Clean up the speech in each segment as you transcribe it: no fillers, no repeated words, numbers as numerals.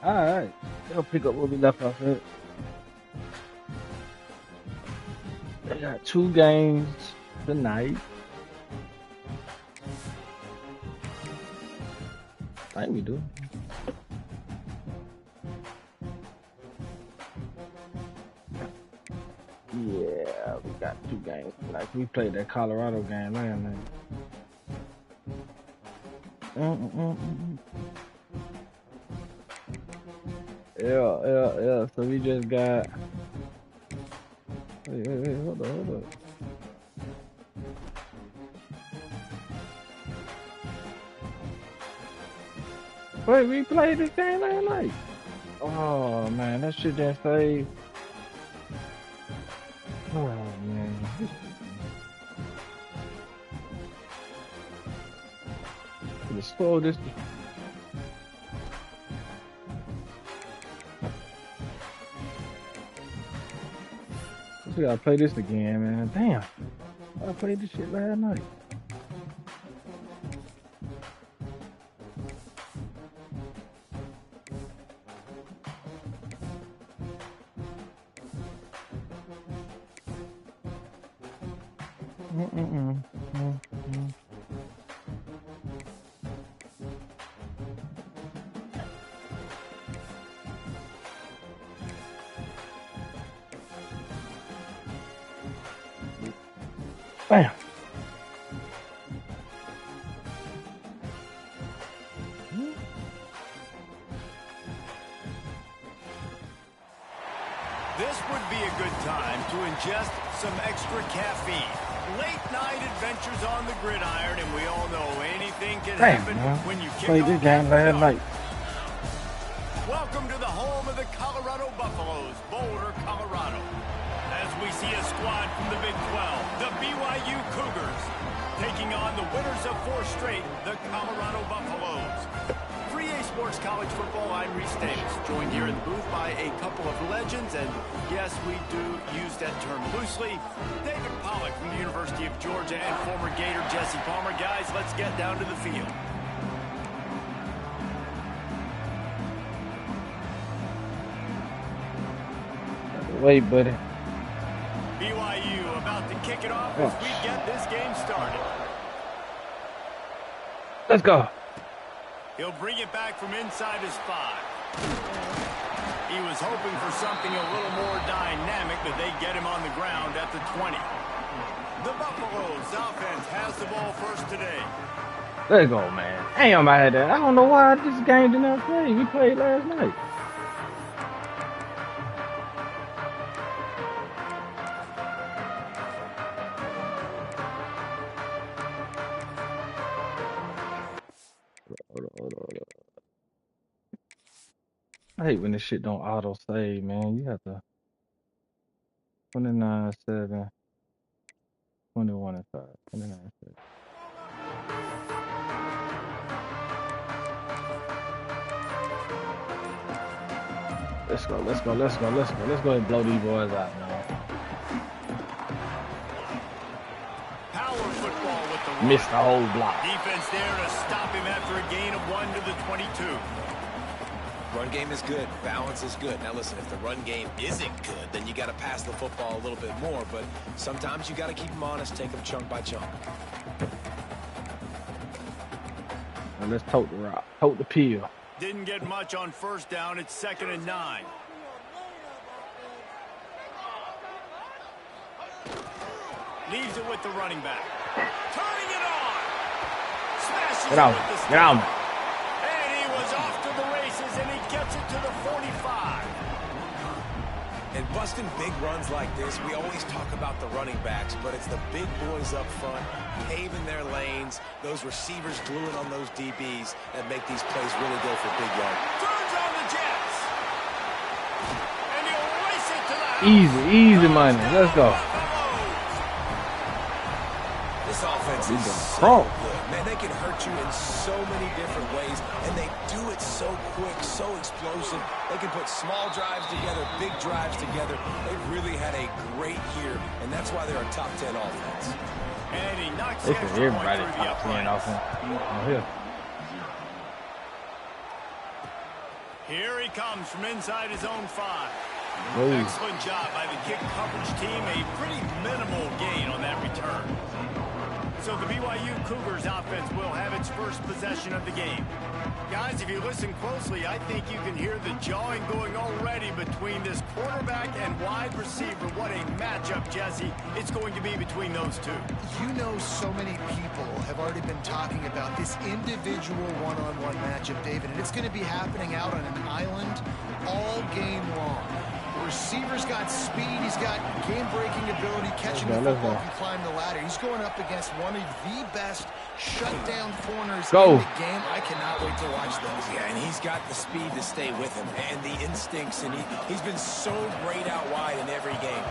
Alright. They'll pick up what we left off it. They got 2 games tonight. I think we do. Yeah, we got 2 games tonight. We played that Colorado game last night. Yeah. So we just got. Wait, hold on. Wait, we played this game last night. Oh man, that shit didn't say. Oh man. The score this. We gotta play this again, man. Damn. I played this shit last night. Bam. This would be a good time to ingest some extra caffeine. Late night adventures on the gridiron, and we all know anything can happen when you kick off. Played this game last night. Welcome to the home of the Colorado Buffaloes, Boulder, Colorado. As we see a squad from the Big 12, the BYU Cougars, taking on the winners of 4 straight, the Colorado Buffaloes. 3A Sports College Football, I'm Reese Davis, joined here in the booth by a couple of legends, and yes, we do use that term loosely. David Pollack from the University of Georgia and former Gator Jesse Palmer. Guys, let's get down to the field. Wait, buddy. BYU about to kick it off as we get this game started. Let's go. He'll bring it back from inside his 5. He was hoping for something a little more dynamic, but they get him on the ground at the 20. The Buffaloes offense has the ball first today. Let's go, man. Damn, I don't know why this game did not play. We played last night. Hold on. I hate when this shit don't auto save, man. You have to 29-7, 21-5, 29-7. Let's go. Let's go and blow these boys out, man. Power football with the missed the whole block. Defense there to stop him after a gain of 1 to the 22. Run game is good. Balance is good. Now listen, if the run game isn't good, then you got to pass the football a little bit more. But sometimes you got to keep them honest, take them chunk by chunk. Now let's tote the rock, tote the peel. Didn't get much on first down. It's 2nd and 9. Leaves it with the running back. Turning it on. Smashes Get out. Get out. And he was off to the races, and he gets it to the 45. And busting big runs like this, we always talk about the running backs, but it's the big boys up front, paving their lanes, those receivers gluing on those DBs that make these plays really go for big yards. Turns on the Jets. And he'll race it to the house. Easy money. Let's go. This offense is so good. Man, they can hurt you in so many different ways, and they do it so quick, so explosive. They can put small drives together, big drives together. They've really had a great year, and that's why they're a top 10 offense. And he knocks This is everybody top 10 offense. Oh, here. Here he comes from inside his own 5. Whoa. Excellent job by the kick coverage team. A pretty minimal gain on that return. So the BYU Cougars offense will have its first possession of the game. Guys, if you listen closely, I think you can hear the jawing going already between this quarterback and wide receiver. What a matchup, Jesse, it's going to be between those two. You know, so many people have already been talking about this individual one-on-one matchup, David, and it's going to be happening out on an island all game long. The receiver's got speed, he's got game-breaking ability, catching the football, can climb the ladder. He's going up against one of the best shutdown corners in the game. I cannot wait to watch this. Yeah, and he's got the speed to stay with him and the instincts, and he's been so great out wide in every game.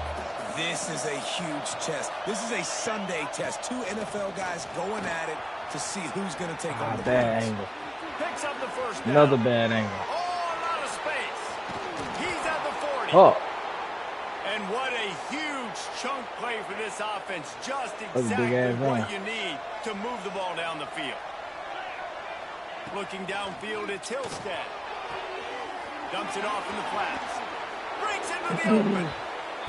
This is a huge test. This is a Sunday test. 2 NFL guys going at it to see who's going to take on the bad points. angle. Picks up the first down. Another bad angle. Oh, a lot of space. He's at the 40. Oh. And what a huge chunk play for this offense. Just That's a big exactly ass what run. you need to move the ball down the field. Looking downfield, it's Hillstead. Dumps it off in the flats. Breaks into the open.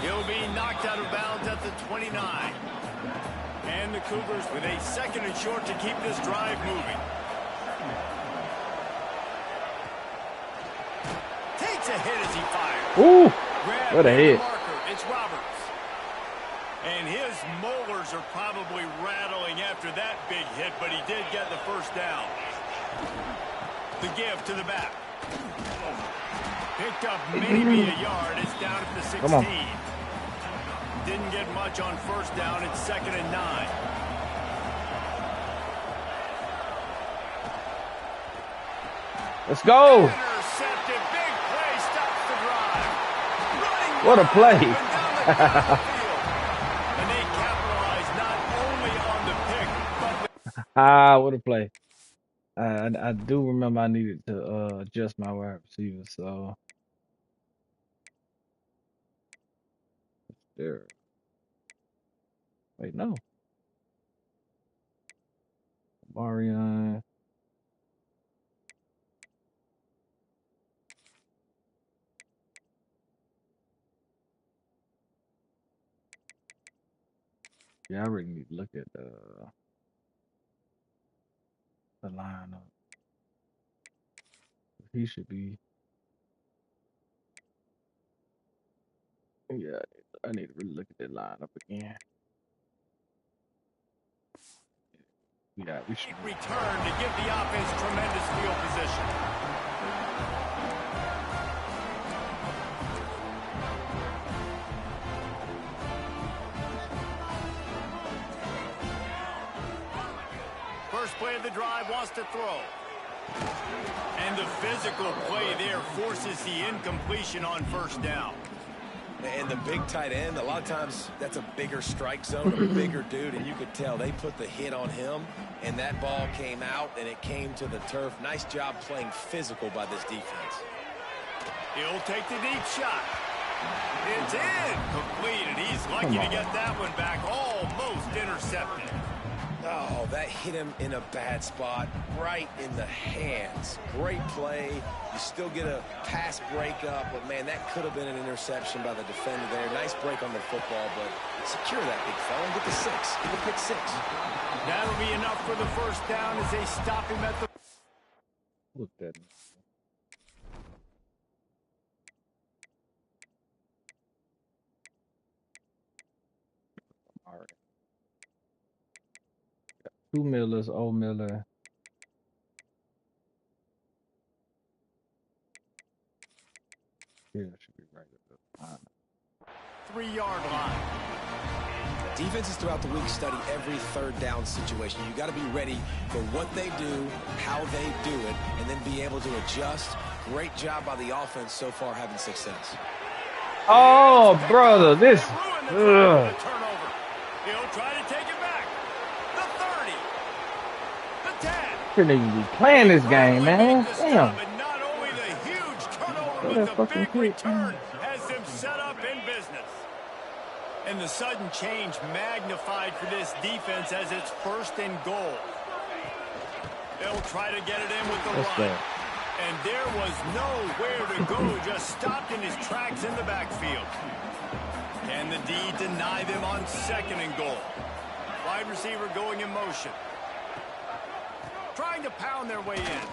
He'll be knocked out of bounds at the 29. And the Cougars with a 2nd and short to keep this drive moving. Takes a hit as he fires. Ooh. Grab What a hit. marker. It's Roberts. And his molars are probably rattling after that big hit, but he did get the first down. The give to the back. Picked up maybe a yard. It's down at the 16. Come on. Didn't get much on first down. It's 2nd and 9. Let's go. Intercepted. Big play. Stops the drive. Running What a play. and they capitalize not only on the pick, but What a play. I do remember I needed to adjust my wide receiver, so there. Wait, no. Marion. Yeah, I really need to look at the lineup. He should be. Yeah, I need to really look at that lineup again. Yeah, we should. return to give the offense tremendous field position. First play of the drive, wants to throw. And the physical play there forces the incompletion on first down. And the big tight end, a lot of times that's a bigger strike zone, a bigger dude, and you could tell they put the hit on him, and that ball came out, and it came to the turf. Nice job playing physical by this defense. He'll take the deep shot. It's incomplete, and he's lucky to get that one back, almost intercepted. Oh, that hit him in a bad spot, right in the hands. Great play. You still get a pass breakup, but, man, that could have been an interception by the defender there. Nice break on the football, but secure that big fella and get the 6. Get the pick 6. That'll be enough for the first down as they stop him at the... Look at that. All right. 2 Millers, old Miller. Yeah, should be right at the 3-yard line. Defenses throughout the week study every third down situation. You got to be ready for what they do, how they do it, and then be able to adjust. Great job by the offense so far having success. Oh, brother, this. The turnover. He'll try to take it back. The 30. The 10. Shouldn't even be playing this game, man. Damn. And not only the huge turnover, but the big return has them set up in business. And the sudden change magnified for this defense as it's 1st and goal. They'll try to get it in with the run. And there was nowhere to go, just stopped in his tracks in the backfield. Can the D deny them on 2nd and goal? Wide receiver going in motion. Trying to pound their way in.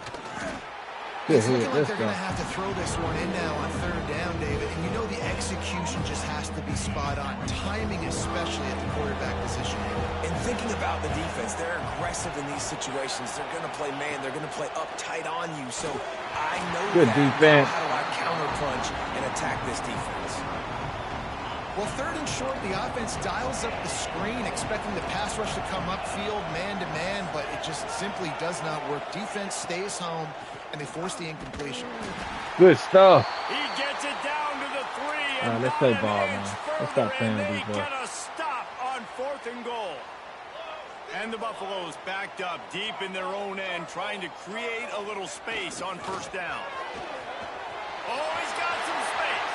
It's looking like they're going to have to throw this one in now on 3rd down, David. And you know the execution just has to be spot on. Timing, especially at the quarterback position. And thinking about the defense, they're aggressive in these situations. They're going to play man. They're going to play up tight on you. So I know good defense. How do I counter punch and attack this defense? Well, 3rd and short, the offense dials up the screen, expecting the pass rush to come upfield man-to-man, but it just simply does not work. Defense stays home, and they force the incompletion. Good stuff. He gets it down to the 3. And let's play ball, man. Let's stop playing they defense. get a stop on 4th and goal. And the Buffaloes backed up deep in their own end, trying to create a little space on 1st down. Oh, he's got some space.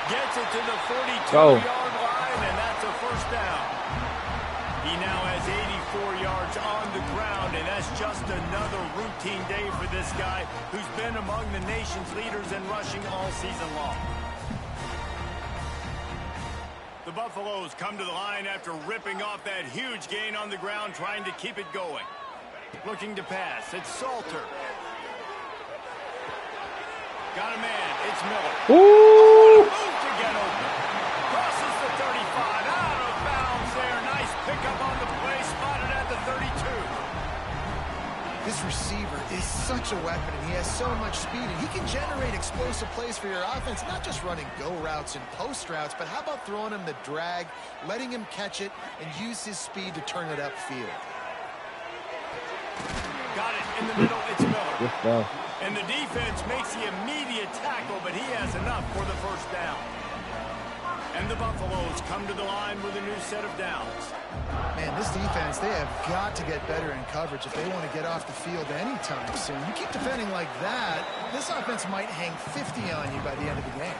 Gets it to the 42-yard line, and that's a 1st down. He now has 84 yards on the ground, and that's just another routine day for this guy who's been among the nation's leaders in rushing all season long. The Buffaloes come to the line after ripping off that huge gain on the ground, trying to keep it going. Looking to pass. It's Salter. Got a man. It's Miller. Ooh! Move to get open. Crosses the 35. Out of bounds there. Nice pickup on the play. Spotted at the 32. This receiver is such a weapon, and he has so much speed, and he can generate explosive plays for your offense, not just running go routes and post routes, but how about throwing him the drag, letting him catch it, and use his speed to turn it upfield. Got it in the middle. It's Miller. Good stuff. And the defense makes the immediate tackle, but he has enough for the 1st down. And the Buffaloes come to the line with a new set of downs. Man, this defense, they have got to get better in coverage if they want to get off the field anytime soon. You keep defending like that, this offense might hang 50 on you by the end of the game.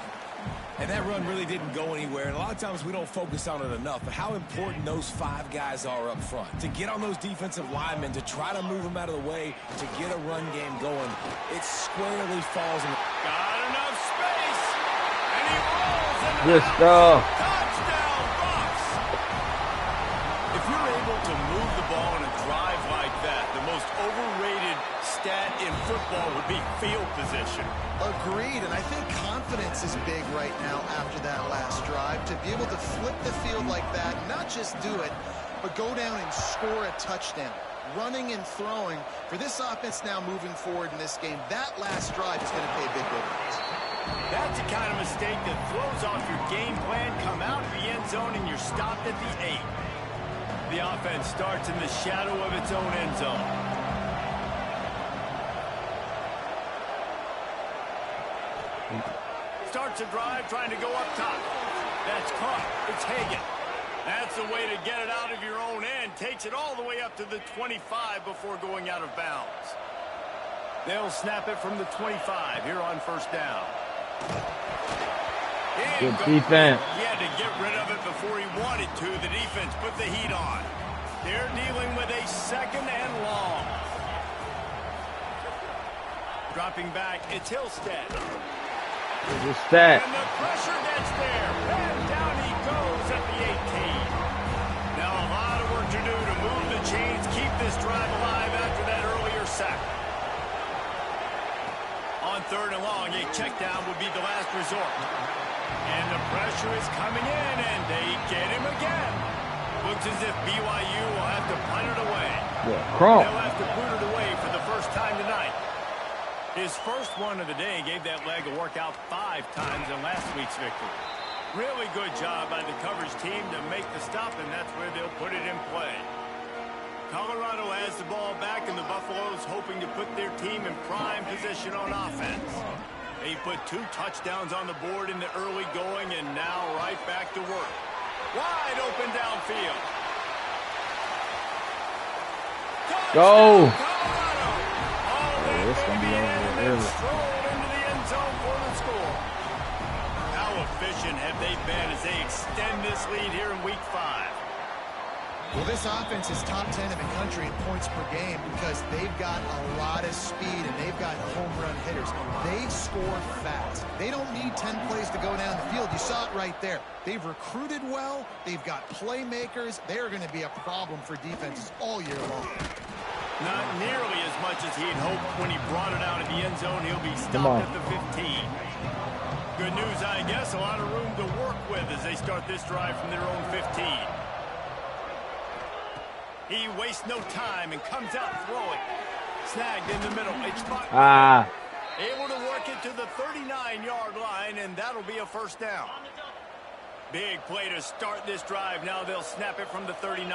And that run really didn't go anywhere. And a lot of times we don't focus on it enough. But how important those 5 guys are up front. To get on those defensive linemen, to try to move them out of the way, to get a run game going, it squarely falls in. Got enough space. And he rolls into Good the stuff. touchdown, Bucks. If you're able to move the ball in a drive like that, the most overrated stat in football would be field position. Agreed, and I think confidence is big right now after that last drive. To be able to flip the field like that, not just do it, but go down and score a touchdown. Running and throwing for this offense now moving forward in this game, that last drive is going to pay big dividends. That's the kind of mistake that throws off your game plan. Come out of the end zone and you're stopped at the 8. The offense starts in the shadow of its own end zone. Starts a drive trying to go up top. That's caught. It's Hagan. That's the way to get it out of your own end. Takes it all the way up to the 25 before going out of bounds. They'll snap it from the 25 here on 1st down. Good defense. He had to get rid of it before he wanted to. The defense put the heat on. They're dealing with a 2nd and long. Dropping back, it's Hillstead. Good stat. And the pressure gets there. And down he goes at the 18. Now a lot of work to do to move the chains, keep this drive alive after that earlier sack. On 3rd and long, a check down would be the last resort. And the pressure is coming in, and they get him again. Looks as if BYU will have to punt it away. Yeah, Cronk. They'll have to boot it away for the first time tonight. His first one of the day gave that leg a workout 5 times in last week's victory. Really good job by the coverage team to make the stop, and that's where they'll put it in play. Colorado has the ball back, and the Buffaloes hoping to put their team in prime position on offense. They put 2 touchdowns on the board in the early going, and now right back to work. Wide open downfield. Go. Colorado. Oh, it's gonna be over there early. Strolled into the end zone for the score. How efficient have they been as they extend this lead here in week 5? Well, this offense is top 10 in the country in points per game because they've got a lot of speed and they've got home run hitters. They score fast. They don't need 10 plays to go down the field. You saw it right there. They've recruited well. They've got playmakers. They are going to be a problem for defenses all year long. Not nearly as much as he'd hoped when he brought it out of the end zone. He'll be stopped at the 15. Good news, I guess. A lot of room to work with as they start this drive from their own 15. He wastes no time and comes out throwing. Snagged in the middle. It's able to work it to the 39-yard line, and that'll be a first down. Big play to start this drive. Now they'll snap it from the 39.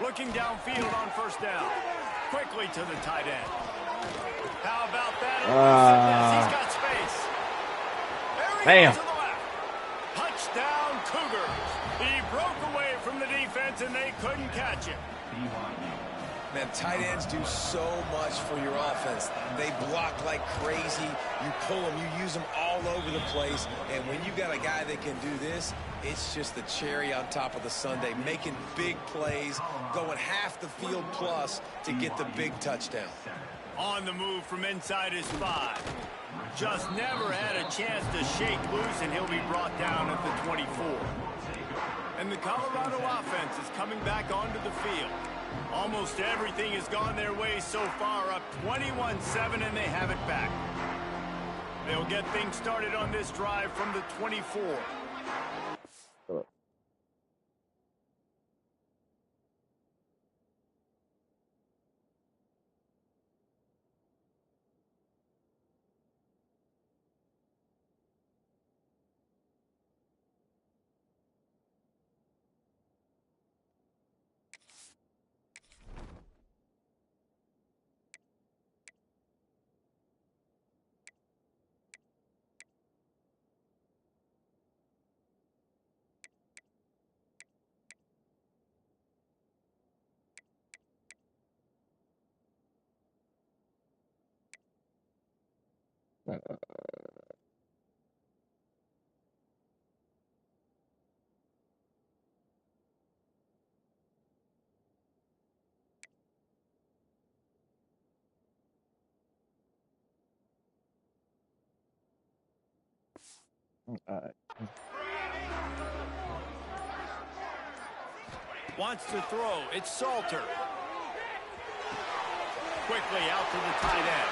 Looking downfield on first down. Quickly to the tight end. How about that? He's got space. There he goes to the left. Touchdown, Cougars. He broke away from the defense, and they couldn't catch him. Man, tight ends do so much for your offense. They block like crazy. You pull them, you use them all over the place. And when you got a guy that can do this, it's just the cherry on top of the sundae, making big plays, going half the field plus to get the big touchdown. On the move from inside his 5. Just never had a chance to shake loose, and he'll be brought down at the 24. And the Colorado offense is coming back onto the field. Almost everything has gone their way so far, up 21-7, and they have it back. They'll get things started on this drive from the 24. Wants to throw. It's Salter. Quickly out to the tight end.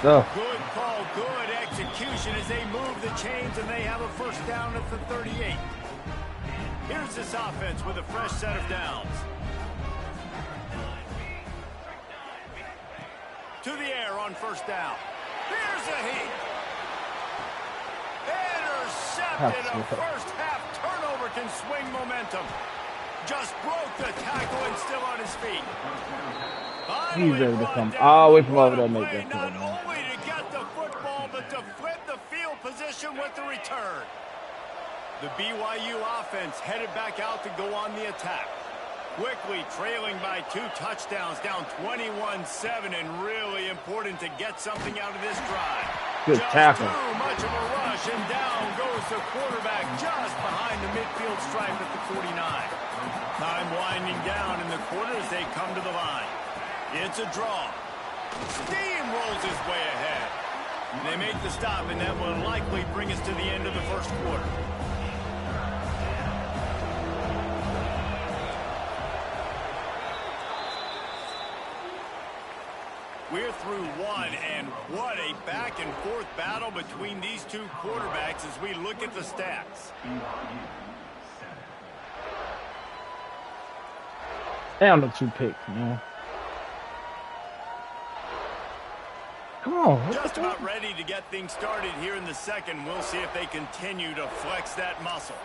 Good call, good execution as they move the chains, and they have a first down at the 38. Here's this offense with a fresh set of downs. To the air on first down. Here's a heat. Intercepted. A first half turnover can swing momentum. Just broke the tackle and still on his feet. He's ready to come all the way from over there, make that play. Not only to get the football, but to flip the field position with the return. The BYU offense headed back out to go on the attack. Quickly trailing by 2 touchdowns, down 21-7, and really important to get something out of this drive. Good tackle. Too much of a rush, and down goes the quarterback just behind the midfield stripe at the 49. Time winding down in the quarter as they come to the line. It's a draw. Steamrolls his way ahead. They make the stop, and that will likely bring us to the end of the first quarter. We're through one, and what a back-and-forth battle between these two quarterbacks as we look at the stats. Down to 2 picks, man. Come on. Just about ready to get things started here in the second. We'll see if they continue to flex that muscle.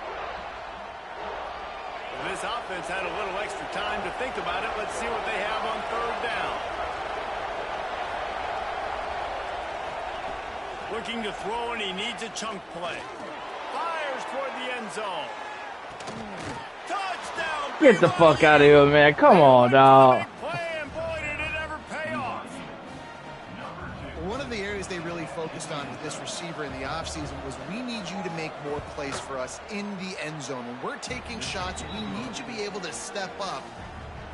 Well, this offense had a little extra time to think about it. Let's see what they have on third down. Looking to throw, and he needs a chunk play. Fires toward the end zone. Touchdown! Get the fuck out of here, man. Come on, dog. Play, and boy, did it ever pay off. One of the areas they really really focused on with this receiver in the offseason was we need you to make more plays for us in the end zone. When we're taking shots, we need you to be able to step up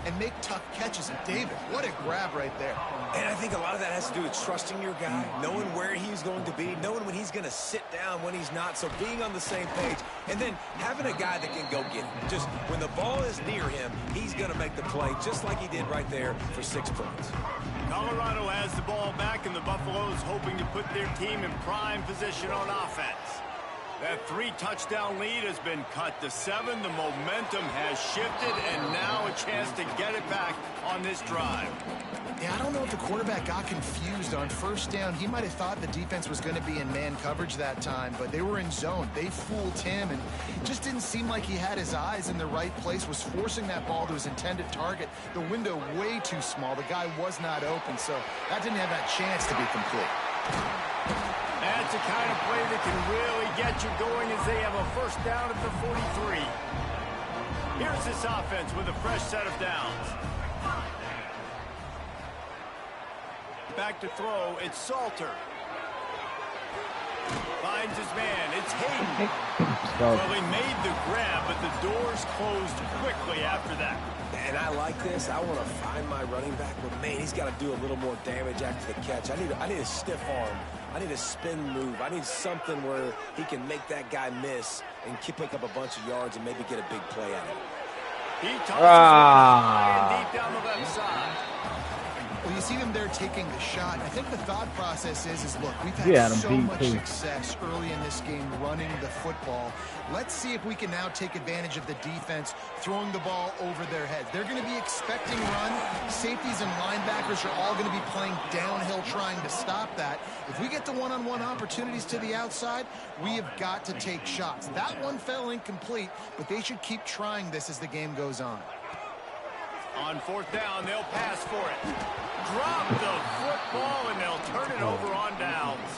and make tough catches. And David, what a grab right there. And I think a lot of that has to do with trusting your guy, knowing where he's going to be, knowing when he's going to sit down, when he's not. So being on the same page, and then having a guy that can go get it. Just when the ball is near him, he's going to make the play, just like he did right there for 6 points. Colorado has the ball back, and the Buffaloes hoping to put their team in prime position on offense. That 3-touchdown lead has been cut to 7. The momentum has shifted, and now a chance to get it back on this drive. Yeah, I don't know if the quarterback got confused on first down. He might have thought the defense was going to be in man coverage that time, but they were in zone. They fooled him, and it just didn't seem like he had his eyes in the right place, was forcing that ball to his intended target. The window way too small. The guy was not open, so that didn't have that chance to be complete. That's the kind of play that can really get you going as they have a first down at the 43. Here's this offense with a fresh set of downs. Back to throw, it's Salter. Finds his man, it's Hayden. Well, he made the grab, but the doors closed quickly after that. And I like this. I want to find my running back, but man, he's got to do a little more damage after the catch. I need a stiff arm. I need a spin move. I need something where he can make that guy miss and pick up a bunch of yards and maybe get a big play out of it. He tosses it deep down the left side. Well, you see them there taking the shot. I think the thought process is look, we've had so much success early in this game running the football. Let's see if we can now take advantage of the defense throwing the ball over their heads. They're going to be expecting run. Safeties and linebackers are all going to be playing downhill trying to stop that. If we get the one-on-one opportunities to the outside, we have got to take shots. That one fell incomplete, but they should keep trying this as the game goes on. On fourth down, they'll pass for it. Drop the football, and they'll turn it over on downs.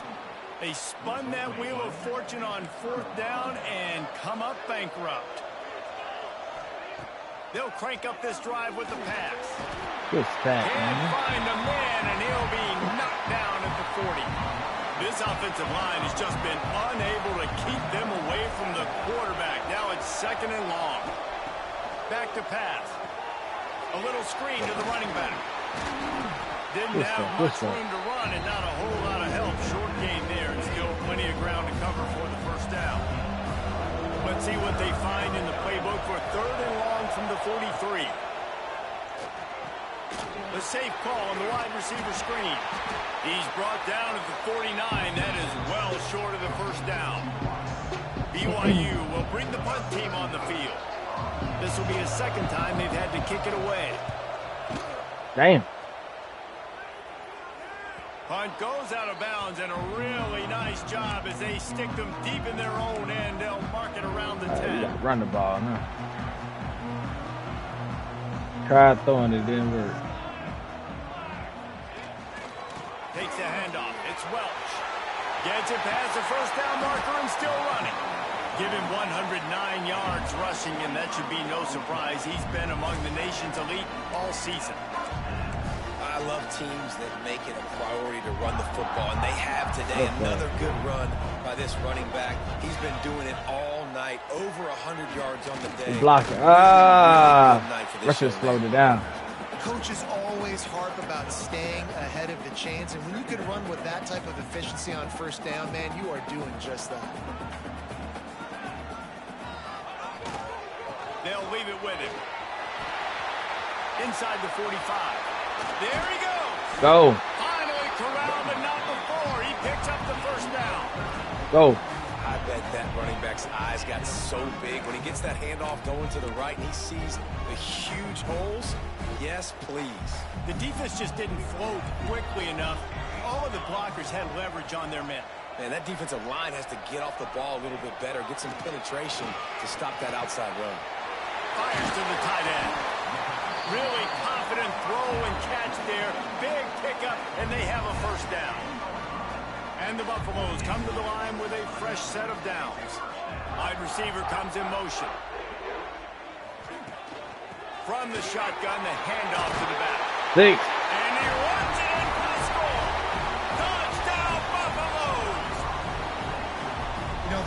They spun that wheel of fortune on fourth down and come up bankrupt. They'll crank up this drive with the pass. Good stat, Can't find a man, and he'll be knocked down at the 40. This offensive line has just been unable to keep them away from the quarterback. Now it's 2nd and long. Back to pass. A little screen to the running back. Didn't have much room to run and not a whole lot of help. Short gain there and still plenty of ground to cover for the first down. Let's see what they find in the playbook for 3rd and long from the 43. The safe call on the wide receiver screen. He's brought down at the 49. That is well short of the first down. BYU will bring the punt team on the field. This will be a 2nd time they've had to kick it away. Damn. Punt goes out of bounds, and a really nice job as they stick them deep in their own end. They'll mark it around the 10. You gotta run the ball now. Tried throwing it, didn't work. Takes a handoff. It's Welch. Gets it past the first down marker and still running. Give him 109 yards rushing, and that should be no surprise. He's been among the nation's elite all season. I love teams that make it a priority to run the football, and they have today. Another good run by this running back. He's been doing it all night, over 100 yards on the day. Blocking. Russia slowed it down. Coaches always harp about staying ahead of the chains, and when you can run with that type of efficiency on first down, man, you are doing just that. They'll leave it with him. Inside the 45. There he goes. Go. Finally corralled, but not before. He picks up the first down. Go. I bet that running back's eyes got so big when he gets that handoff going to the right and he sees the huge holes. Yes, please. The defense just didn't float quickly enough. All of the blockers had leverage on their men. Man, that defensive line has to get off the ball a little bit better, get some penetration to stop that outside run. Fires to the tight end. Really confident throw and catch there. Big pickup, and they have a first down. And the Buffaloes come to the line with a fresh set of downs. Wide receiver comes in motion. From the shotgun, the handoff to the back. 6. And he runs it in for the score. Touchdown, Buffalo!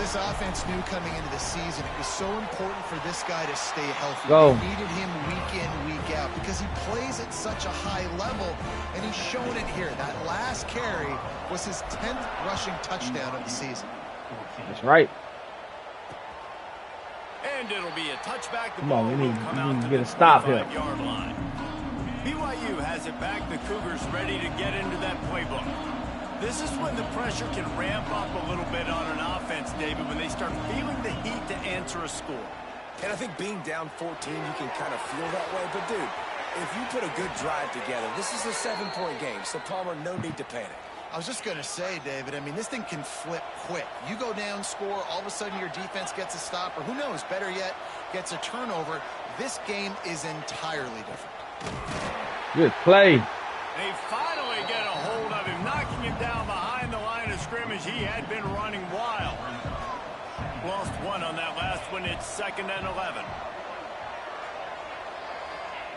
this offense knew coming into the season it was so important for this guy to stay healthy. Go. They needed him week in, week out because he plays at such a high level, and he's shown it here. That last carry was his 10th rushing touchdown of the season. That's right. And it'll be a touchback. Come on, we need to get a stop here. Yard line. BYU has it back. The Cougars ready to get into that playbook. This is when the pressure can ramp up a little bit on an offense, David, when they start feeling the heat to answer a score. And I think being down 14, you can kind of feel that way. But, dude, if you put a good drive together, this is a 7-point game. So, Palmer, no need to panic. I was just going to say, David, I mean, this thing can flip quick. You go down, score, all of a sudden your defense gets a stop, or who knows, better yet, gets a turnover. This game is entirely different. Good play. They finally get a hold of him, knocking him down behind the line of scrimmage. He had been running wild. Lost one on that last one. It's 2nd and 11.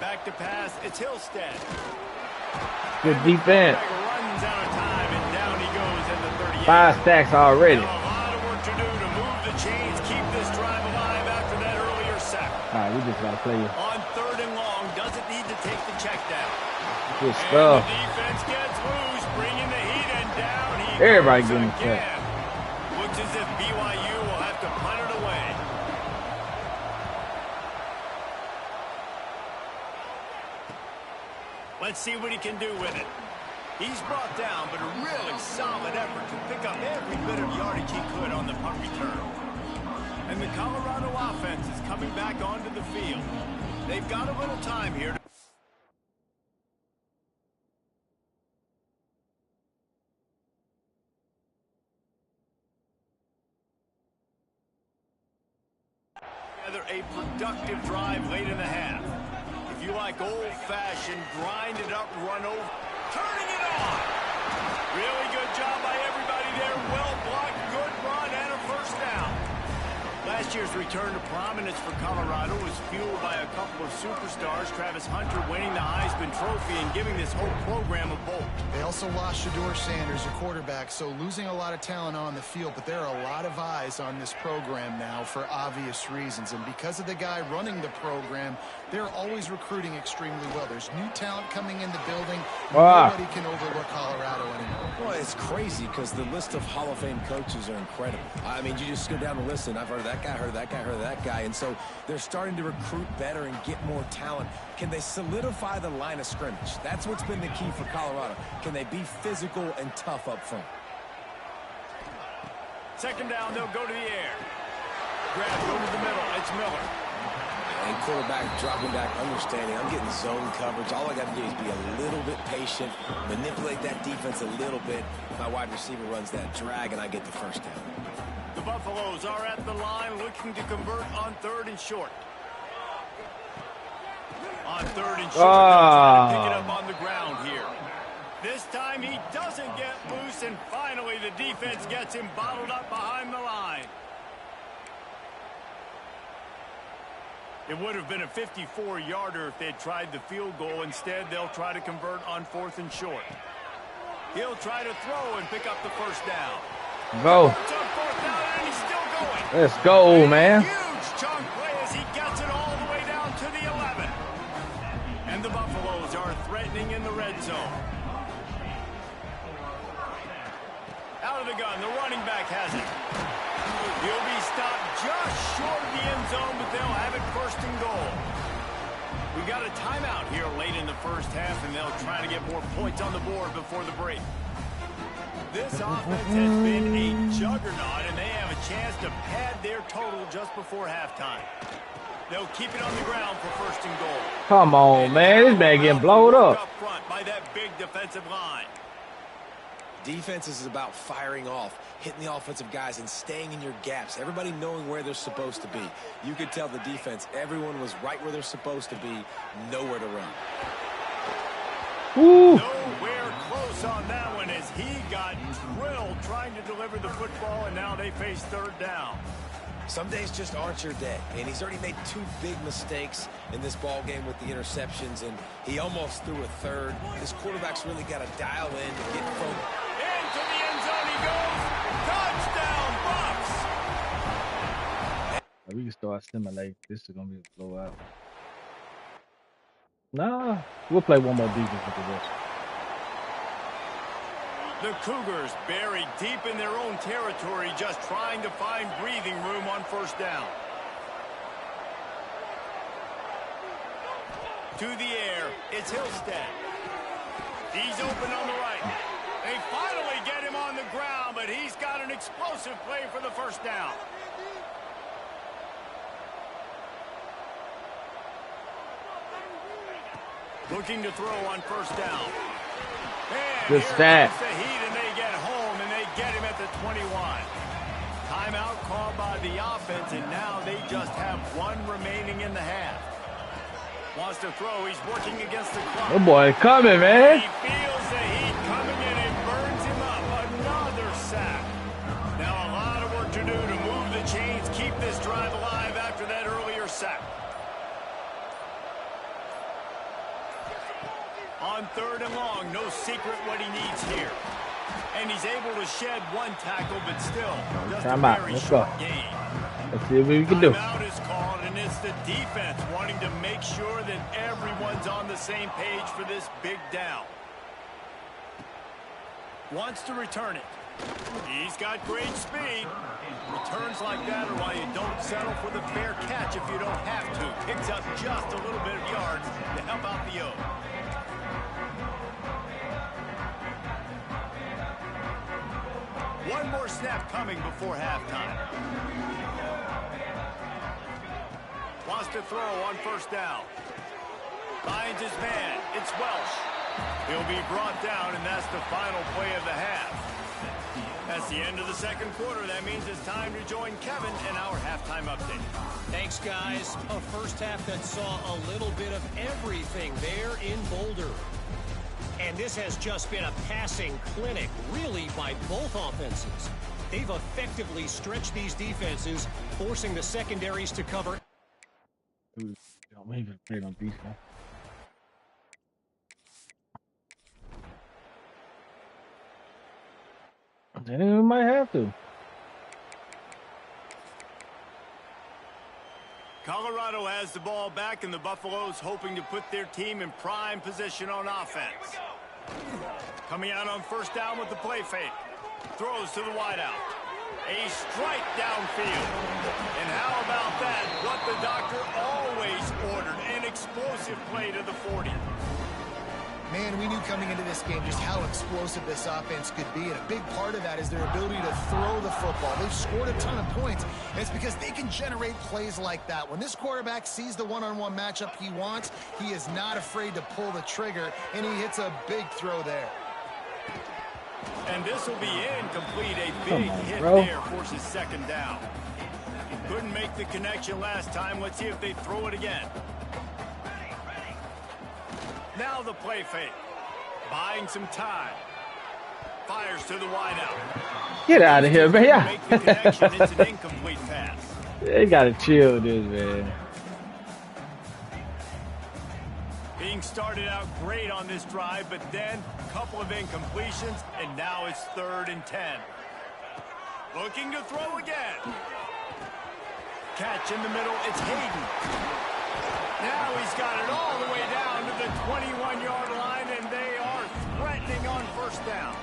Back to pass. It's Hillstead. Good defense. Runs out of time, and down he goes in the 38. 5 stacks already. A lot of work to do to move the chains, keep this drive alive after that earlier sack. All right, we just got to play it. On 3rd and long, doesn't need to take the check down. Good And stuff. the defense gets loose, bringing the heat, and down he Everybody goes getting again. set. Looks as if BYU will have to punt it away. Let's see what he can do with it. He's brought down, but a really solid effort to pick up every bit of yardage he could on the punt return. And the Colorado offense is coming back onto the field. They've got a little time here to a productive drive late in the half. If you like old-fashioned, grind it up, run over, turning it on. Really good job by everybody there. Well blocked, good run, and a first down. Last year's return to prominence for Colorado was fueled by a couple of superstars, Travis Hunter winning the Heisman Trophy and giving this whole program a bolt. They also lost Shedeur Sanders, their quarterback, so losing a lot of talent on the field, but there are a lot of eyes on this program now for obvious reasons. And because of the guy running the program, they're always recruiting extremely well. There's new talent coming in the building. Nobody can overlook Colorado anymore. Well, it's crazy because the list of Hall of Fame coaches are incredible. I mean, you just go down the list, and I've heard that guy, heard that guy, heard that guy. And so they're starting to recruit better and get more talent. Can they solidify the line of scrimmage? That's what's been the key for Colorado. Can they be physical and tough up front? 2nd down, they'll go to the air. Grab, go to the middle. It's Miller. And quarterback dropping back, understanding I'm getting zone coverage. All I got to do is be a little bit patient, manipulate that defense a little bit. My wide receiver runs that drag, and I get the first down. The Buffaloes are at the line looking to convert on 3rd and short. On 3rd and short, they'll try to pick it up on the ground here. This time he doesn't get loose, and finally the defense gets him bottled up behind the line. It would have been a 54-yarder if they'd tried the field goal. Instead, they'll try to convert on 4th and short. He'll try to throw and pick up the first down. Go. Took 4th down, and he's still going. Let's go, man. Huge chunk play as he gets it all the way down to the 11. And the Buffaloes are threatening in the red zone. Out of the gun, the running back has it. He'll be stopped just short of the end zone, but they'll have it 1st and goal. We got a timeout here late in the first half, and they'll try to get more points on the board before the break. This offense has been a juggernaut, and they have a chance to pad their total just before halftime. They'll keep it on the ground for 1st and goal. Come on, man. This man getting blowed up. Up front by that big defensive line. Defense is about firing off, hitting the offensive guys, and staying in your gaps. Everybody knowing where they're supposed to be. You could tell the defense, everyone was right where they're supposed to be, nowhere to run. Woo. Nowhere close on that one as he got drilled trying to deliver the football, and now they face 3rd down. Some days just aren't your day, and he's already made 2 big mistakes in this ball game with the interceptions, and he almost threw a 3rd. His quarterback's really got to dial in to get focused. Into the end zone he goes. Touchdown, Buffs. we can start simulating. This is gonna be a blowout. Nah, we'll play one more defense with the rest. The Cougars buried deep in their own territory, just trying to find breathing room on first down. To the air, it's Hillstead. He's open on the right. They finally get him on the ground, but he's got an explosive play for the first down. Looking to throw on first down. And good here stat. comes the Heat, and they get home, and they get him at the 21. Timeout called by the offense, and now they just have one remaining in the half. Wants to throw. He's working against the clock. Oh boy, coming, man. He feels the heat coming in and burns him up. Another sack. Now a lot of work to do to move the chains, keep this drive alive after that earlier sack. On third and long, no secret what he needs here. And he's able to shed one tackle, but still just a very short gain. Let's see what we can do. Timeout is called, and it's the defense wanting to make sure that everyone's on the same page for this big down. Wants to return it. He's got great speed. Returns like that are why you don't settle for the fair catch if you don't have to. Picks up just a little bit of yards to help out the O. One more snap coming before halftime. Wants to throw on first down. Finds his man. It's Welsh. He'll be brought down, and that's the final play of the half. That's the end of the second quarter. That means it's time to join Kevin in our halftime update. Thanks, guys. A first half that saw a little bit of everything there in Boulder. And this has just been a passing clinic, really, by both offenses. They've effectively stretched these defenses, forcing the secondaries to cover. We even played on defense. Then we might have to. Colorado has the ball back, and the Buffaloes hoping to put their team in prime position on offense. Coming out on first down with the play fake. Throws to the wideout. A strike downfield. And how about that? What the doctor always ordered. An explosive play to the 40. Man, we knew coming into this game just how explosive this offense could be, and a big part of that is their ability to throw the football. They've scored a ton of points, and it's because they can generate plays like that. When this quarterback sees the one-on-one matchup he wants, he is not afraid to pull the trigger, and he hits a big throw there. And this will be incomplete. A big hit there forces second down. Couldn't make the connection last time. Let's see if they throw it again. Now the play fake. Buying some time. Fires to the wideout. Get out of here, man. Yeah. Make the connection. It's an incomplete pass. They gotta chill this, man. Being started out great on this drive, but then a couple of incompletions, and now it's 3rd and 10. Looking to throw again. Catch in the middle. It's Hayden. Now he's got it all the way down to the 21-yard line, and they are threatening on first down.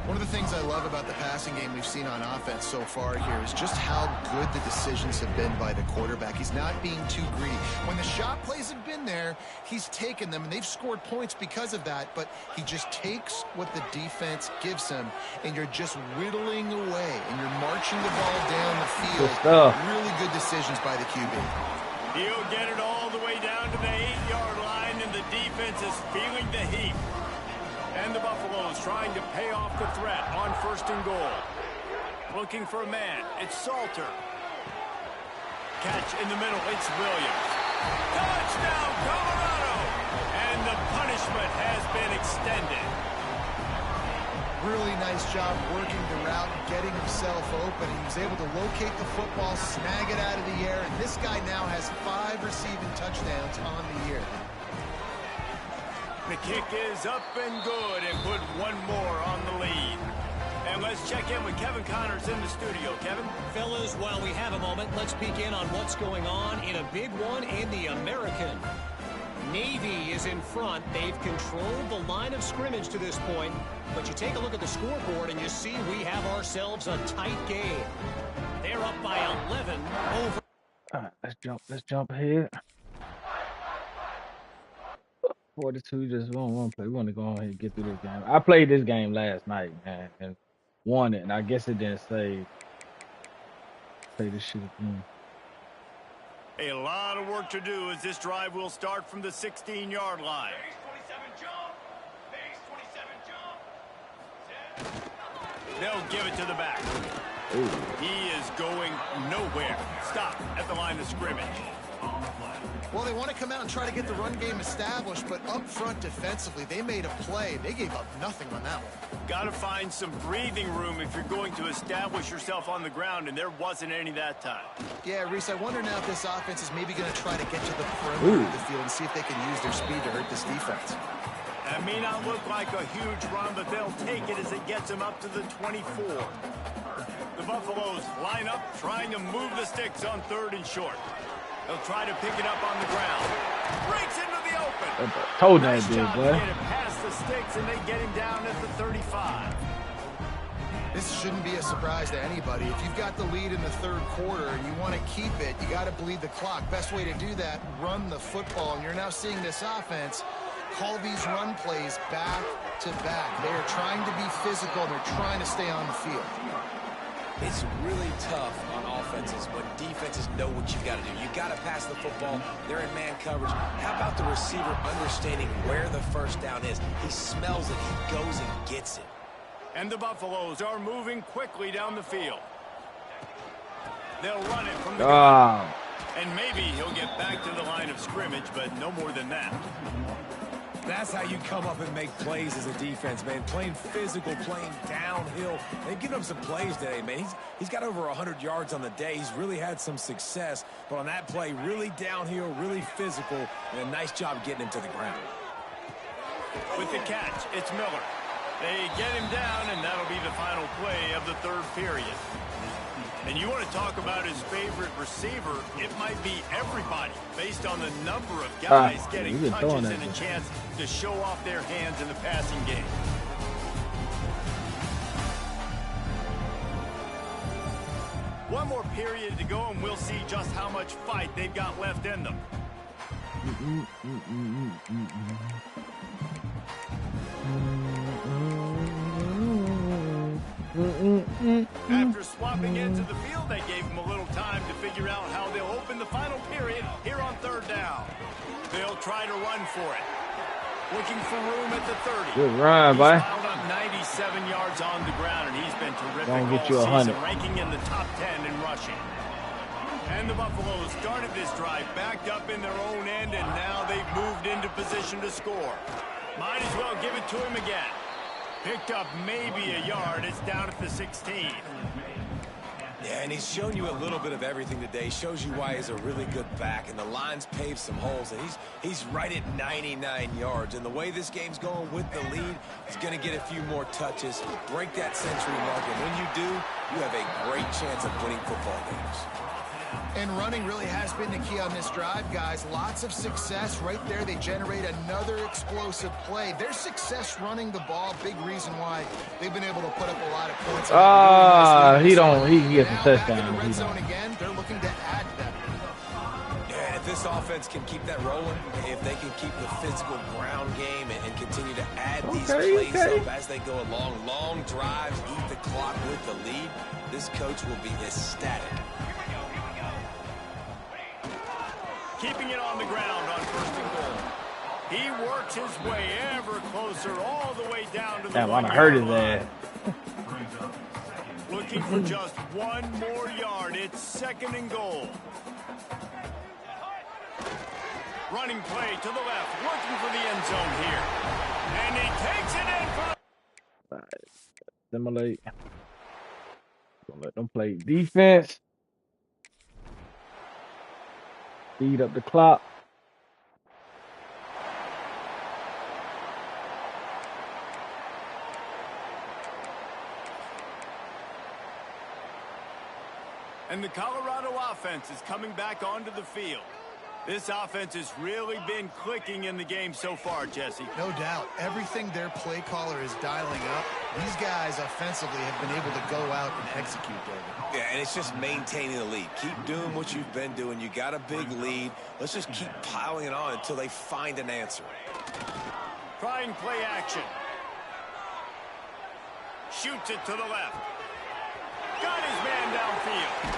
One of the things I love about the passing game we've seen on offense so far here is just how good the decisions have been by the quarterback. He's not being too greedy. When the shot plays have been there, he's taken them, and they've scored points because of that, but he just takes what the defense gives him, and you're just whittling away, and you're marching the ball down the field. Really good decisions by the QB. He'll get it all the way down to the 8-yard line, and the defense is feeling the heat. And the Buffaloes trying to pay off the threat on 1st and goal. Looking for a man. It's Salter. Catch in the middle. It's Williams. Touchdown, Colorado! And the punishment has been extended. Really nice job working the route and getting himself open. He was able to locate the football, snag it out of the air, and this guy now has 5 receiving touchdowns on the year. The kick is up and good, and put one more on the lead. And And let's check in with Kevin Connors in the studio. Kevin? Fellas, while we have a moment, let's peek in on what's going on in a big one in the American. Navy is in front. They've controlled the line of scrimmage to this point. But you take a look at the scoreboard and you see we have ourselves a tight game. They're up by 11 over. All right, let's jump ahead. 42 just one play. We want to go ahead and get through this game. I played this game last night, man, and won it. And I guess it didn't say play this shit again. A lot of work to do as this drive will start from the 16-yard line. They'll give it to the back. Ooh. He is going nowhere. Stop at the line of scrimmage. Well, they want to come out and try to get the run game established, but up front defensively, they made a play. They gave up nothing on that one. Got to find some breathing room if you're going to establish yourself on the ground, and there wasn't any that time. Yeah, Reese, I wonder now if this offense is maybe going to try to get to the perimeter of the field and see if they can use their speed to hurt this defense. That may not look like a huge run, but they'll take it as it gets them up to the 24. The Buffaloes line up, trying to move the sticks on 3rd and short. They'll try to pick it up on the ground. Breaks into the open. Told nice that dude, job boy. to get it past the sticks, and they get him down at the 35. This shouldn't be a surprise to anybody. If you've got the lead in the 3rd quarter and you want to keep it, you got to bleed the clock. Best way to do that, run the football. And you're now seeing this offense call these run plays back to back. They are trying to be physical. They're trying to stay on the field. It's really tough on offenses when defenses know what you got to do. You got to pass the football. They're in man coverage. How about the receiver understanding where the first down is? He smells it. He goes and gets it. And the Buffaloes are moving quickly down the field. They'll run it from the gun. And maybe he'll get back to the line of scrimmage, but no more than that. That's how you come up and make plays as a defense, man. Playing physical, playing downhill. They've given him some plays today, man. He's got over 100 yards on the day. He's really had some success. But on that play, really downhill, really physical, and a nice job getting him to the ground. With the catch, it's Miller. They get him down, and that'll be the final play of the 3rd period. And you want to talk about his favorite receiver, it might be everybody, based on the number of guys getting touches and a chance to show off their hands in the passing game. One more period to go, and we'll see just how much fight they've got left in them. After swapping into the field, they gave him a little time to figure out how they'll open the final period here on 3rd down. They'll try to run for it. Looking for room at the 30. Good run, boy. He's piled up 97 yards on the ground, and he's been terrific Gonna get you all 100. season, ranking in the top 10 in rushing. And the Buffaloes started this drive backed up in their own end, and now they've moved into position to score. Might as well give it to him again. Picked up maybe a yard. It's down at the 16. Yeah, and he's shown you a little bit of everything today. Shows you why he's a really good back, and the line's paved some holes, and he's right at 99 yards. And the way this game's going with the lead, he's going to get a few more touches, break that century mark, and when you do, you have a great chance of winning football games. And running really has been the key on this drive, guys. Lots of success right there. They generate another explosive play. Their success running the ball, big reason why they've been able to put up a lot of points. He gets a touchdown. In the red zone again, they're looking to add to that. Yeah, and if this offense can keep that rolling, if they can keep the physical ground game and continue to add these plays up as they go along, long drives, eat the clock with the lead, this coach will be ecstatic. Keeping it on the ground on 1st and goal. He works his way ever closer all the way down to the 1-yard line. Looking for just one more yard. It's 2nd and goal. Running play to the left, looking for the end zone here. And he takes it in for... Simulate. Don't let them play defense. Speed up the clock. And the Colorado offense is coming back onto the field. This offense has really been clicking in the game so far, Jesse. No doubt. Everything their play caller is dialing up, these guys offensively have been able to go out and execute, David. Yeah, and it's just maintaining the lead. Keep doing what you've been doing. You got a big lead. Let's just keep piling it on until they find an answer. Trying play action. Shoots it to the left. Got his man downfield.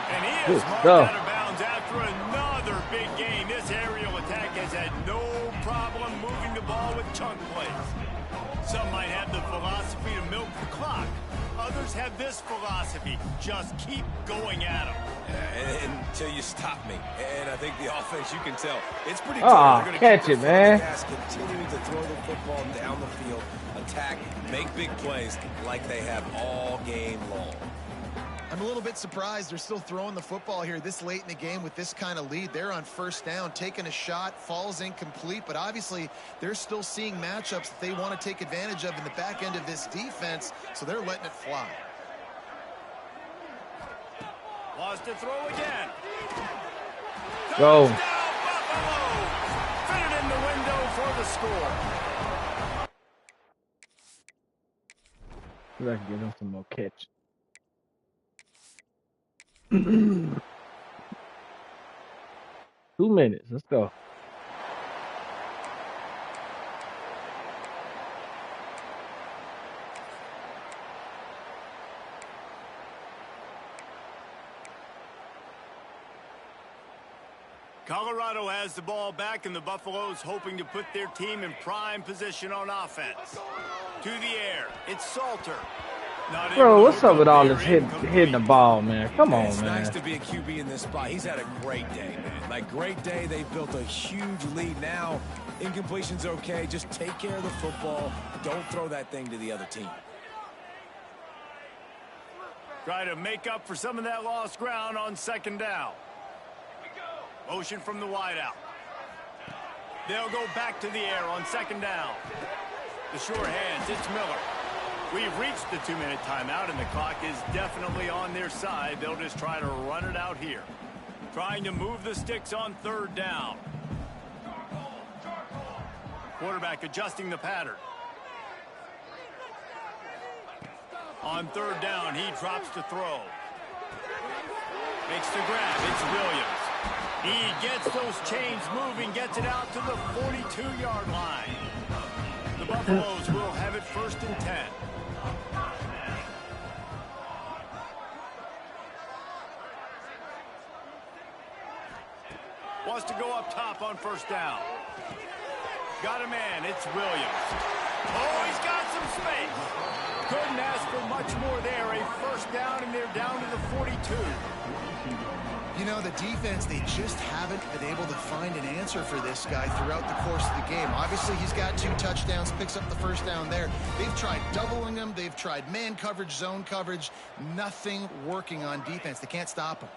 And he is marked out of bounds after another big gain. This aerial attack has had no problem moving the ball with chunk plays. Some might have the philosophy to milk the clock. Others have this philosophy. Just keep going at them. Yeah, until you stop me. And I think the offense, you can tell, it's pretty good. Catch it, man. Continuing to throw the football down the field, attack, make big plays like they have all game long. I'm a little bit surprised they're still throwing the football here this late in the game with this kind of lead. They're on first down, taking a shot, falls incomplete, but obviously they're still seeing matchups that they want to take advantage of in the back end of this defense, so they're letting it fly. Wants to throw again. Go. Touchdown, Buffalo! Fit it in the window for the score. See if I can get him some more catch. 2 minutes. Let's go. Colorado has the ball back, and the Buffaloes hoping to put their team in prime position on offense. To the air, it's Salter. Bro, what's up with all this hitting the ball, man? Come on, man. It's nice to be a QB in this spot. He's had a great day, man. Like, great day. They've built a huge lead now. Incompletion's okay. Just take care of the football. Don't throw that thing to the other team. Try to make up for some of that lost ground on second down. Motion from the wideout. They'll go back to the air on second down. The sure hands, it's Miller. We've reached the 2-minute timeout, and the clock is definitely on their side. They'll just try to run it out here. Trying to move the sticks on third down. Quarterback adjusting the pattern. On third down, he drops to throw. Makes the grab. It's Williams. He gets those chains moving, gets it out to the 42-yard line. The Buffaloes will have it 1st and 10. Wants to go up top on first down. Got a man. It's Williams. Oh, he's got some space. Couldn't ask for much more there. A first down, and they're down to the 42. You know, the defense, they just haven't been able to find an answer for this guy throughout the course of the game. Obviously, he's got 2 touchdowns, picks up the first down there. They've tried doubling him. They've tried man coverage, zone coverage. Nothing working on defense. They can't stop him.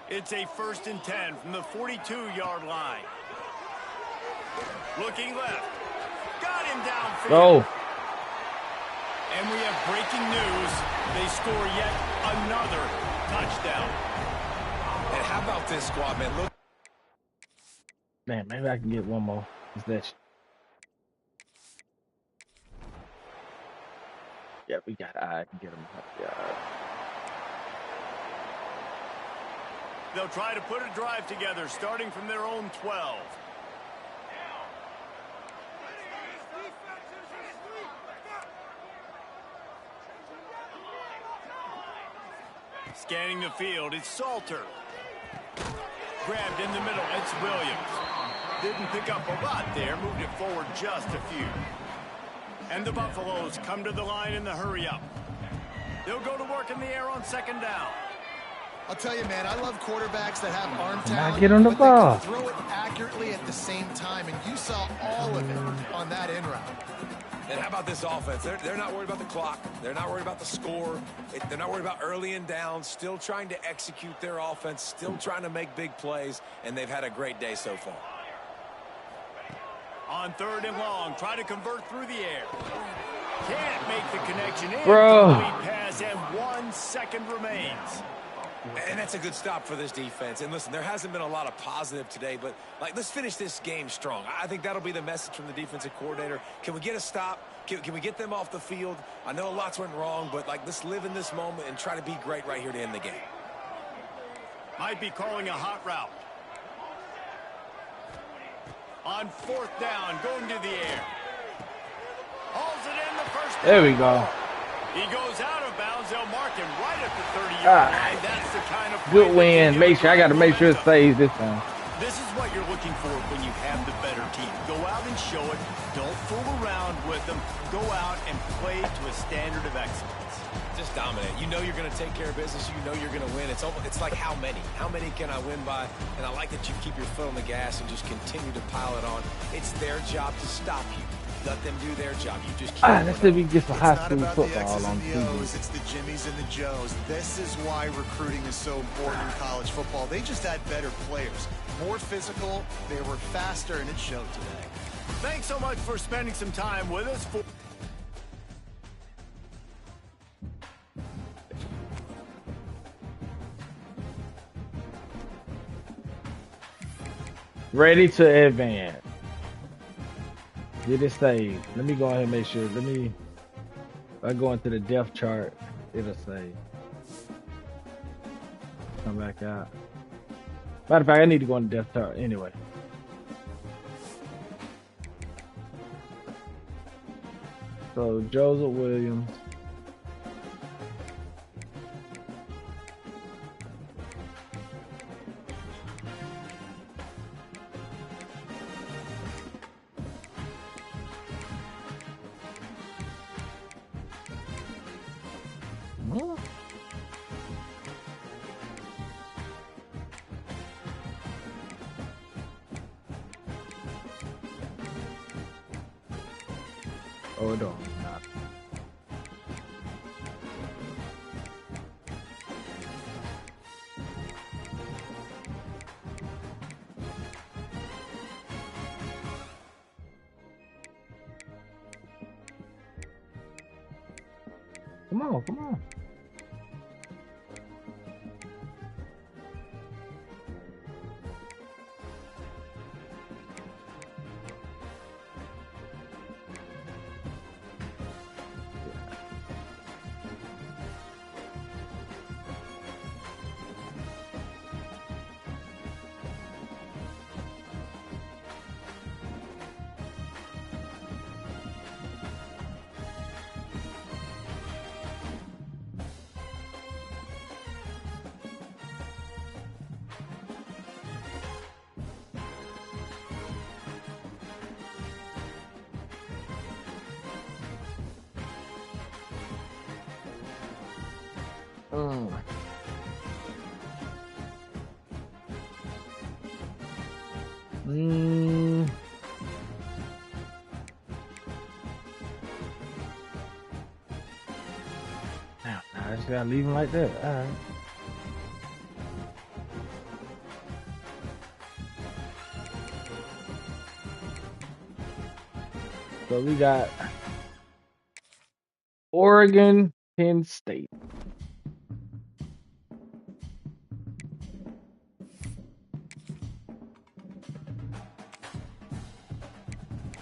It's a 1st and 10 from the 42-yard line. Looking left. Got him downfield. Go. And we have breaking news. They score yet another touchdown. And how about this squad, man? Look. Man, maybe I can get one more possession. Yeah, we got I can get him up. Yeah. They'll try to put a drive together, starting from their own 12. Scanning the field, it's Salter. Grabbed in the middle, it's Williams. Didn't pick up a lot there, moved it forward just a few. And the Buffaloes come to the line in the hurry up. They'll go to work in the air on second down. I'll tell you, man, I love quarterbacks that have arm talent, get on the but ball. they can throw it accurately at the same time, and you saw all of it on that end route. And how about this offense? They're not worried about the clock. They're not worried about the score. They're not worried about early and down. Still trying to execute their offense. Still trying to make big plays. And they've had a great day so far. On third and long, try to convert through the air. Can't make the connection. Bro. Incomplete pass, and 1 second remains. And that's a good stop for this defense. And listen, there hasn't been a lot of positive today, but let's finish this game strong. I think that'll be the message from the defensive coordinator. Can we get a stop? Can we get them off the field? I know lots went wrong, but let's live in this moment and try to be great right here to end the game. Might be calling a hot route. On 4th down, going to the air. Hauls it in the first. There we go. He goes out of bounds. They'll mark him right at the 30-yard line. That's the kind of good win. I got to make sure it stays this time. This is what you're looking for when you have the better team. Go out and show it. Don't fool around with them. Go out and play to a standard of excellence. Just dominate. You know you're going to take care of business. You know you're going to win. It's like how many? How many can I win by? And I like that you keep your foot on the gas and just continue to pile it on. It's their job to stop you. Let them do their job. You just keep let's see if we can get some high school football on TV. It's the Jimmies and the Joes. This is why recruiting is so important in college football. They just had better players, more physical, they were faster, and it showed today. Thanks so much for spending some time with us. Ready to advance. Did it save? Let me go ahead and make sure. If I go into the depth chart, it'll save. Come back out. Matter of fact, I need to go on the depth chart anyway. So Joseph Williams. Hold on. Come on, come on. I just gotta leave him like that. All right. So we got Oregon, Penn State.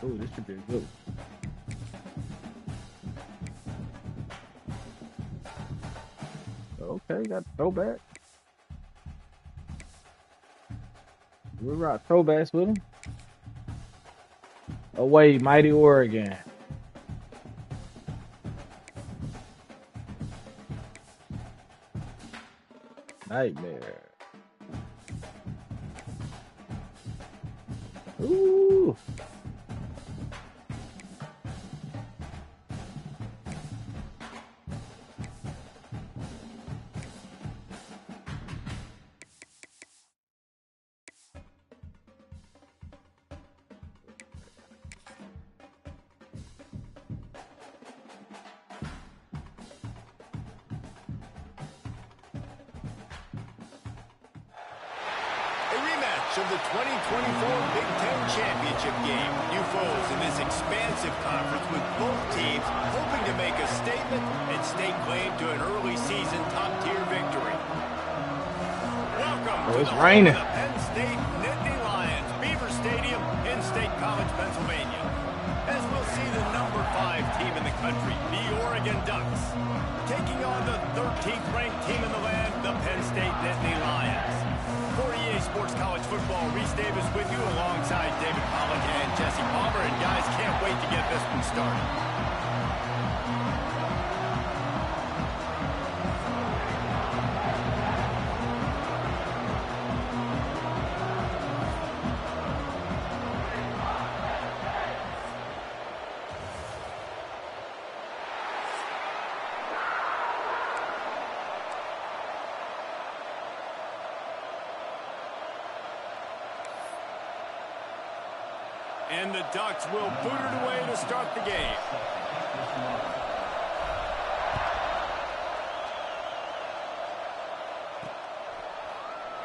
Oh, this should be a good one. Okay, got throwback. We rock throwbacks with him. Away, mighty Oregon. Nightmare. Ooh. Of the 2024 Big Ten Championship game. New foes in this expansive conference with both teams hoping to make a statement and stake claim to an early season top-tier victory. Oh, to it's the home raining. of the Penn State Nittany Lions, Beaver Stadium in State College, Pennsylvania. As we'll see the number 5 team in the country, the Oregon Ducks, taking on the 13th ranked team in the land, the Penn State Nittany Lions. For EA Sports College Football, Reese Davis with you alongside David Pollack and Jesse Palmer. And guys, can't wait to get this one started. And the Ducks will boot it away to start the game.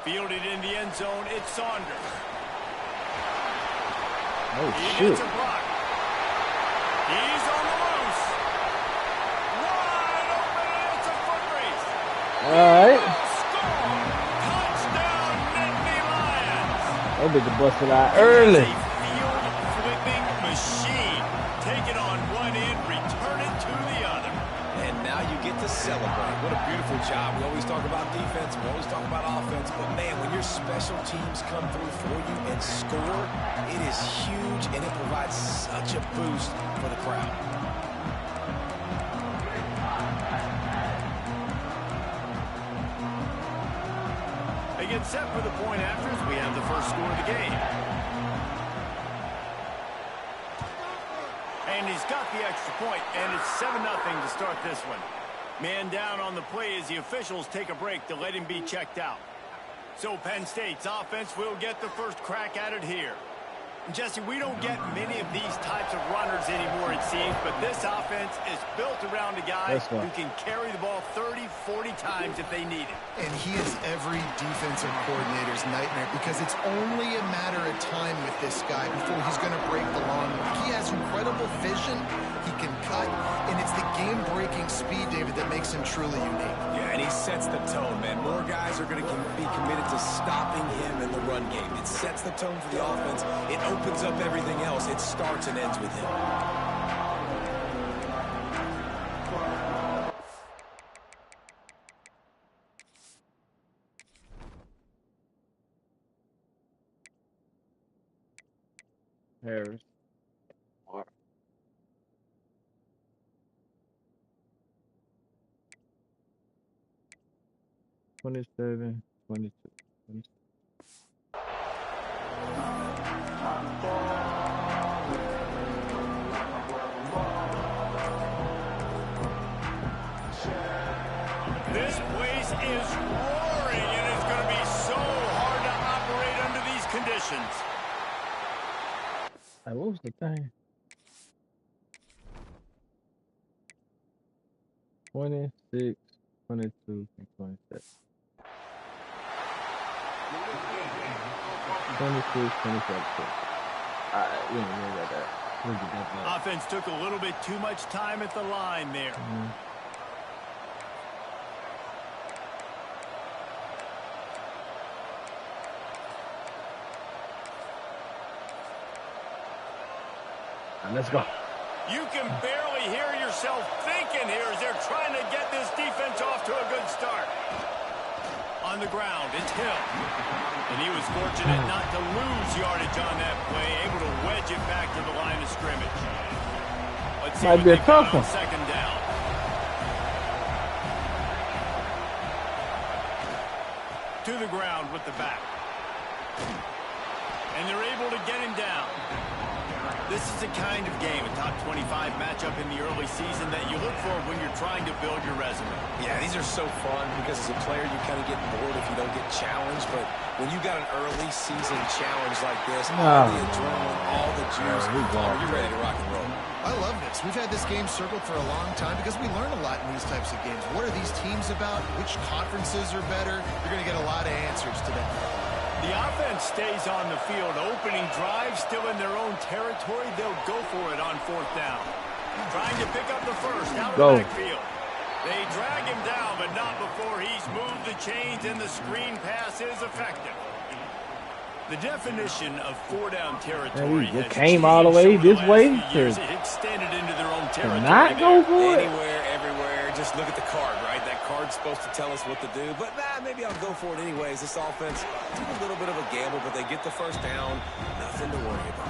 Fielded in the end zone, it's Saunders. Oh, He shit. gets a block. He's on the loose. Wide open, and it's a foot race. All right. Score! Touchdown, Nittany Lions! That bitch busted out early. Field-flipping machine. Take it on one end, return it to the other. And now you get to celebrate. What a beautiful job. We always talk about defense. We always talk about offense. But, man, when your special teams come through for you and score, it is huge, and it provides such a boost for the crowd. They get set for the point after as we have the first score of the game. And he's got the extra point, and it's 7-0 to start this one. Man down on the play as the officials take a break to let him be checked out. So Penn State's offense will get the first crack at it here. And Jesse, we don't get many of these types of runners anymore, it seems, but this offense is built around a guy who can carry the ball 30, 40 times if they need it. And he is every defensive coordinator's nightmare because it's only a matter of time with this guy before he's going to break the long one. He has incredible vision. He can cut, and it's the game-breaking speed, David, that makes him truly unique. Yeah, and he sets the tone, man. More guys are going to be committed to stopping him in the run game. It sets the tone for the offense. It opens up everything else. It starts and ends with him. Harris. 27, 22. 26. This place is roaring, and it's going to be so hard to operate under these conditions. Hey, what was the thing? 26, 22, and 27. 26, 27. All right, we got that. We'll get that back. Offense took a little bit too much time at the line there. Let's go. You can barely hear yourself thinking here as they're trying to get this defense off to a good start. On the ground, it's Hill. And he was fortunate not to lose yardage on that play, able to wedge it back to the line of scrimmage. Let's see Might what be a they tough got on one. second down. To the ground with the back. And they're able to get him down. This is the kind of game, a top 25 matchup in the early season that you look for when you're trying to build your resume. Yeah, these are so fun because as a player you kind of get bored if you don't get challenged, but when you got an early season challenge like this, all the adrenaline, all the juice, you're ready to rock and roll. I love this. We've had this game circled for a long time because we learn a lot in these types of games. What are these teams about? Which conferences are better? You're going to get a lot of answers today. The offense stays on the field. Opening drive, still in their own territory. They'll go for it on fourth down. Trying to pick up the first out of the backfield. They drag him down, but not before he's moved the chains and the screen pass is effective. The definition of four-down territory has came all the way this way to extended into their own territory. Not go for it. Anywhere, everywhere. Just look at the card, right? That card's supposed to tell us what to do. But maybe I'll go for it anyways. This offense, a little bit of a gamble, but they get the first down. Nothing to worry about.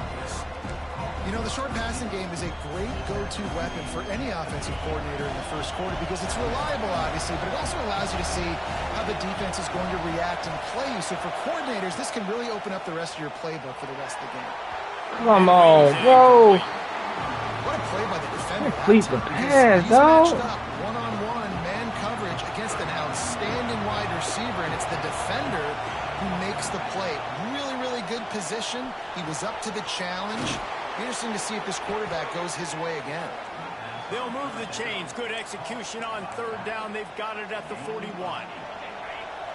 You know, the short passing game is a great go-to weapon for any offensive coordinator in the first quarter because it's reliable, obviously, but it also allows you to see how the defense is going to react and play you. So for coordinators, this can really open up the rest of your playbook for the rest of the game. Come on, bro. What a play by the defender. Complete the pass, dog. One-on-one man coverage against an outstanding wide receiver, and it's the defender who makes the play. Really, really good position. He was up to the challenge. Interesting to see if this quarterback goes his way again. They'll move the chains. Good execution on third down. They've got it at the 41.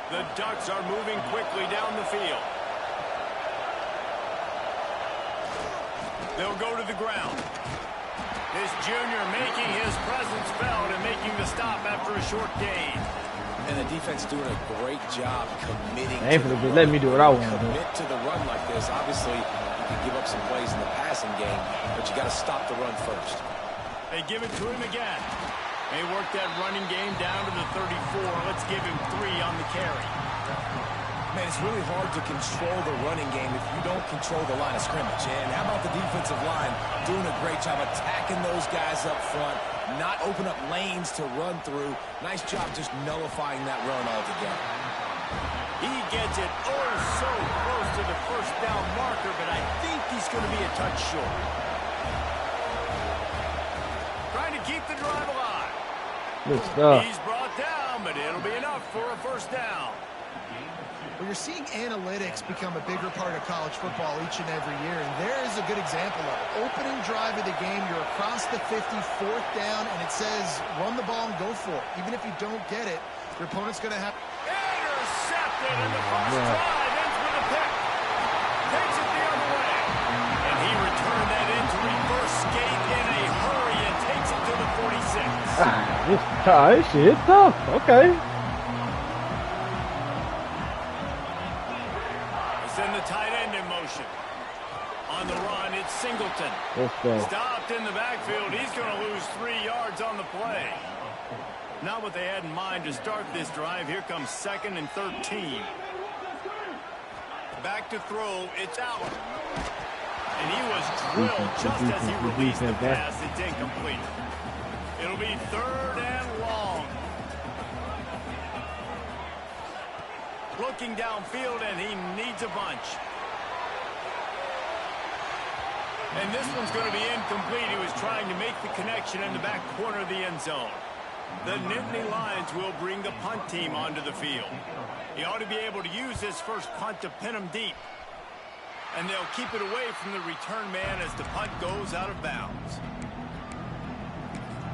The Ducks are moving quickly down the field. They'll go to the ground. This junior making his presence felt and making the stop after a short gain. And the defense doing a great job committing Let me do what I want to do. Commit to the run like this. Obviously, you can give up some plays in the passing game, but you got to stop the run first. They give it to him again. They work that running game down to the 34. Let's give him 3 on the carry. Man, it's really hard to control the running game if you don't control the line of scrimmage. And how about the defensive line doing a great job attacking those guys up front, not open up lanes to run through. Nice job just nullifying that run altogether. He gets it so close to the first down marker, but I think he's going to be a touch short. Trying to keep the drive alive. Good stuff. He's brought down, but it'll be enough for a first down. Well, you're seeing analytics become a bigger part of college football each and every year, and there is a good example of it. Opening drive of the game, you're across the 50, 4th down, and it says run the ball and go for it. Even if you don't get it, your opponent's going to have... Intercepted, and the first drive ends with a pick. Takes it the other way. And he returned that into reverse skate in a hurry and takes it to the 46. This shit tough. Okay. Send the tight end in motion. On the run, it's Singleton. Stopped in the backfield. He's going to lose 3 yards on the play. Not what they had in mind to start this drive. Here comes 2nd and 13. Back to throw. It's Allen. And he was drilled just as he released the pass. It's incomplete. It'll be 3rd and long. Looking downfield, and he needs a bunch. And this one's going to be incomplete. He was trying to make the connection in the back corner of the end zone. The Nittany Lions will bring the punt team onto the field. He ought to be able to use this first punt to pin him deep. And they'll keep it away from the return man as the punt goes out of bounds.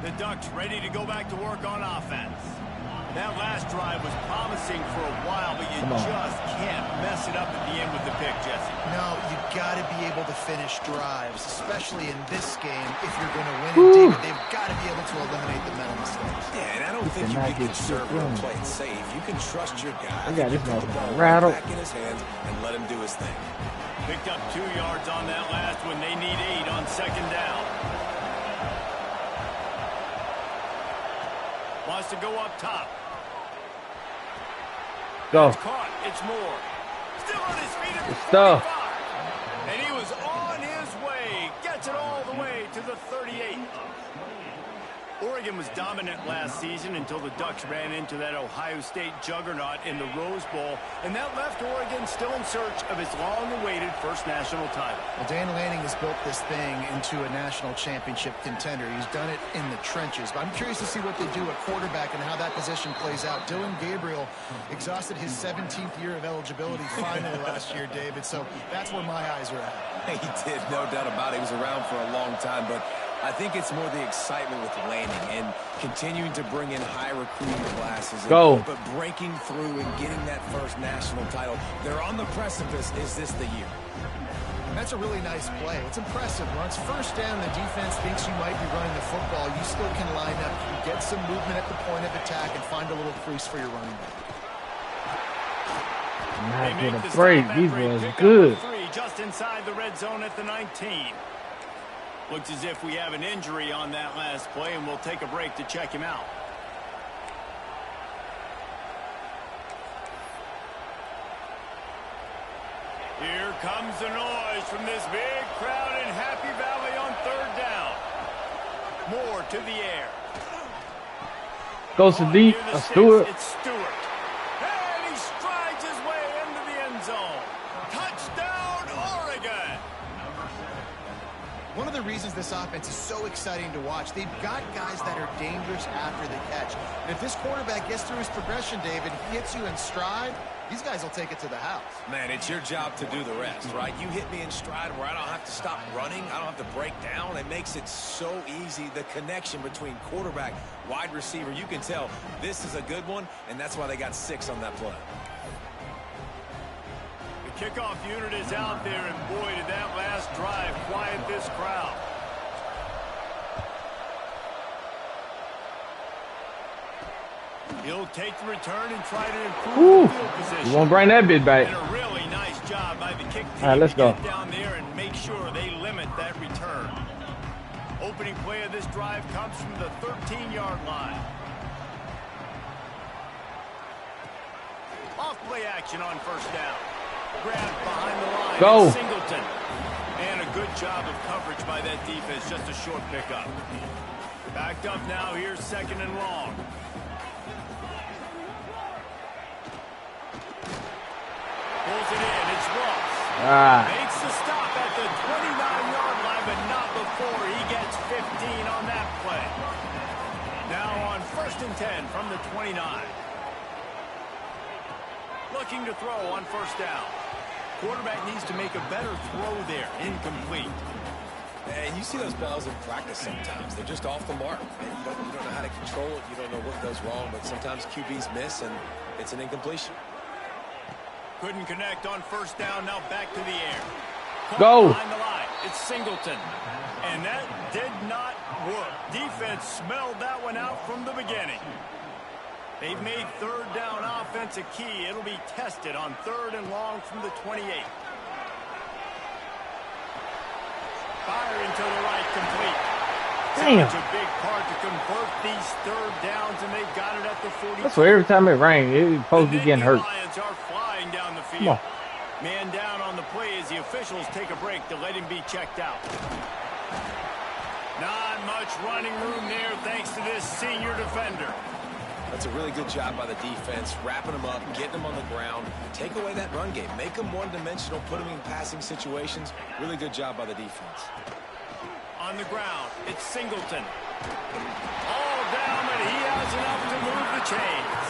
The Ducks ready to go back to work on offense. That last drive was promising for a while, but you just can't mess it up at the end with the pick, Jesse. No, you got to be able to finish drives, especially in this game. If you're going to win it, David, they've got to be able to eliminate the mental mistakes. Yeah, and I don't think you can conservative and play it safe. You can trust your guy. I got this put the ball rattle back in his hands and let him do his thing. Picked up 2 yards on that last one. They need 8 on 2nd down. Wants to go up top. Go. It's caught. It's Moore. Still on his feet at the 45. And he was on his way. Gets it all the way to the 38. Oregon was dominant last season until the Ducks ran into that Ohio State juggernaut in the Rose Bowl, and that left Oregon still in search of its long-awaited first national title. Well, Dan Lanning has built this thing into a national championship contender. He's done it in the trenches, but I'm curious to see what they do at quarterback and how that position plays out. Dylan Gabriel exhausted his 17th year of eligibility finally last year, David, so that's where my eyes are at. He did, no doubt about it. He was around for a long time, but I think it's more the excitement with Lanning and continuing to bring in high recruiting classes. But breaking through and getting that first national title. They're on the precipice. Is this the year? That's a really nice play. It's impressive. When it's first down, the defense thinks you might be running the football. You still can line up, you can get some movement at the point of attack, and find a little crease for your running back. Not get a break. These was good. Just inside the red zone at the 19. Looks as if we have an injury on that last play, and we'll take a break to check him out. Here comes the noise from this big crowd in Happy Valley on third down. Moore to the air. Goes to deep. Stewart. It's Stewart. And he strides his way into the end zone. Touchdown, Oregon. One of the reasons this offense is so exciting to watch, they've got guys that are dangerous after the catch. And if this quarterback gets through his progression, David, he hits you in stride, these guys will take it to the house. Man, it's your job to do the rest, right? You hit me in stride where I don't have to stop running. I don't have to break down. It makes it so easy. The connection between quarterback, wide receiver, you can tell this is a good one, and that's why they got 6 on that play. The kickoff unit is out there, and boy, did that last drive quiet this crowd. He'll take the return and try to improve the field position. You won't bring that bit back. And a really nice job by the kick team. All right, let's go. Get down there and make sure they limit that return. Opening play of this drive comes from the 13-yard line. Off play action on first down. Grabbed behind the line. Go. Singleton. And a good job of coverage by that defense. Just a short pickup. Backed up now. Here's second and long. Pulls it in. It's Ross. Makes the stop at the 29-yard line, but not before he gets 15 on that play. Now on first and 10 from the 29. Looking to throw on first down. Quarterback needs to make a better throw there. Incomplete. And you see those balls in practice sometimes. They're just off the mark. And you don't know how to control it. You don't know what goes wrong. But sometimes QBs miss, and it's an incompletion. Couldn't connect on first down. Now back to the air. Go. Behind the line. It's Singleton. And that did not work. Defense smelled that one out from the beginning. They've made third down offense a key. It'll be tested on third and long from the 28. Fire into the right, complete. Damn. Such a big part to convert these third downs, and they got it at the 40. That's why every time it rains, it's supposed to be getting hurt. Lions are flying down the field. Come on. Man down on the play as the officials take a break to let him be checked out. Not much running room there thanks to this senior defender. That's a really good job by the defense, wrapping them up, getting them on the ground. Take away that run game. Make them one-dimensional, put them in passing situations. Really good job by the defense. On the ground, it's Singleton. All down, but he has enough to move the chains.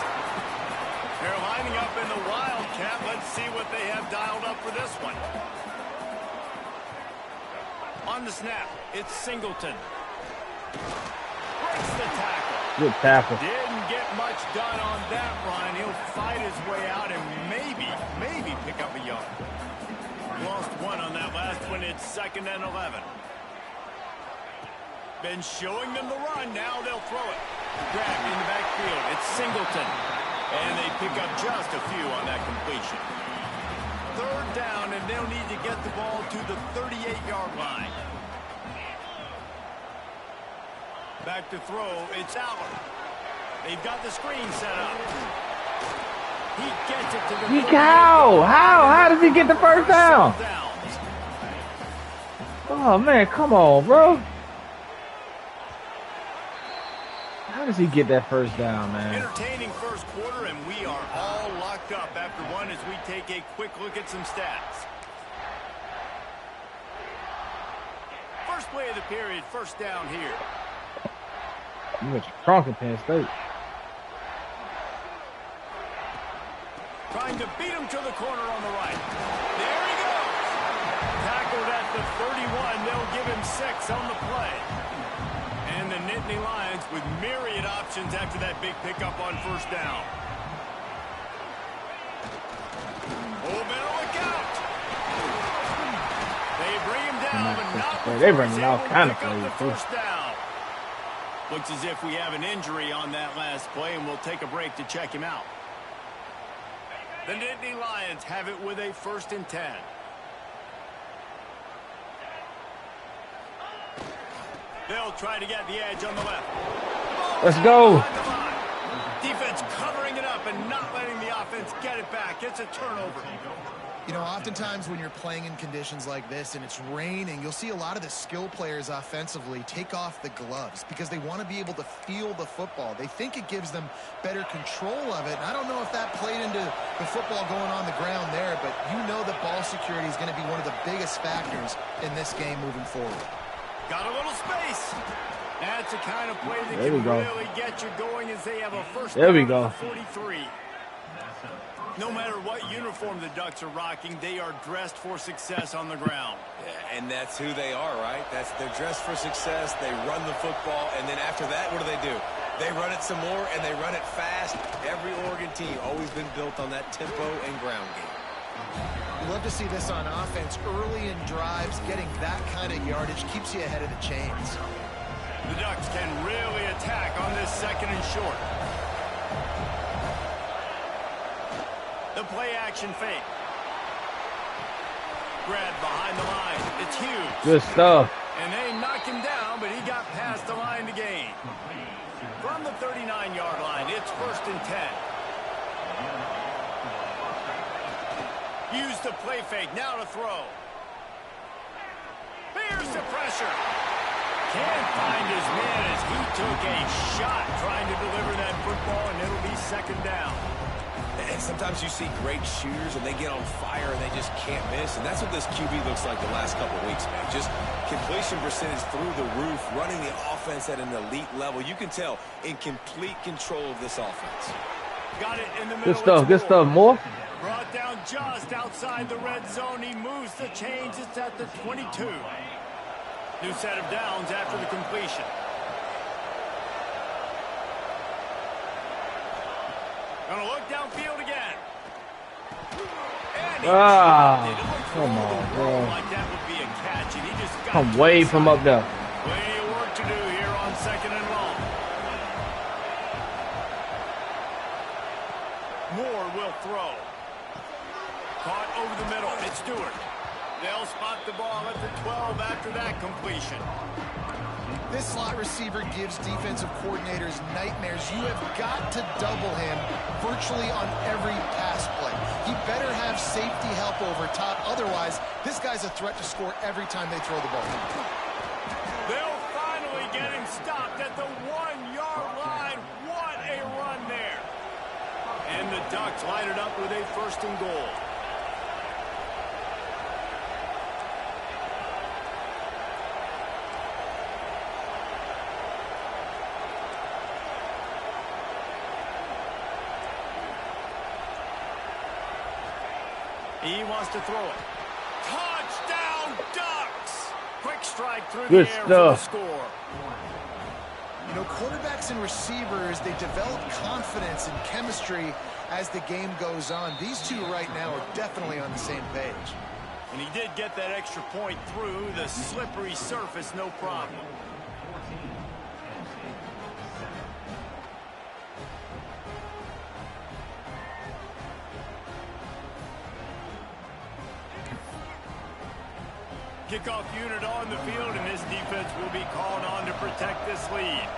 They're lining up in the Wildcat. Let's see what they have dialed up for this one. On the snap, it's Singleton. Breaks the tackle. Good tackle. Didn't get much done on that run. He'll fight his way out and maybe pick up a yard. Lost one on that last one. It's second and 11. Been showing them the run. Now they'll throw it. Grabbed in the backfield. It's Singleton. And they pick up just a few on that completion. Third down, and they'll need to get the ball to the 38-yard line. Back to throw, it's Aller. They've got the screen set up. He gets it to the How does he get the first down? Oh, man, come on, bro. How does he get that first down, man? Entertaining first quarter, and we are all locked up after one as we take a quick look at some stats. First play of the period, first down here. You went to Kronk in Penn State. Trying to beat him to the corner on the right. There he goes. Tackled at the 31. They'll give him 6 on the play. And the Nittany Lions with myriad options after that big pickup on first down. Oh, better look out. They from that but second not play. They before he's running all able to kind of pick up plays the too. first down. Looks as if we have an injury on that last play, and we'll take a break to check him out. The Nittany Lions have it with a 1st and 10. They'll try to get the edge on the left. Let's go. Defense covering it up and not letting the offense get it back. It's a turnover. You know, oftentimes when you're playing in conditions like this and it's raining, you'll see a lot of the skill players offensively take off the gloves because they want to be able to feel the football. They think it gives them better control of it. And I don't know if that played into the football going on the ground there, but you know that ball security is going to be one of the biggest factors in this game moving forward. Got a little space. That's the kind of play that There we can go. really get you going as they have a first There we down go. at the 43. No matter what uniform the Ducks are rocking, they are dressed for success on the ground. Yeah, and that's who they are, right? They're dressed for success. They run the football, and then after that, what do? They run it some more, and they run it fast. Every Oregon team always been built on that tempo and ground game. You love to see this on offense. Early in drives, getting that kind of yardage keeps you ahead of the chains. The Ducks can really attack on this 2nd and short. The play action fake. Grab behind the line. It's huge. Good stuff. And they knock him down, but he got past the line to gain. From the 39-yard line, it's 1st and 10. Use the play fake. Now to throw. Here's the pressure. Can't find his man as he took a shot trying to deliver that football, and it'll be 2nd down. And sometimes you see great shooters, and they get on fire, and they just can't miss. And that's what this QB looks like the last couple of weeks, man. Just completion percentage through the roof, running the offense at an elite level. You can tell in complete control of this offense. Got it in the middle. Good stuff, Moore. Brought down just outside the red zone. He moves the chains. It's at the 22. New set of downs after the completion. Gonna look downfield again. And Come on, bro. like that would be a catch, and he just got Come way from up there. Plenty of work to do here on 2nd and long. Moore will throw. Caught over the middle. It's Stewart. They'll spot the ball at the 12 after that completion. This slot receiver gives defensive coordinators nightmares. You have got to double him virtually on every pass play. He better have safety help over top. Otherwise, this guy's a threat to score every time they throw the ball. They'll finally get him stopped at the 1-yard line. What a run there. And the Ducks light it up with a 1st and goal. He wants to throw it. Touchdown, Ducks! Quick strike through Good the air stuff. for the score. You know, quarterbacks and receivers, they develop confidence and chemistry as the game goes on. These two right now are definitely on the same page. And he did get that extra point through the slippery surface, no problem. Kickoff unit on the field, and this defense will be called on to protect this lead.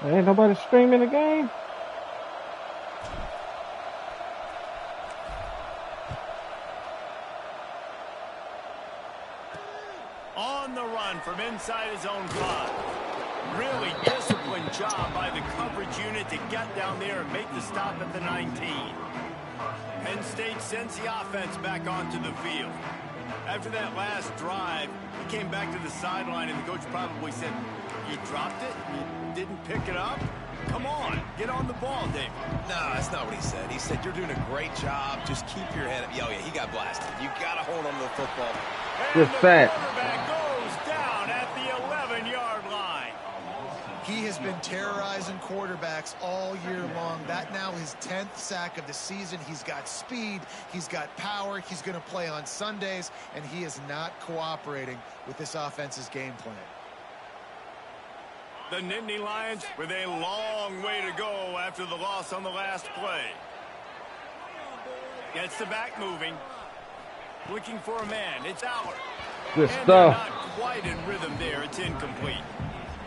Ain't nobody streaming the game. On the run from inside his own 5. Really disciplined job by the coverage unit to get down there and make the stop at the 19. Penn State sends the offense back onto the field. After that last drive, he came back to the sideline, and the coach probably said, "You dropped it? You didn't pick it up?" Come on, get on the ball, David. No, that's not what he said. He said, you're doing a great job. Just keep your head up. Oh, yeah, he got blasted. You got to hold on to the football. And the quarterback goes down at the 11-yard line. He has been terrorizing quarterbacks all year long. That now his 10th sack of the season. He's got speed. He's got power. He's going to play on Sundays, and he is not cooperating with this offense's game plan. The Nittany Lions with a long way to go after the loss on the last play. Gets the back moving. Looking for a man. It's Aller. Good and stuff. They're not quite in rhythm there. It's incomplete.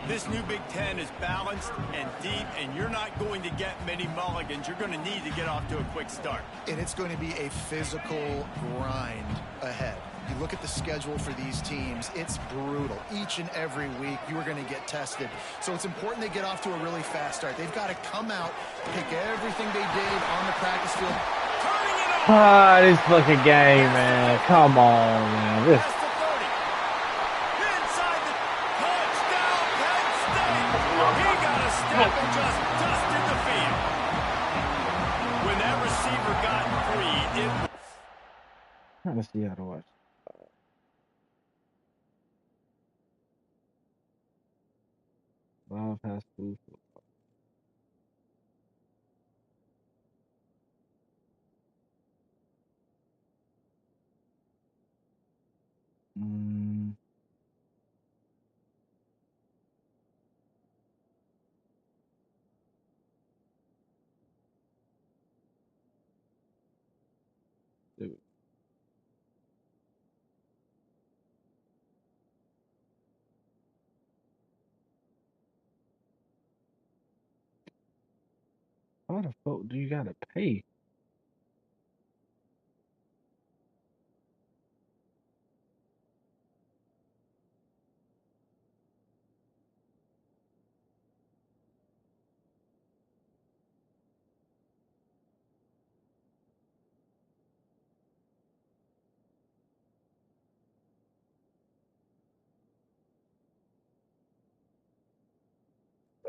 This new Big Ten is balanced and deep, and you're not going to get many mulligans. You're going to need to get off to a quick start. And it's going to be a physical grind ahead. You look at the schedule for these teams, it's brutal. Each and every week, you are going to get tested. So it's important they get off to a really fast start. They've got to come out, pick everything they did on the practice field. Ah, this fucking game, man. Come on, man. This. Inside the touchdown, Penn State. He got a step and just dusted the field. When that receiver got free, I'm trying to see how to watch. Live high school football. Dude. Why the fuck do you gotta pay?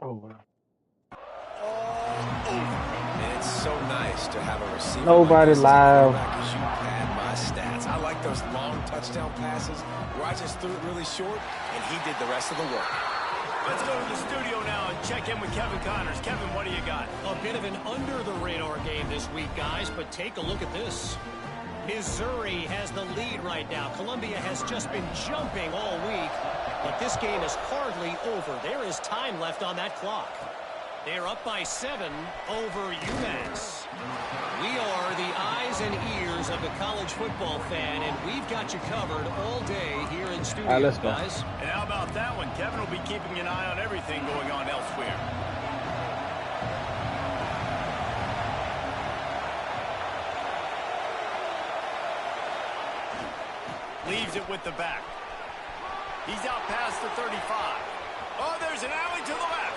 Oh wow. And it's so nice to have a receiver Nobody like live. Because you pad my stats. I like those long touchdown passes where I just threw it really short, and he did the rest of the work. let's go to the studio now and check in with Kevin Connors. Kevin, what do you got? A bit of an under-the-radar game this week, guys, but take a look at this. Missouri has the lead right now. Columbia has just been jumping all week, but this game is hardly over. There is time left on that clock. They're up by 7 over UMass. We are the eyes and ears of the college football fan, and we've got you covered all day here in studio, All right, let's go. guys. And how about that one? Kevin will be keeping an eye on everything going on elsewhere. Leaves it with the back. He's out past the 35. Oh, there's an alley to the left.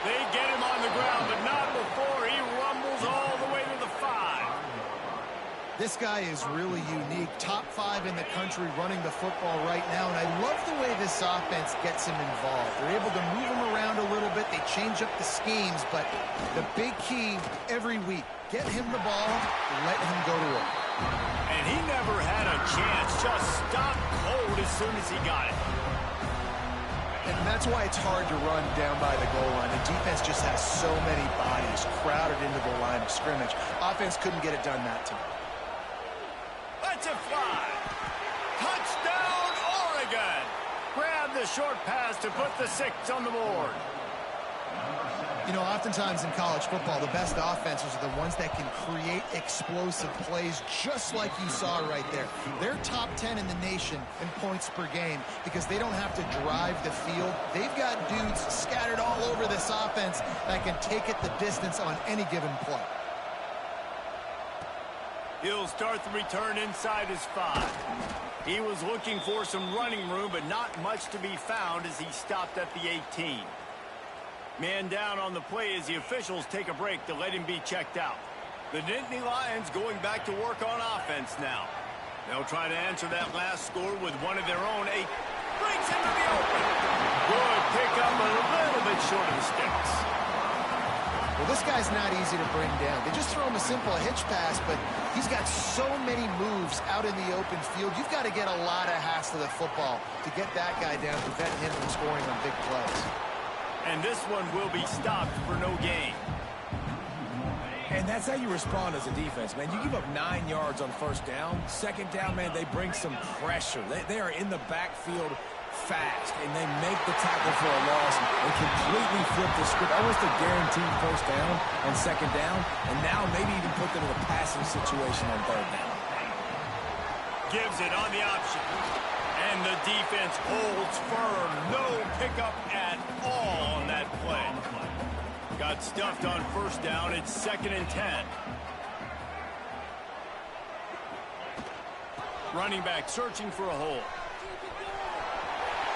They get him on the ground, but not before he rumbles all the way to the 5. This guy is really unique. Top 5 in the country running the football right now, and I love the way this offense gets him involved. They're able to move him around a little bit. They change up the schemes, but the big key every week, get him the ball, let him go to work. And he never had a chance. Just stopped cold as soon as he got it. And that's why it's hard to run down by the goal line. The defense just has so many bodies crowded into the line of scrimmage. Offense couldn't get it done that time. Let's it fly. Touchdown, Oregon. Grab the short pass to put the 6 on the board. You know, oftentimes in college football, the best offenses are the ones that can create explosive plays, just like you saw right there. They're top 10 in the nation in points per game because they don't have to drive the field. They've got dudes scattered all over this offense that can take it the distance on any given play. He'll start the return inside his 5. He was looking for some running room, but not much to be found as he stopped at the 18. Man down on the play as the officials take a break to let him be checked out. The Nittany Lions going back to work on offense now. They'll try to answer that last score with one of their own. 8 breaks into the open. good pickup, but a little bit short of the sticks. Well, this guy's not easy to bring down. They just throw him a simple hitch pass, but he's got so many moves out in the open field. You've got to get a lot of hats to the football to get that guy down, prevent him from scoring on big plays. And this one will be stopped for no gain. And that's how you respond as a defense, man. You give up 9 yards on first down. Second down, man, they bring some pressure. They are in the backfield fast, and they make the tackle for a loss and completely flip the script. Almost a guaranteed first down on second down, and now maybe even put them in a passing situation on third down. Gives it on the option. And the defense holds firm. No pickup at all on that play. Got stuffed on first down. It's 2nd and 10. Running back searching for a hole.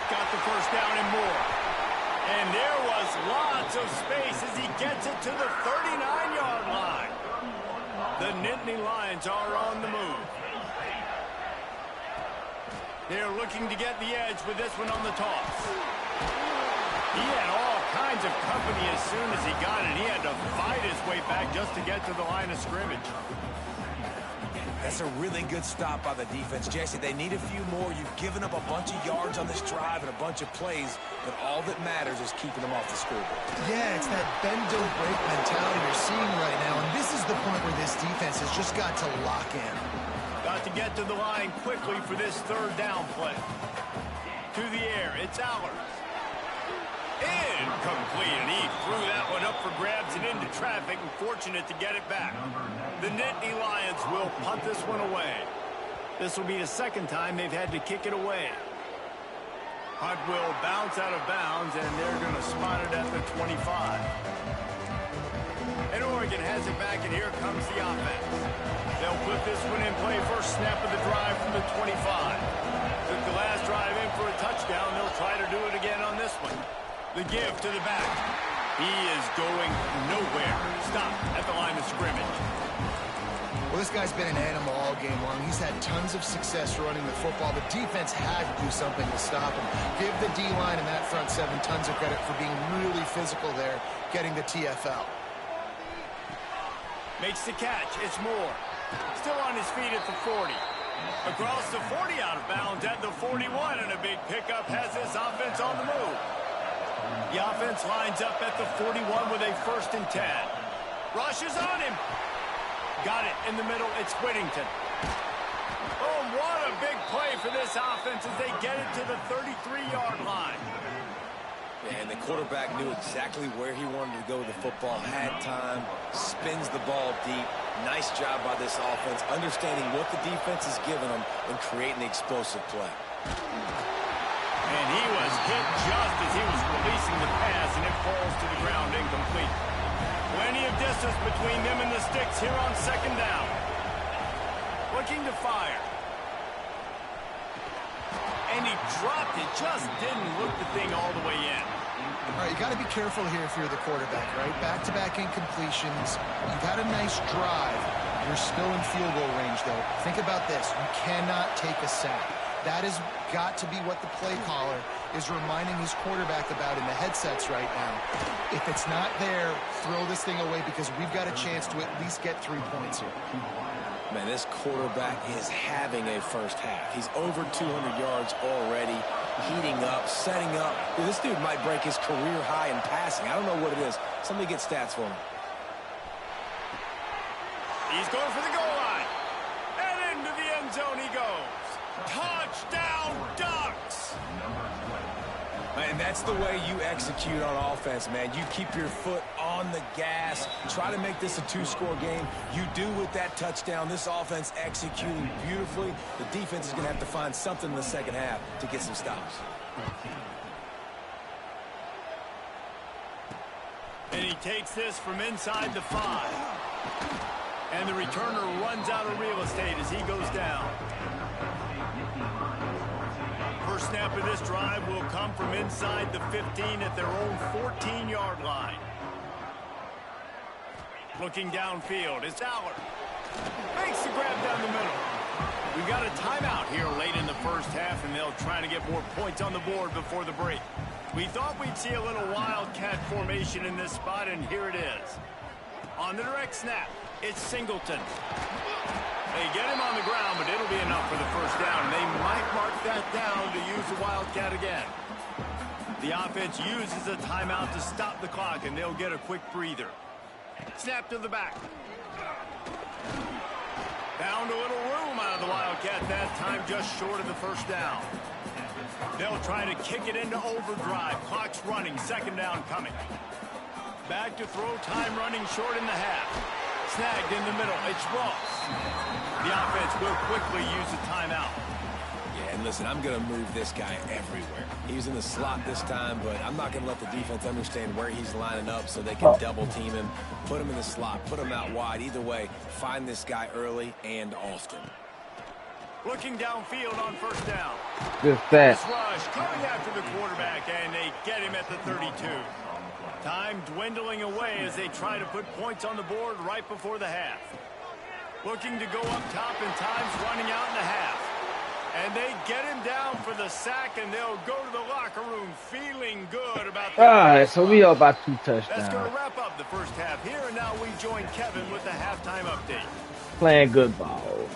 Got the first down and more. And there was lots of space as he gets it to the 39-yard line. The Nittany Lions are on the move. They're looking to get the edge with this one on the toss. He had all kinds of company as soon as he got it. He had to fight his way back just to get to the line of scrimmage. That's a really good stop by the defense. Jesse, they need a few more. You've given up a bunch of yards on this drive and a bunch of plays, but all that matters is keeping them off the scoreboard. Yeah, it's that bend, don't break mentality you're seeing right now, and this is the point where this defense has just got to lock in. Got to get to the line quickly for this third down play. To the air, it's Allers. Incomplete, and he threw that one up for grabs and into traffic, and fortunate to get it back. The Nittany Lions will punt this one away. This will be the second time they've had to kick it away. Punt will bounce out of bounds, and they're going to spot it at the 25. And Oregon has it back, and here comes the offense. They'll put this one in play first snap of the drive from the 25. Took the last drive in for a touchdown. They'll try to do it again on this one. The give to the back. He is going nowhere. Stopped at the line of scrimmage. Well, this guy's been an animal all game long. He's had tons of success running the football. The defense had to do something to stop him. Give the D-line and that front seven tons of credit for being really physical there, getting the TFL. Makes the catch. It's Moore. Still on his feet at the 40. Across the 40, out of bounds at the 41, and a big pickup has this offense on the move. The offense lines up at the 41 with a 1st and 10. Rushes on him. Got it in the middle. It's Whittington. Oh, what a big play for this offense as they get it to the 33-yard line. And the quarterback knew exactly where he wanted to go with the football, had time, spins the ball deep. Nice job by this offense, understanding what the defense is giving them and creating the explosive play. And he was hit just as he was releasing the pass, and it falls to the ground incomplete. Plenty of distance between them and the sticks here on 2nd down. Looking to fire. And he dropped it, just didn't look the thing all the way in. All right, you got to be careful here if you're the quarterback, right? Back-to-back incompletions. You've had a nice drive. You're still in field goal range, though. Think about this. You cannot take a sack. That has got to be what the play caller is reminding his quarterback about in the headsets right now. If it's not there, throw this thing away because we've got a chance to at least get 3 points here. Man, this quarterback is having a first half. He's over 200 yards already, heating up, setting up. Dude, this dude might break his career high in passing. I don't know what it is. Somebody get stats for him. He's going for the goal line. And into the end zone he goes. Touchdown, Ducks! And that's the way you execute on offense, man. You keep your foot on the gas. Try to make this a 2-score game. You do with that touchdown. This offense executing beautifully. The defense is going to have to find something in the second half to get some stops. And he takes this from inside the 5. And the returner runs out of real estate as he goes down. First snap of this drive will come from inside the 15 at their own 14-yard line. Looking downfield, it's Allers. Makes the grab down the middle. We've got a timeout here late in the first half, and they'll try to get more points on the board before the break. We thought we'd see a little wildcat formation in this spot, and here it is. On the direct snap, it's Singleton. They get him on the ground, but it'll be enough for the first down. They might mark that down to use the wildcat again. The offense uses a timeout to stop the clock, and they'll get a quick breather. Snap to the back. Found a little room out of the wildcat that time, just short of the first down. They'll try to kick it into overdrive. Clock's running. Second down coming. Back to throw. Time running short in the half. Snagged in the middle. It's Ross. The offense will quickly use a timeout. Yeah, and listen, I'm going to move this guy everywhere. He was in the slot this time, but I'm not going to let the defense understand where he's lining up so they can double team him, put him in the slot, put him out wide. Either way, find this guy early and often. Looking downfield on first down. Good stat. This rush coming after the quarterback, and they get him at the 32. Time dwindling away as they try to put points on the board right before the half. Looking to go up top, and time's running out in the half. And they get him down for the sack, and they'll go to the locker room feeling good about that. All right, so we up by 2 touchdowns. That's going to wrap up the first half here, and now we join Kevin with the halftime update. Playing good ball.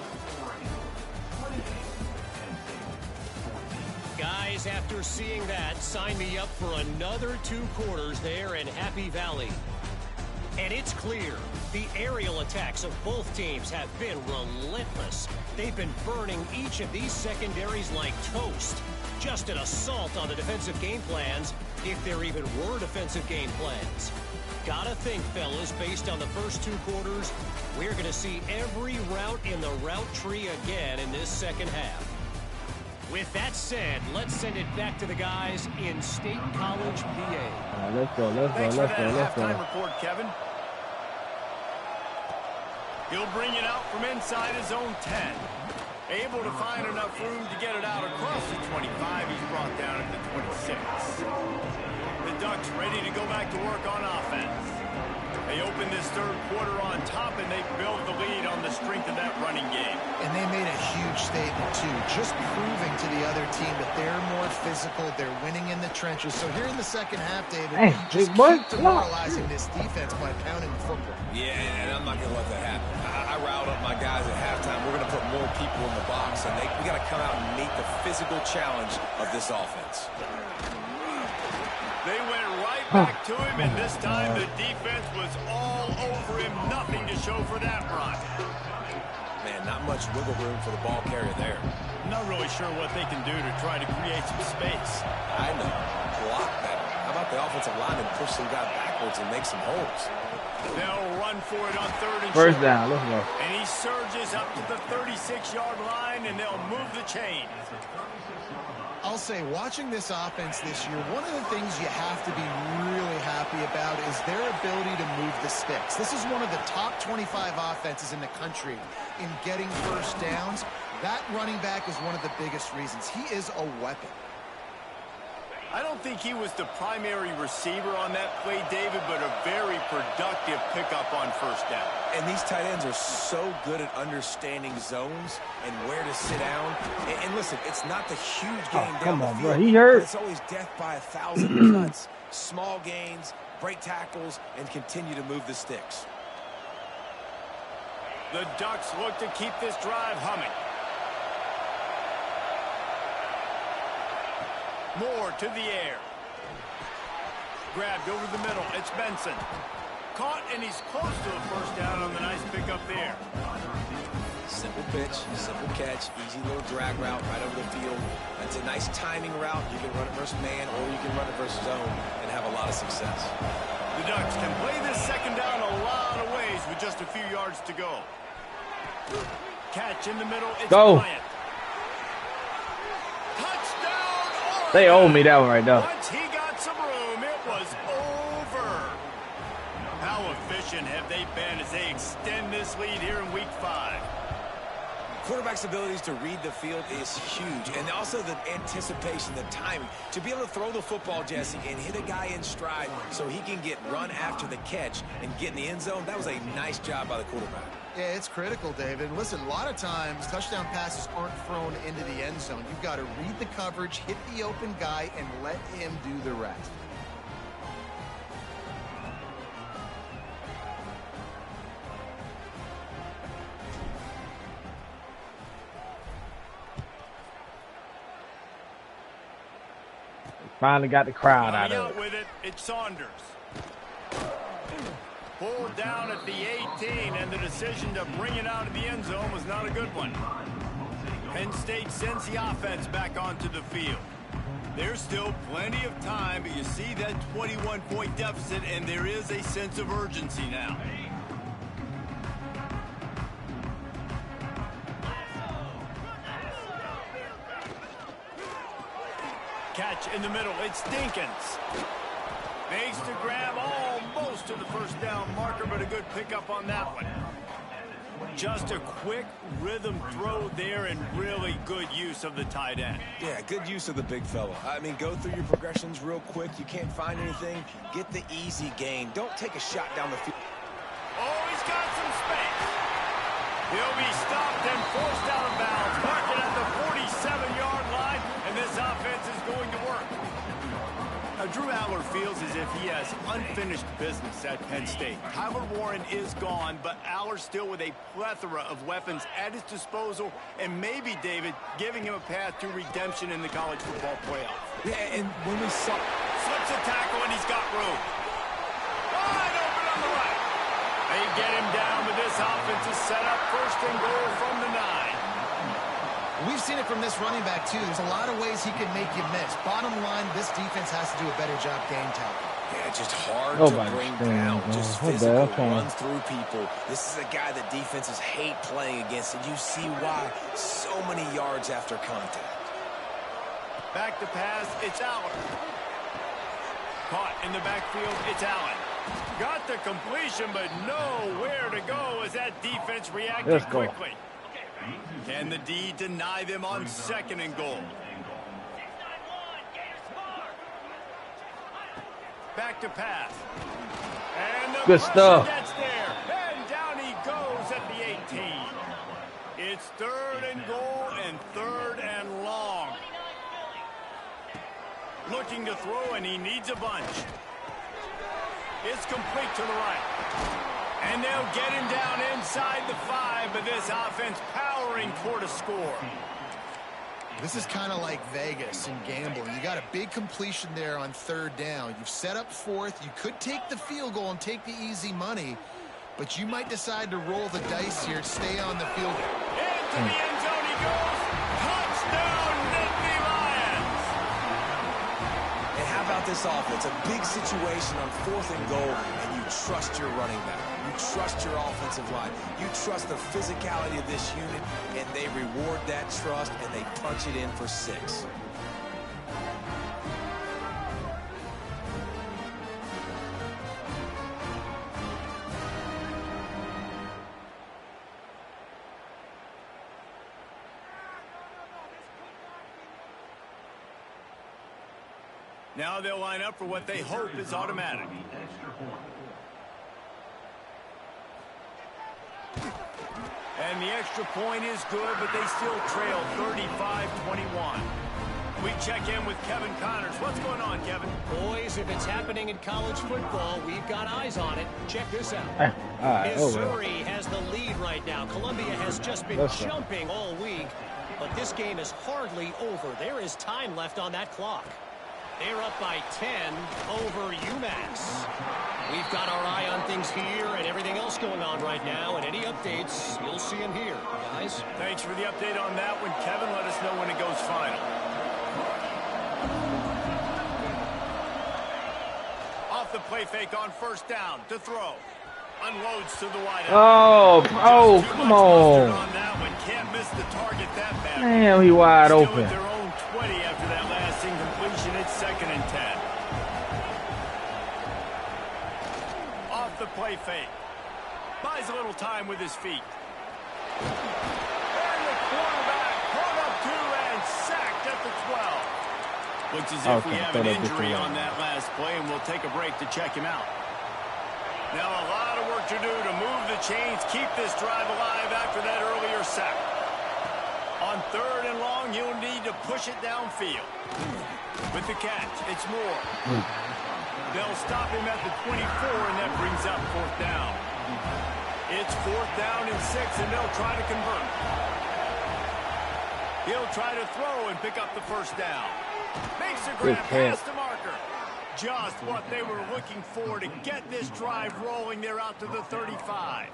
Guys, after seeing that, sign me up for another 2 quarters there in Happy Valley. And it's clear, the aerial attacks of both teams have been relentless. They've been burning each of these secondaries like toast. Just an assault on the defensive game plans, if there even were defensive game plans. Gotta think, fellas, based on the first 2 quarters, we're going to see every route in the route tree again in this second half. With that said, let's send it back to the guys in State College, PA. Let's go. Thanks for that halftime report, Kevin. He'll bring it out from inside his own 10. Able to find enough room to get it out across the 25. He's brought down at the 26. The Ducks ready to go back to work on offense. They open this third quarter on top, and they build the lead on the strength of that running game. And they made a huge statement, too, just proving to the other team that they're more physical, they're winning in the trenches. So here in the second half, David, just keep demoralizing this defense by pounding the football. Yeah, and I'm not going to let that happen. I riled up my guys at halftime. We're going to put more people in the box, and we got to come out and meet the physical challenge of this offense. They went right back to him, and this time the defense was all over him. Nothing to show for that run. Man, not much wiggle room for the ball carrier there. Not really sure what they can do to try to create some space. I know. Block better. How about the offensive lineman push some guy backwards and make some holes? They'll run for it on third and First short. down. Let's go. And he surges up to the 36-yard line, and they'll move the chain. I'll say, watching this offense this year, one of the things you have to be really happy about is their ability to move the sticks. This is one of the top 25 offenses in the country in getting first downs. That running back is one of the biggest reasons. He is a weapon. I don't think he was the primary receiver on that play, David, but a very productive pickup on first down. And these tight ends are so good at understanding zones and where to sit down. And listen, it's not the huge game down the field. Bro. He hurt. It's always death by 1,000 cuts, small gains, break tackles, and continue to move the sticks. The Ducks look to keep this drive humming. Moore to the air. Grabbed over the middle. It's Benson. Caught, and he's close to a first down on the nice pickup there. Simple pitch, simple catch, easy little drag route right over the field. That's a nice timing route. You can run it versus man, or you can run it versus zone and have a lot of success. The Ducks can play this second down a lot of ways with just a few yards to go. Catch in the middle. It's Bryant. They owe me that one right now. Once he got some room, it was over. How efficient have they been as they extend this lead here in Week 5? Quarterback's abilities to read the field is huge, and also the anticipation, the timing. To be able to throw the football, Jesse, and hit a guy in stride so he can get run after the catch and get in the end zone, that was a nice job by the quarterback. Yeah, it's critical, David. And listen, a lot of times touchdown passes aren't thrown into the end zone. You've got to read the coverage, hit the open guy, and let him do the rest. Finally got the crowd out of it. With it, it's Saunders. Pulled down at the 18, and the decision to bring it out of the end zone was not a good one. Penn State sends the offense back onto the field. There's still plenty of time, but you see that 21-point deficit, and there is a sense of urgency now. Catch in the middle, it's Dinkins. Makes the grab almost to the first down marker, but a good pickup on that one. Just a quick rhythm throw there and really good use of the tight end. Yeah, good use of the big fella. I mean, go through your progressions real quick. You can't find anything. Get the easy gain. Don't take a shot down the field. Oh, he's got some space. He'll be stopped and forced out of bounds. Marking at the 47-yard line, and this offense is going to work. Now, Drew Aller feels as if he has unfinished business at Penn State. Tyler Warren is gone, but Aller still with a plethora of weapons at his disposal, and maybe, David, giving him a path to redemption in the college football playoff. Yeah, and when we saw... Slips a tackle, and he's got room. Wide open on the right. They get him down, but this offense is set up first and goal from the 9. We've seen it from this running back, too. There's a lot of ways he can make you miss. Bottom line, this defense has to do a better job game tackling. Yeah, just hard to bring down. Just physical, run through people. This is a guy that defenses hate playing against, and you see why. So many yards after contact. Back to pass, it's Allen. Caught in the backfield, it's Allen. Got the completion, but nowhere to go as that defense reacted quickly. Can the D deny them on second and goal? Back to pass. And the good stuff. Gets there. And down he goes at the 18. It's third and goal and third and long. Looking to throw, and he needs a bunch. It's complete to the right. And they'll get him down inside the 5, but this offense powering toward a score. This is kind of like Vegas in gambling. You got a big completion there on third down. You've set up fourth. You could take the field goal and take the easy money, but you might decide to roll the dice here, stay on the field. Into the end zone he goes. Touchdown, Nittany Lions. And how about this offense? A big situation on fourth and goal, and you trust your running back. You trust your offensive line. You trust the physicality of this unit, and they reward that trust, and they punch it in for 6. Now they'll line up for what they hope is automatic. And the extra point is good, but they still trail 35-21. We check in with Kevin Connors. What's going on, Kevin? Boys, if it's happening in college football, we've got eyes on it. Check this out. Missouri has the lead right now. Columbia has just been jumping all week, but this game is hardly over. There is time left on that clock. They're up by 10 over UMass. We've got our eye on things here and everything else going on right now, and any updates, you'll see them here, guys. Thanks for the update on that one, Kevin. Let us know when it goes final. Off the play fake on first down to throw. Unloads to the wide out. Oh, come on. On that one. Can't miss the target that bad. Damn, he wide Still open. at their own 20 after that last incompletion. It's 2nd and 10. Off the play fake. Buys a little time with his feet. And the quarterback brought up 2 and sacked at the 12. Looks as if we have an injury on that last play, and we'll take a break to check him out. Now a lot of work to do to move the chains, keep this drive alive after that earlier sack. On 3rd and long, he'll need to push it downfield. With the catch, it's Moore. They'll stop him at the 24, and that brings up 4th down. It's 4th down and 6, and they'll try to convert. He'll try to throw and pick up the 1st down. Makes a grab past the marker. Just what they were looking for to get this drive rolling. They're out to the 35.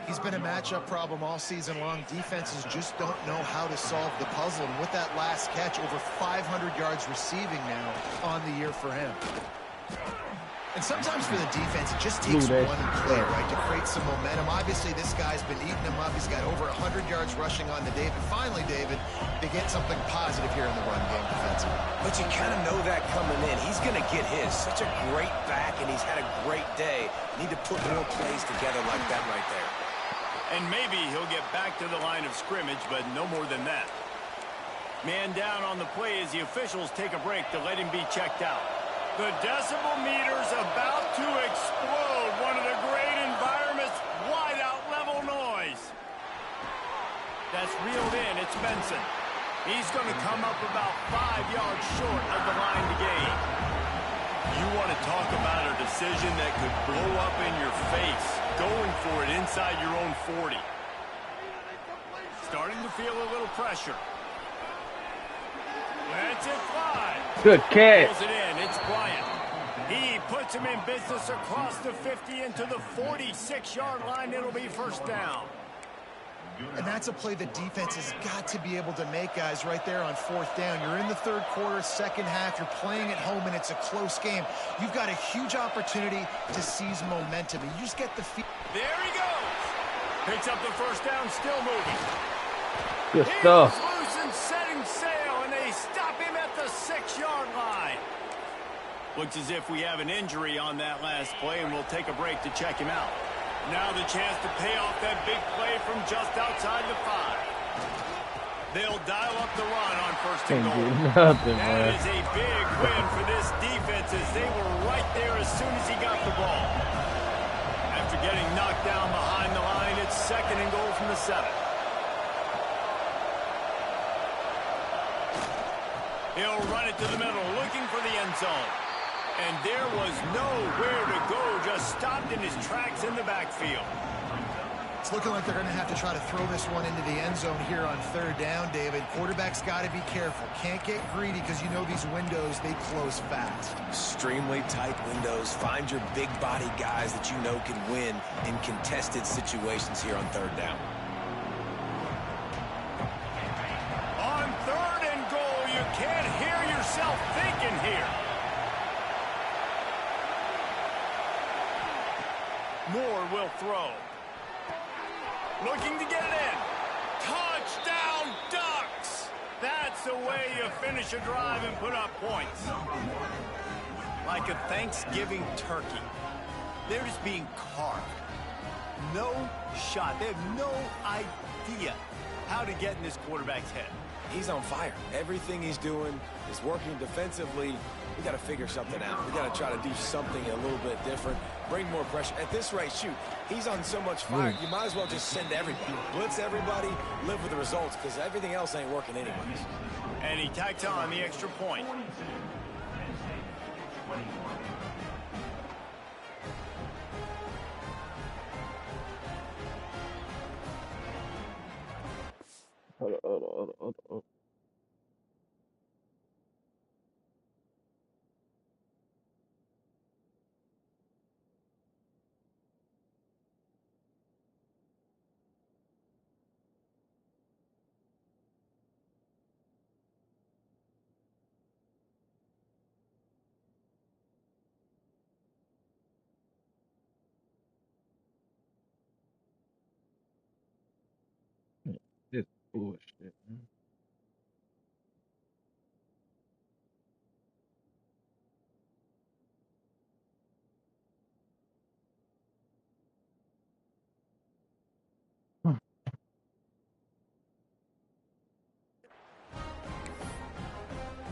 He's been a matchup problem all season long. Defenses just don't know how to solve the puzzle. And with that last catch, over 500 yards receiving now on the year for him. And sometimes for the defense, it just takes one play, right, to create some momentum. Obviously, this guy's been eating him up. He's got over 100 yards rushing on the day. But finally, David, they get something positive here in the run game defensively. But you kind of know that coming in. He's going to get his. Such a great back, and he's had a great day. Need to put more plays together like that right there. And maybe he'll get back to the line of scrimmage, but no more than that. Man down on the play as the officials take a break to let him be checked out. The decibel meter's about to explode. One of the great environments, wide-out level noise. That's reeled in. It's Benson. He's going to come up about 5 yards short of the line to gain. You want to talk about a decision that could blow up in your face, going for it inside your own 40. Starting to feel a little pressure. That's it fly. Good catch. Pulls it in. It's Bryant. He puts him in business across the 50 into the 46-yard line. It'll be 1st down. And that's a play the defense has got to be able to make, guys, right there on 4th down. You're in the 3rd quarter, 2nd half. You're playing at home, and it's a close game. You've got a huge opportunity to seize momentum. And you just get the feel. There he goes. Picks up the 1st down, still moving. Good stuff. He's loose and setting sail, and they stop him at the 6-yard line. Looks as if we have an injury on that last play, and we'll take a break to check him out. Now the chance to pay off that big play from just outside the 5. They'll dial up the run on 1st and goal. That is a big win for this defense as they were right there as soon as he got the ball. After getting knocked down behind the line, it's 2nd and goal from the 7. He'll run it to the middle, looking for the end zone. And there was nowhere to go, just stopped in his tracks in the backfield. It's looking like they're going to have to try to throw this one into the end zone here on 3rd down, David. Quarterback's got to be careful. Can't get greedy because you know these windows, they close fast. Extremely tight windows. Find your big body guys that you know can win in contested situations here on 3rd down. On 3rd and goal, you can't hear yourself thinking here. Moore will throw. Looking to get it in. Touchdown, Ducks! That's the way you finish a drive and put up points. Like a Thanksgiving turkey. They're just being carved. No shot. They have no idea how to get in this quarterback's head. He's on fire. Everything he's doing is working defensively. We got to figure something out. We got to try to do something a little bit different. Bring more pressure. At this rate, shoot, he's on so much fire, you might as well just send everybody. Blitz everybody, live with the results, because everything else ain't working anyways. And he tacks on the extra point. Hold on. This bullshit, man.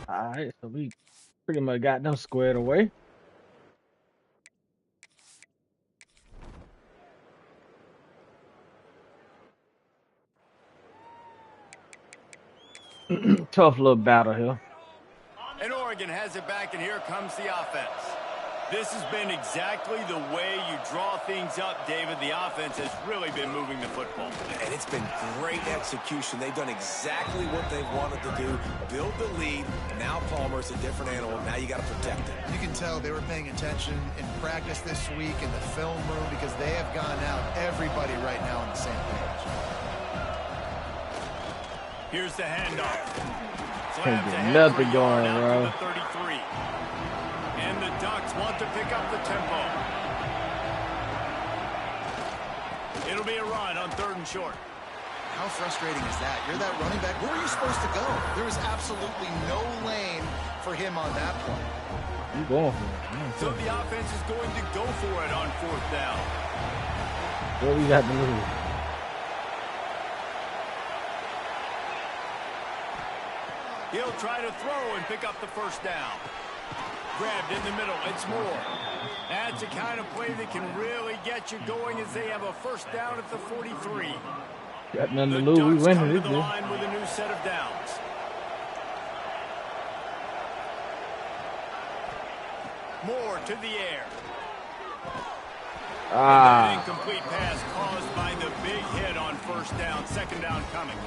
All right, so we pretty much got them squared away. Tough little battle here. And Oregon has it back, and here comes the offense. This has been exactly the way you draw things up, David. The offense has really been moving the football. And it's been great execution. They've done exactly what they wanted to do. Build the lead. Now Palmer's a different animal. Now you got to protect it. You can tell they were paying attention in practice this week in the film room because they have gone out, everybody right now on the same page. Here's the handoff. Can't get nothing going, bro. 33. And the Ducks want to pick up the tempo. It'll be a run on 3rd and short. How frustrating is that? You're that running back. Where are you supposed to go? There was absolutely no lane for him on that play. You going for it? So the offense is going to go for it on 4th down. What we got to lose? He'll try to throw and pick up the 1st down. Grabbed in the middle. It's Moore. That's the kind of play that can really get you going as they have a 1st down at the 43. Got nothing to The lose. We Ducks winning come to this the game. line with a new set of downs. Moore to the air. An incomplete pass caused by the big hit on 1st down. 2nd down coming.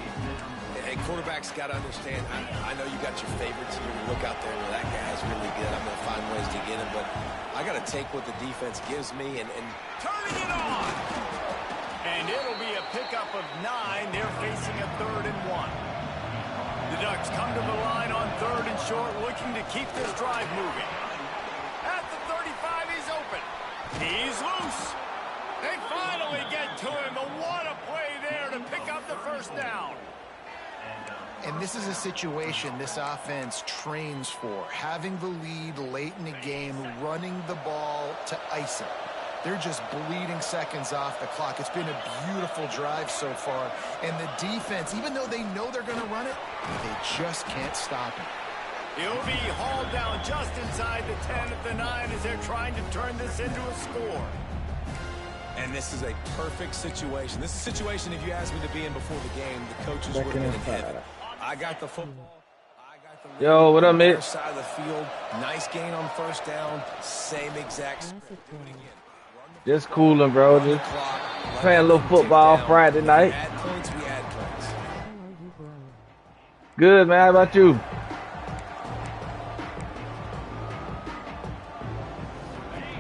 Hey, quarterbacks got to understand, I know you got your favorites. You're going to look out there where that guy's really good. I'm going to find ways to get him, but I got to take what the defense gives me and turning it on. And it'll be a pickup of 9. They're facing a 3rd and 1. The Ducks come to the line on 3rd and short, looking to keep this drive moving. At the 35, he's open. He's loose. They finally get to him, but what a play there to pick up the 1st down. And this is a situation this offense trains for. Having the lead late in the game, running the ball to ice it. They're just bleeding seconds off the clock. It's been a beautiful drive so far. And the defense, even though they know they're going to run it, they just can't stop it. He'll be hauled down just inside the 10 at the 9 as they're trying to turn this into a score. And this is a perfect situation. This is a situation, if you asked me to be in before the game, the coaches would have been in heaven. I got the football. I got the Yo, what up, Mitch? Side of the field. Nice gain on 1st down. Same exact. Just cooling, bro. Just playing a little football Friday night. Add points, we add points. Good, man. How about you?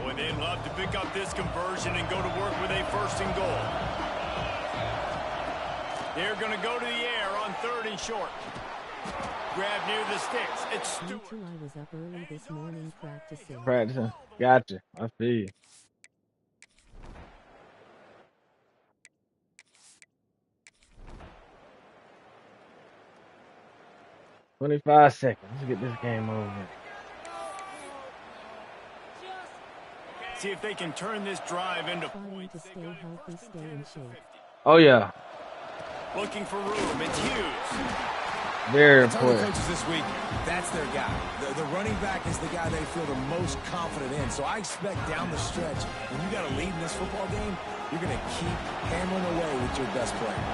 Boy, they'd love to pick up this conversion and go to work with a 1st and goal. They're going to go to the air on 3rd and short. Grab near the sticks. It's Stewart. I was up early this morning practicing. Practicing. Gotcha. I feel you. "25 seconds. Let's get this game over." See if they can turn this drive into Trying points. to stay healthy, stay in shape. Oh, yeah. Looking for room. It's Hughes. Very I told the important. coaches this week, that's their guy. The running back is the guy they feel the most confident in. So I expect down the stretch, when you got a lead in this football game, you're going to keep hammering away with your best player.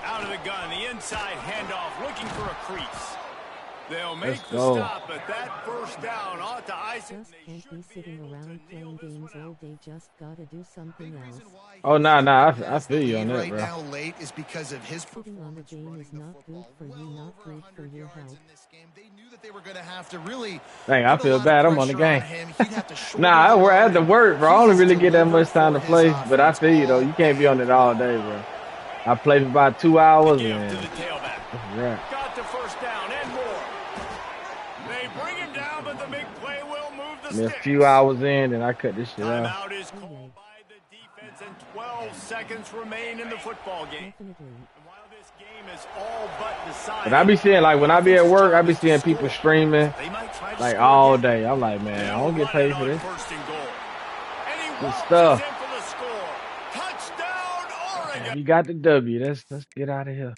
Out of the gun, the inside handoff, looking for a crease. They'll make Let's the go. stop, but that 1st down ought to ice it. Just can't be sitting around playing games all day. Just gotta do something else. Oh, nah. I feel you on that, right bro. now late is because of his Sitting on the game is not good for you, not great for your health. They knew that they were going to have to really Dang, I put a feel lot of bad. I'm on the pressure game. him. He'd have to shoulder Nah, the I had to load. work, bro. I only really get that much time to For play, his but I offense. feel you, though. You can't be on it all day, bro. I played for about 2 hours, Give and to the tailback. that's right. Got the 1st down and more. They bring him down, but the big play will move the I mean, a sticks. few hours in, and I cut this shit out. Timeout is called by the defense, and 12 seconds remain in the football game. Definitely. And while this game is all but decided, But I be seeing, like, when I be at work, I be seeing people streaming, they might try to like, score all again. day. I'm like, man, I don't get They'll paid run for it on this. 1st and goal. And he Good walks stuff. in for the score. Touchdown, Oregon. You got the W. Let's get out of here.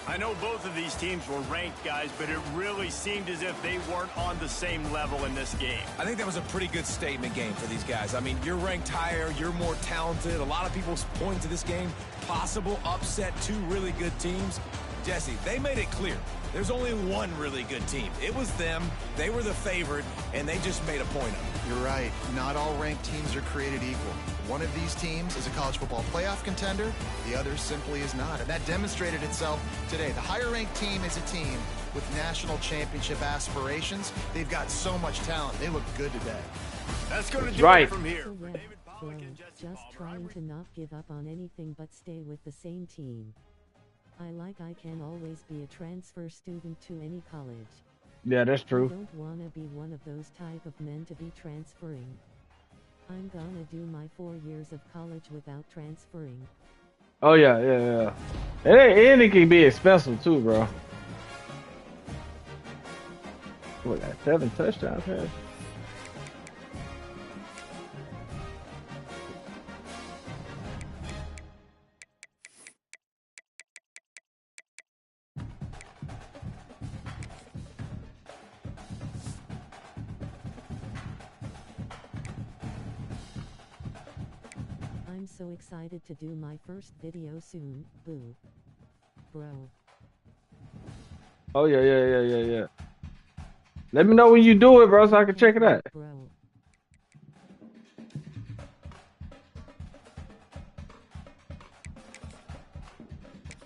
I know both of these teams were ranked, guys, but it really seemed as if they weren't on the same level in this game. I think that was a pretty good statement game for these guys. I mean, you're ranked higher, you're more talented. A lot of people point to this game, possible upset, two really good teams. Jesse, they made it clear. There's only one really good team. It was them. They were the favorite, and they just made a point of it. You're right. Not all ranked teams are created equal. One of these teams is a college football playoff contender. The other simply is not. And that demonstrated itself today. The higher-ranked team is a team with national championship aspirations. They've got so much talent. They look good today. That's going to do it from here. So yeah, bro, just trying to not give up on anything but stay with the same team. I can always be a transfer student to any college. Yeah, that's true. I don't want to be one of those type of men to be transferring. I'm gonna do my 4 years of college without transferring. Oh yeah. And it can be expensive too, bro. What, got 7 touchdown passes? I'm so excited to do my first video soon, boo. Bro. Oh yeah. Let me know when you do it, bro, so I can check it out. Bro.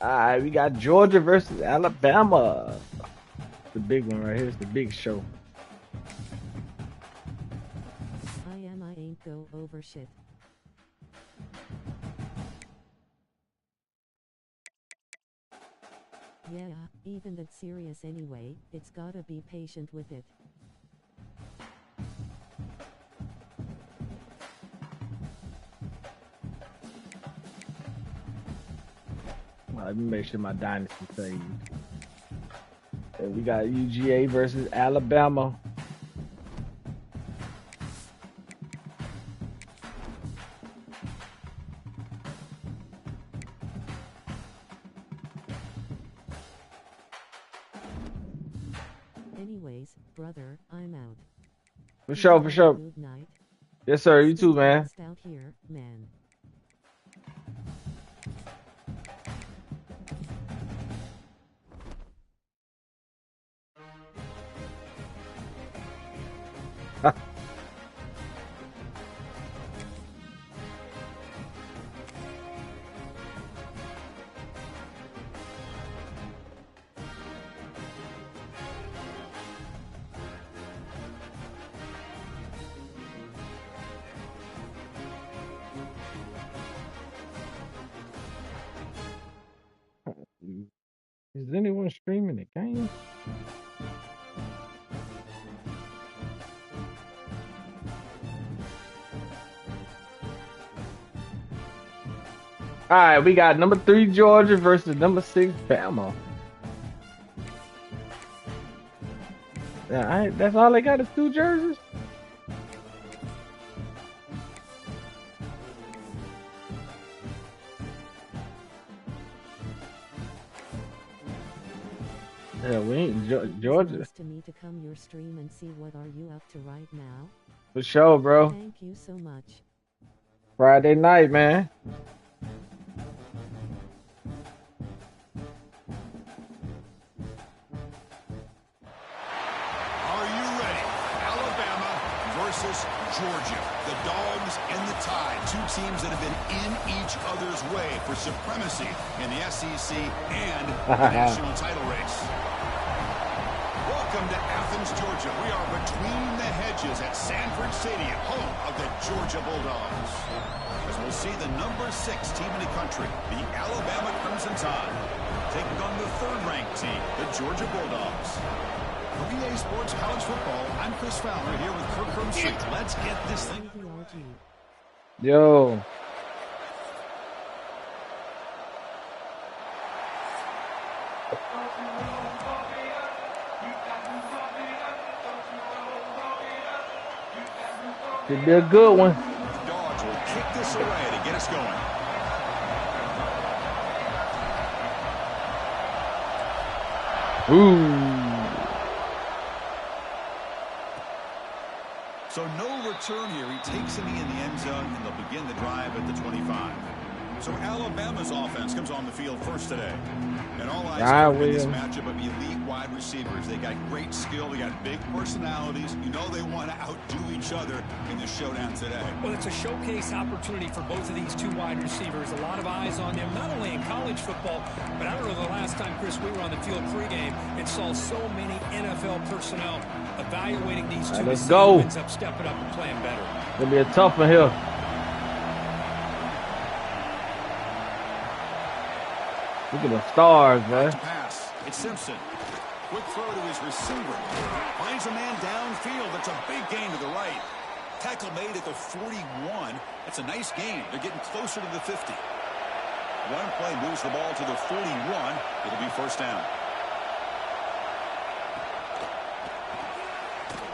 Alright, we got Georgia versus Alabama. The big one right here. It's the big show. I ain't go over shit. Yeah, even that's serious anyway, it's gotta be patient with it. Let me make sure my Dynasty saved. And we got UGA versus Alabama. Anyways, brother, I'm out. For sure. Good night. Yes, sir. You too, man. Stay out here, man. Is anyone streaming the game? All right, we got number 3 Georgia versus number 6 Bama. Yeah, that's all they got is 2 jerseys. Yeah, we ain't Georgia. Nice to me to come your stream and see what are you up to right now. For sure, bro. Thank you so much. Friday night, man. Are you ready? Alabama versus Georgia. The Dogs and the Tide. Two teams that have been in each other's way for supremacy in the SEC and the national title race. Welcome to Athens, Georgia. We are between the hedges at Sanford Stadium, home of the Georgia Bulldogs. As we'll see the number 6 team in the country, the Alabama Crimson Tide, taking on the 3rd-ranked team, the Georgia Bulldogs. For EA Sports College Football, I'm Chris Fowler here with Kirk Street. Let's get this thing. Yo. Could be a good one. The Dogs will kick this away to get us going. Ooh. So no return here. He takes a knee in the end zone, and they'll begin the drive at the 25. So Alabama's offense comes on the field first today. And all eyes in this matchup of elite wide receivers. They got great skill. They got big personalities. You know they want to outdo each other in the showdown today. Well, it's a showcase opportunity for both of these two wide receivers. A lot of eyes on them, not only in college football, but I don't know the last time, Chris, we were on the field pregame and saw so many NFL personnel evaluating these two. Let's go. Who ends up stepping up and playing better. It'll be a tough one here. Look at the stars, man. Pass. It's Simpson. Quick throw to his receiver. Finds a man downfield. That's a big gain to the right. Tackle made at the 41. That's a nice gain. They're getting closer to the 50. One play moves the ball to the 41. It'll be first down.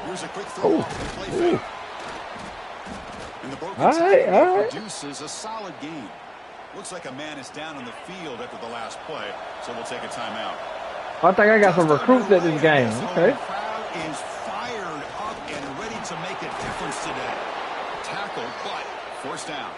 Here's a quick throw off the play fake. And the broken tackle produces a solid gain. Looks like a man is down on the field after the last play, so we'll take a timeout. I think I got some recruits at this game. Okay. The crowd is fired up and ready to make a difference today. Tackle, but first down.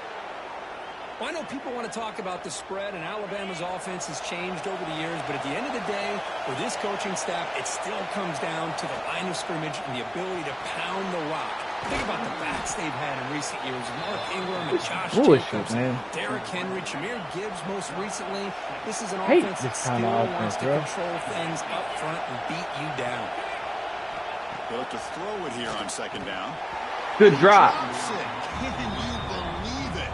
Well, I know people want to talk about the spread, and Alabama's offense has changed over the years, but at the end of the day, for this coaching staff, it still comes down to the line of scrimmage and the ability to pound the rock. Think about the backs they've had in recent years. Mark Ingram and Josh Jacobs, Derrick Henry, Jahmyr Gibbs most recently. This is an offense that still wants to control things up front and beat you down. They look to throw it here on second down. Good drop. Can you believe it?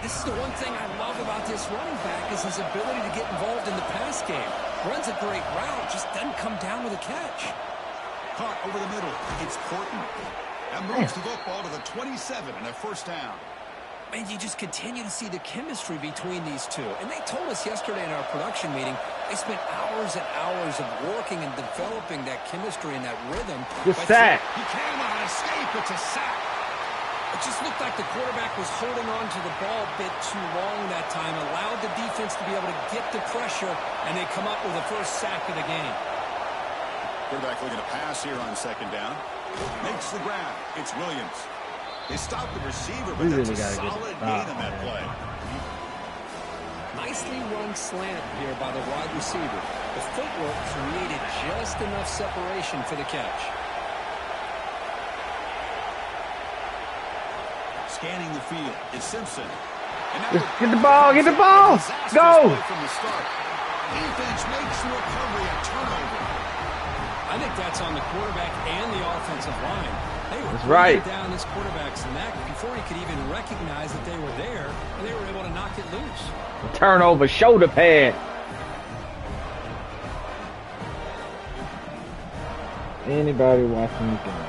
This is the one thing I love about this running back is his ability to get involved in the pass game. Runs a great route, just doesn't come down with a catch. Caught over the middle. It's Porton. That moves the football to the 27 and a first down. And you just continue to see the chemistry between these two. And they told us yesterday in our production meeting, they spent hours and hours of working and developing that chemistry and that rhythm. Good sack. He cannot escape. It's a sack. It just looked like the quarterback was holding on to the ball a bit too long that time, allowed the defense to be able to get the pressure, and they come up with the first sack of the game. Quarterback looking to pass here on second down. Makes the grab. It's Williams. They stopped the receiver, but that's a solid gain on that play. Nicely run slant here by the wide receiver. The footwork created just enough separation for the catch. Scanning the field. It's Simpson. Get the ball. Get the ball. Go. From the start. Defense makes the recovery a turnover. I think that's on the quarterback and the offensive line. They were right down this quarterback's neck before he could even recognize that they were there, and they were able to knock it loose. Turnover, shoulder pad. Anybody watching the game?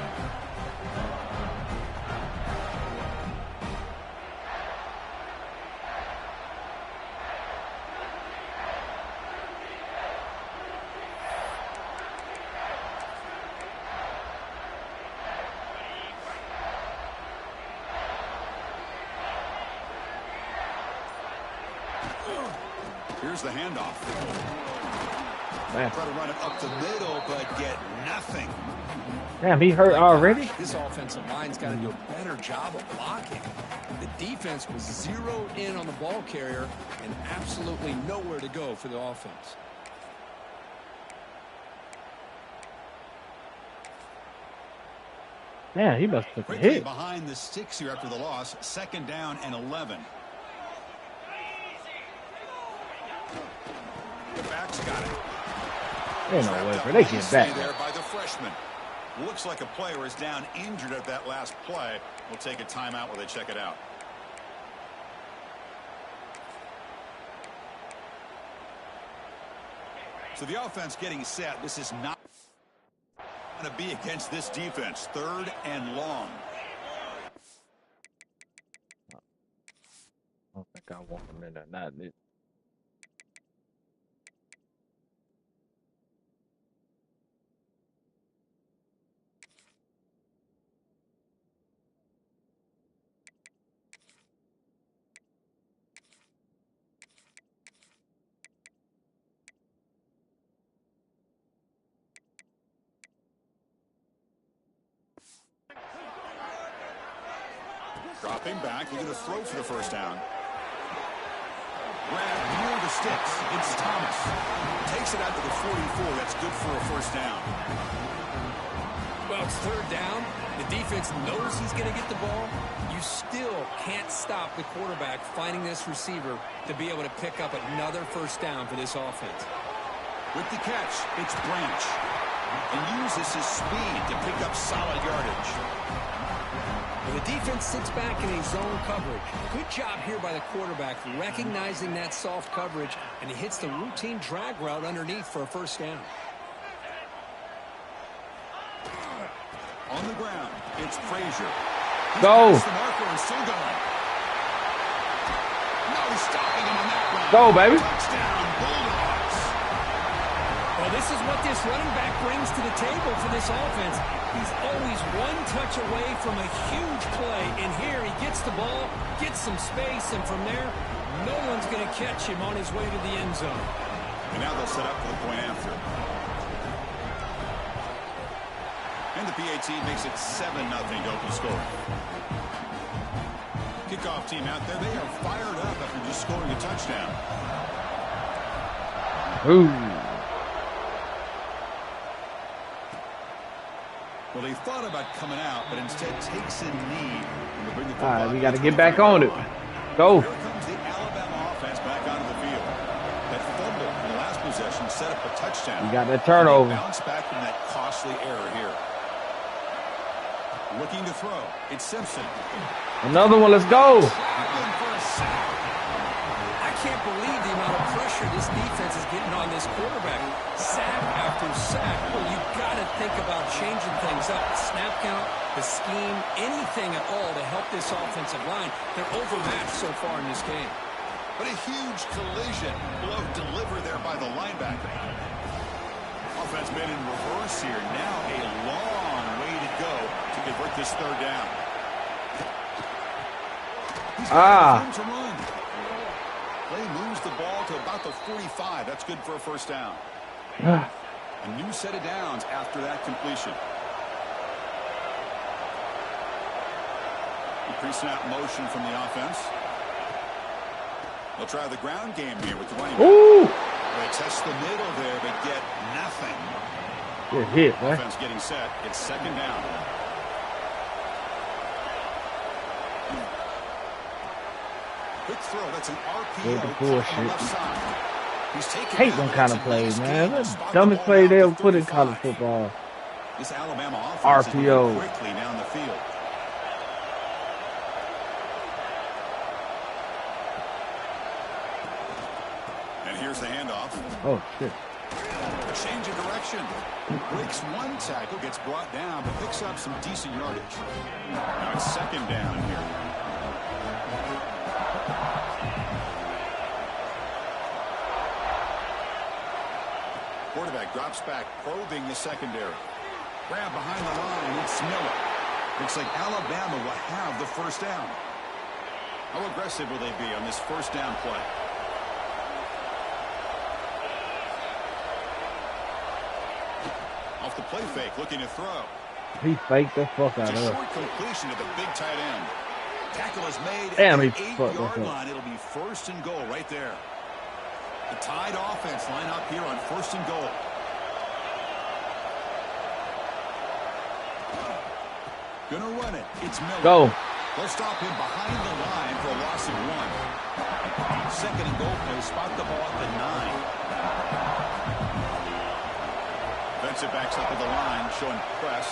Here's the handoff. Man. Try to run it up the middle, but get nothing. Damn, he hurt already? This offensive line's got to do a better job of blocking. The defense was zeroed in on the ball carrier and absolutely nowhere to go for the offense. Yeah, he must have took a Quickly hit. behind the sticks here after the loss. Second down and 11. The back's got it. Ain't no way for they get back. There by the freshman. Looks like a player is down injured at that last play. We'll take a timeout while they check it out. So the offense getting set. This is not going to be against this defense. Third and long. I don't think I want him in there. Not it. Dropping back, looking to throw for the first down. Grab near the sticks. It's Thomas. Takes it out to the 44. That's good for a first down. Well, it's third down. The defense knows he's going to get the ball. You still can't stop the quarterback finding this receiver to be able to pick up another first down for this offense. With the catch, it's Branch. And uses his speed to pick up solid yardage. Well, the defense sits back in a zone coverage. Good job here by the quarterback recognizing that soft coverage, and he hits the routine drag route underneath for a first down. On the ground, it's Frazier. Go. The marker and still going. No stopping him on that one. Go, baby. Touchdown, Bulldogs. Well, this is what this running back brings to the table for this offense. He's always one touch away from a huge play, and here he gets the ball, gets some space, and from there, no one's going to catch him on his way to the end zone. And now they'll set up for the point after. And the PAT makes it 7-0 to open scoring. Kickoff team out there, they are fired up after just scoring a touchdown. Ooh. Well, they thought about coming out, but instead takes a knee. All right, we got to get back on it. Go. Here comes the Alabama offense back onto the field. That fumble in the last possession set up a touchdown. We got that turnover. Bounce back from that costly error here. Looking to throw. It's Simpson. Another one. Let's go. I can't believe the amount of pressure this defense is getting on this quarterback. Sack after sack. Well, you got to think about changing things up. The snap count, the scheme, anything at all to help this offensive line. They're overmatched so far in this game. But a huge collision blow delivered there by the linebacker. Offense been in reverse here. Now a long way to go to convert this third down. He's got room to run. Play moves the ball to about the 45. That's good for a first down. A new set of downs after that completion. Pre-snap motion from the offense. They'll try the ground game here with the running back. Ooh. They test the middle there, but get nothing. Good hit, man. Offense getting set. It's second down. Quick throw. That's an RPO on the left side. He's taking Hate them kind of plays, man. That's the dumbest play they ever put in college football. This Alabama offense RPO. is quickly down the field. And here's the handoff. Oh, shit. A change of direction. Breaks one tackle, gets brought down, but picks up some decent yardage. Now it's second down here. Quarterback drops back, probing the secondary. Grab behind the line, it's Miller. Looks like Alabama will have the first down. How aggressive will they be on this first down play? Off the play fake, looking to throw. He faked the fuck out It's of a us. short completion to the big tight end. Tackle is made Damn, at he the fucked us 8-yard up. line. It'll be first and goal right there. The Tide offense line up here on first and goal. Gonna run it. It's Miller. Go. They'll stop him behind the line for a loss of 1. Second and goal play. Spot the ball at the 9. Defensive backs up at the line, showing press.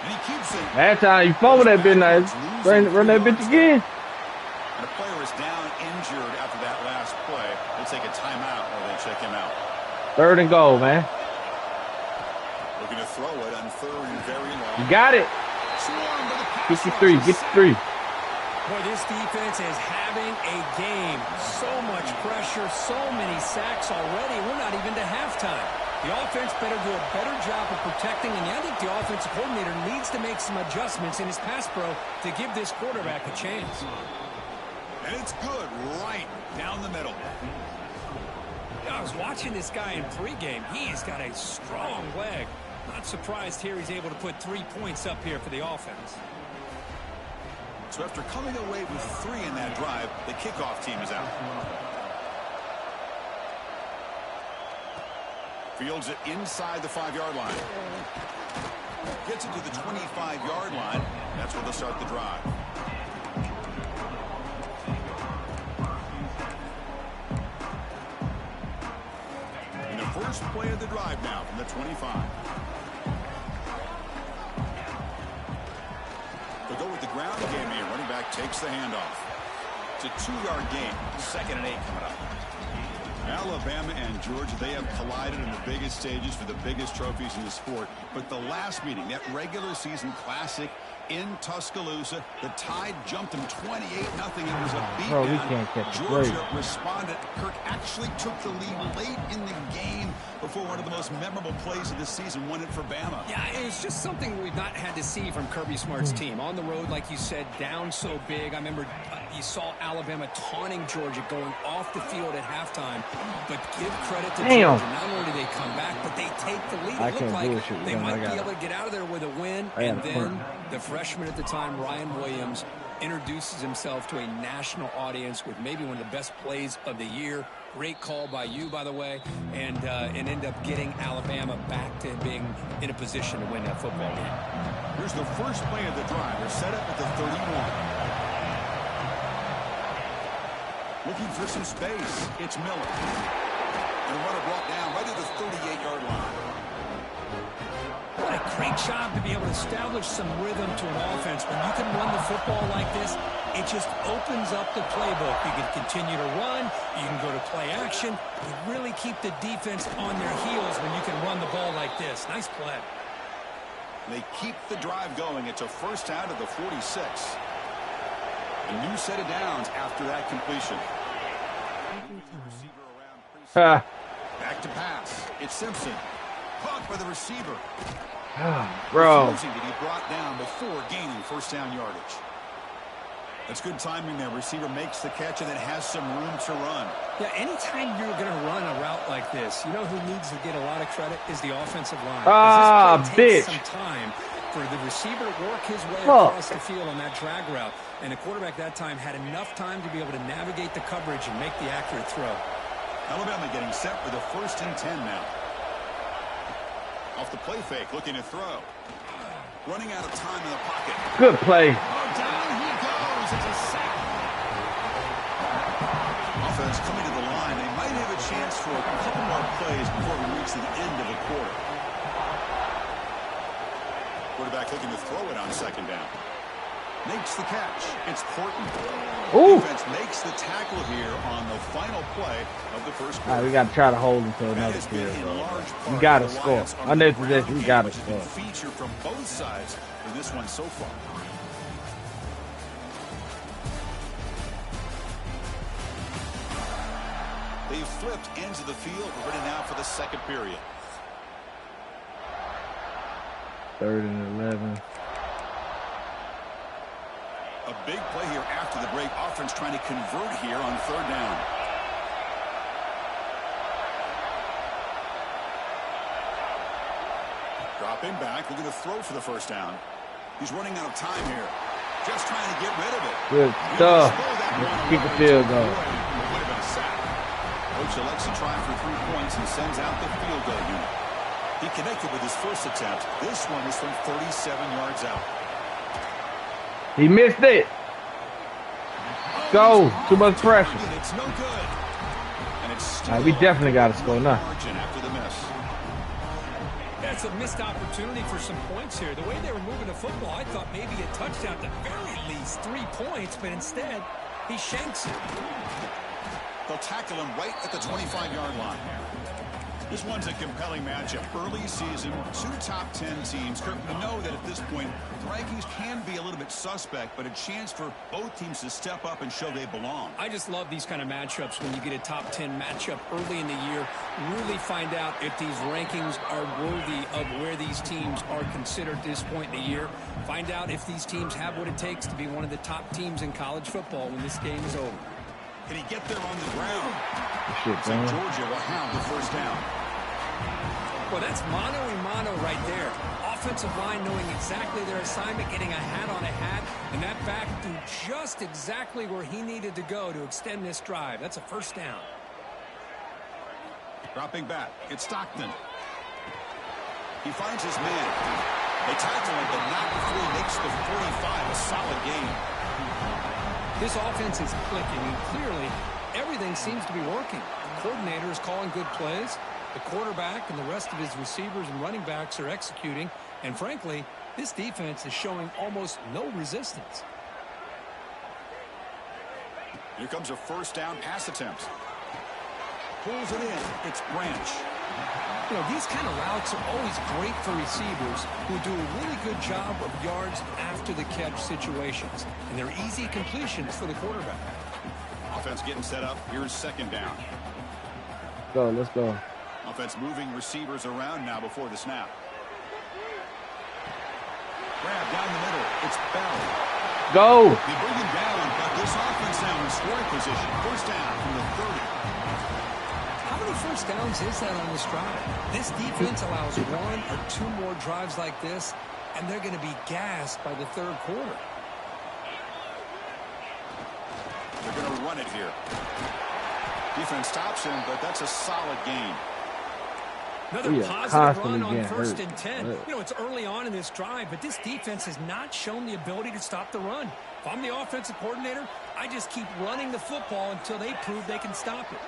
And he keeps it. That time you fumble that bitch nice. Run that bitch again. And a player is down injured after that last play. They'll take a timeout while they check him out. Third and goal, man. Looking to throw it on third and very long. You got it. Swarmed by the pass Get you three. rush. Get you three. Boy, this defense is having a game. So much pressure, so many sacks already. We're not even to halftime. The offense better do a better job of protecting, and I think the offensive coordinator needs to make some adjustments in his pass pro to give this quarterback a chance. And it's good right down the middle. I was watching this guy in pregame. He's got a strong leg. Not surprised here he's able to put 3 points up here for the offense. So after coming away with 3 in that drive, the kickoff team is out. Fields it inside the 5-yard line. Gets it to the 25-yard line. That's where they'll start the drive. And the first play of the drive now from the 25. They'll go with the ground game here. Running back takes the handoff. It's a 2-yard gain. 2nd and 8 coming up. Alabama and Georgia, they have collided in the biggest stages for the biggest trophies in the sport. But the last meeting, that regular season classic in Tuscaloosa, the Tide jumped them 28-0. It was a beatdown. Georgia responded. Kirk actually took the lead late in the game before one of the most memorable plays of the season won it for Bama. Yeah, it's just something we've not had to see from Kirby Smart's team. On the road, like you said, down so big. I remember you saw Alabama taunting Georgia going off the field at halftime. But give credit to Georgia. Not only do they come back, but they take the lead. It looked like they might be able to get out of there with a win. And then the freshman at the time, Ryan Williams, introduces himself to a national audience with maybe one of the best plays of the year. Great call by you, by the way, and end up getting Alabama back to being in a position to win that football game. Here's the first play of the drive. They're set up at the 31. Looking for some space. It's Miller. And the runner brought down right at the 38-yard line. What a great job to be able to establish some rhythm to an offense. When you can run the football like this, it just opens up the playbook. You can continue to run. You can go to play action. You really keep the defense on their heels when you can run the ball like this. Nice play. They keep the drive going. It's a first down to the 46. A new set of downs after that completion. Back to pass. It's Simpson. Caught by the receiver. Bro. Refusing to be brought down before gaining first down yardage. That's good timing there. Receiver makes the catch and then has some room to run. Yeah, anytime you're going to run a route like this, you know who needs to get a lot of credit is the offensive line. This takes some time for the receiver to work his way across the field on that drag route. And the quarterback that time had enough time to be able to navigate the coverage and make the accurate throw. Alabama getting set for the 1st and 10 now. Off the play fake, looking to throw. Running out of time in the pocket. Good play. Down he goes. It's a sack. Offense coming to the line. They might have a chance for a couple more plays before we reach the end of the quarter. Quarterback looking to throw it on 2nd down. Makes the catch. It's Portland. Defense makes the tackle here on the final play of the first quarter. All right, we got to try to hold until another period. We got to score. Under possession, we got to score. Feature from both sides in this one so far. They've flipped ends of the field. We're ready now for the 2nd period. 3rd and 11. A big play here after the break. Offense trying to convert here on 3rd down. Dropping back, looking to throw for the 1st down. He's running out of time here. Just trying to get rid of it. Good stuff. Keep the field going. Would have been a sack. Coach elects to try for 3 points and sends out the field goal unit. He connected with his first attempt. This one is from 37 yards out. He missed it. Go. Too much pressure. It's no good. And it's still we definitely got to score now. After the miss. That's a missed opportunity for some points here. The way they were moving the football, I thought maybe a touchdown, at the very least 3 points, but instead he shanks it. They'll tackle him right at the 25-yard line. This one's a compelling matchup. Early season, 2 top 10 teams. Kirk, we know that at this point, the rankings can be a little bit suspect, but a chance for both teams to step up and show they belong. I just love these kind of matchups when you get a top 10 matchup early in the year. Really find out if these rankings are worthy of where these teams are considered at this point in the year. Find out if these teams have what it takes to be one of the top teams in college football when this game is over. Can he get there on the ground? Shit, so Georgia will have the 1st down. Well, that's mano-a-mano right there. Offensive line knowing exactly their assignment, getting a hat on a hat, and that back threw just exactly where he needed to go to extend this drive. That's a first down. Dropping back, it's Stockton. He finds his man. They tackle him, but not before he makes the 45. A solid game. This offense is clicking, and clearly everything seems to be working. The coordinator is calling good plays. The quarterback and the rest of his receivers and running backs are executing. And frankly, this defense is showing almost no resistance. Here comes a first down pass attempt. Pulls it in. It's Branch. You know, these kind of routes are always great for receivers who do a really good job of yards after the catch situations. And they're easy completions for the quarterback. Offense getting set up. Here's second down. Let's go. Offense moving receivers around now before the snap. Grab down the middle. It's Bell. Go. They bring him down, but this offense now in scoring position. First down from the 30. How many first downs is that on this drive? This defense allows one or two more drives like this, and they're going to be gassed by the third quarter. They're going to run it here. Defense stops him, but that's a solid game. Another positive run on first and 10. You know, it's early on in this drive, but this defense has not shown the ability to stop the run. If I'm the offensive coordinator, I just keep running the football until they prove they can stop it.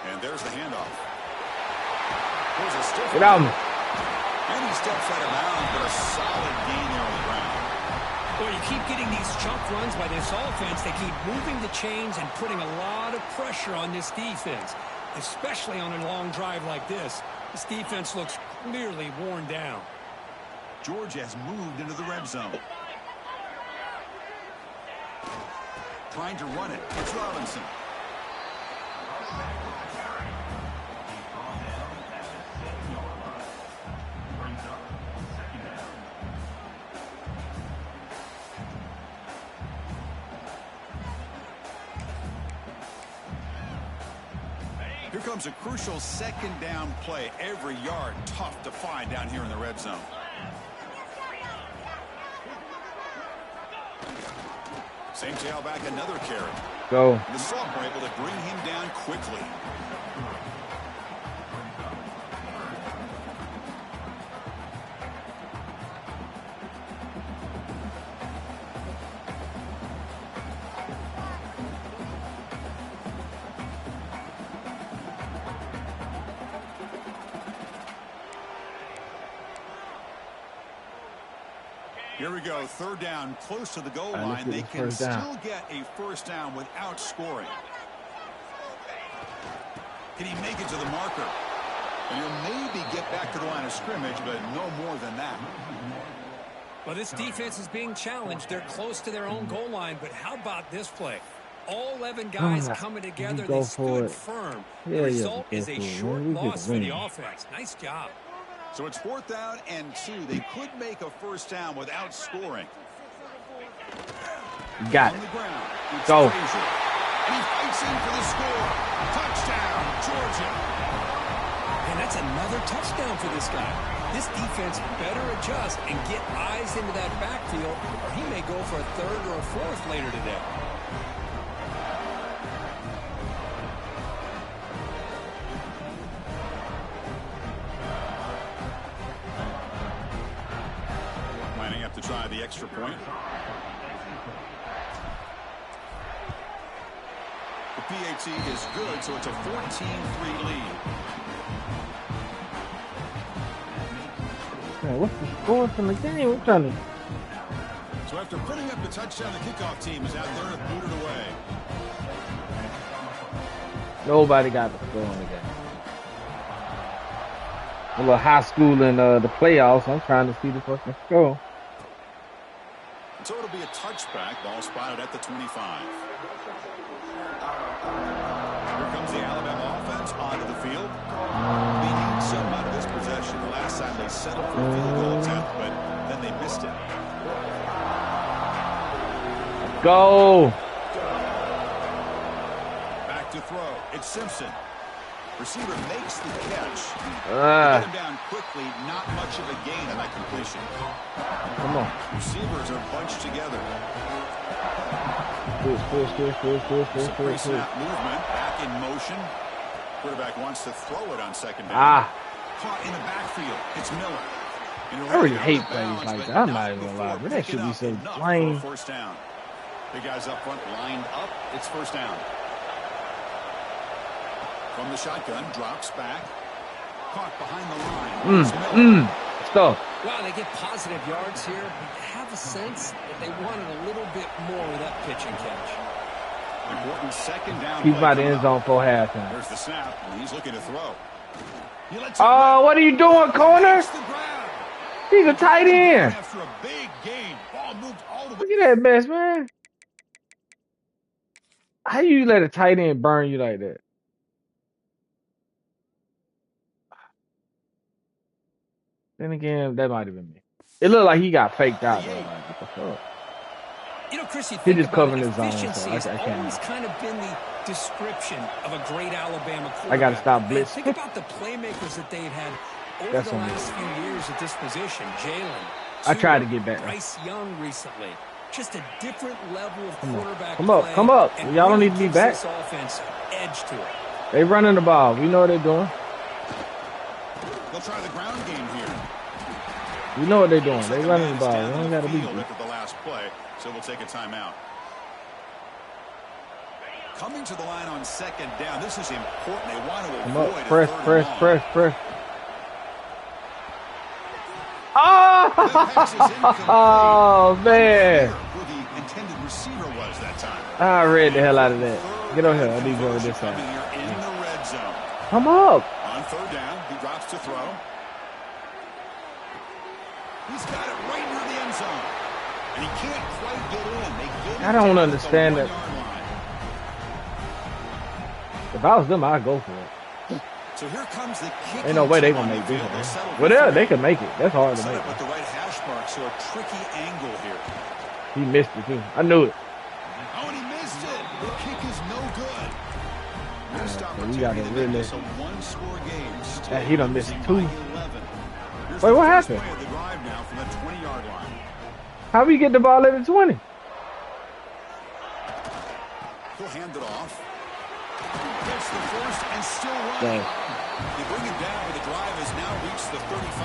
And there's the handoff. There's a stiff. Get out. And he steps out of bounds, but a solid gain there on the ground. Well, you keep getting these chunk runs by this offense. They keep moving the chains and putting a lot of pressure on this defense, especially on a long drive like this. This defense looks clearly worn down. Georgia has moved into the red zone. Trying to run it. It's Robinson. Here comes a crucial second down play. Every yard tough to find down here in the red zone. Same tailback, another carry. Go. The Salt were able to bring him down quickly. Here we go, third down, close to the goal line. They can still get a first down without scoring. Can he make it to the marker? And he'll maybe get back to the line of scrimmage, but no more than that. Well, this defense is being challenged. They're close to their own goal line, but how about this play? All 11 guys coming together. They stood firm. The result is a short loss for the offense. Nice job. So it's fourth down and 2. They could make a first down without scoring. Got it. On the ground, Go. Frazier. And he fights in for the score. Touchdown, Georgia. And that's another touchdown for this guy. This defense better adjust and get eyes into that backfield, or he may go for a third or a fourth later today. To try the extra point. The PAT is good, so it's a 14-3 lead. Man, what's the score from the game? We're trying to... So after putting up the touchdown, the kickoff team is out there to boot it away. Nobody got the score in the game. A little high school in the playoffs. I'm trying to see the fucking score. So it'll be a touchback. Ball spotted at the 25. Here comes the Alabama offense onto the field. They need some out of this possession. The last time they settled for a field goal attempt, but then they missed it. Go. to throw. It's Simpson. Receiver makes the catch. Get him down quickly. Not much of a gain on that completion. Come on. Receivers are bunched together. Push. Snap movement. Back in motion. Quarterback wants to throw it on second down. Caught in the backfield. It's Miller. I really hate plays like that. I'm not even gonna lie, but that should be so plain. First down. The guys up front lined up. It's first down. From the shotgun, drops back. Caught behind the line. Stuff. Wow, they get positive yards here. I have a sense that they wanted a little bit more with that pitch and catch. Important second down. Keep by the end zone for halftime. There's the snap, and he's looking to throw. Oh, what are you doing, corner? He's a tight end. After a big gain, ball moved all the way. Look at that mess, man. How you let a tight end burn you like that? Then again, that might have been me. It looked like he got faked out though. Like, what the fuck? You know, Chris, he just covering his zone, so has I can't. Always kind of been the description of a great Alabama quarterback. I got to stop blitzing. Think about the playmakers that they've had over the last few years at this position. Jalen. I tried to get back. Bryce Young recently. Just a different level of quarterback. Come up. Y'all don't need to be back. This offense edge to it. They running the ball. We know what they're doing. They'll try the ground game here. You know what they're doing. They running the ball. They don't got to beat you. After the last play, so we'll take a timeout. Coming to the line on second down. This is important. They want to avoid press. Oh man! Who the intended receiver was that time. I read the hell out of that. Get over here. I need to go with this side. In the red zone. Come up. On third down, he drops to throw. He's got it right near the end zone. And he can't quite get in. I don't understand that. If I was them, I'd go for it. So here comes the kick. Ain't no way they gonna make this. Well, they can make it. That's hard to make. With the right hash mark, so a tricky angle here. He missed it too. I knew it. Oh, and he missed it. The kick is no good. Missed So we got to really. It's a one-score game. He done missed two. Wait, what happened? The drive now from the 20-yard line. How we get the ball at the 20? He'll hand it off. Gets the first and still running. They bring it down, but the drive has now reached the 35.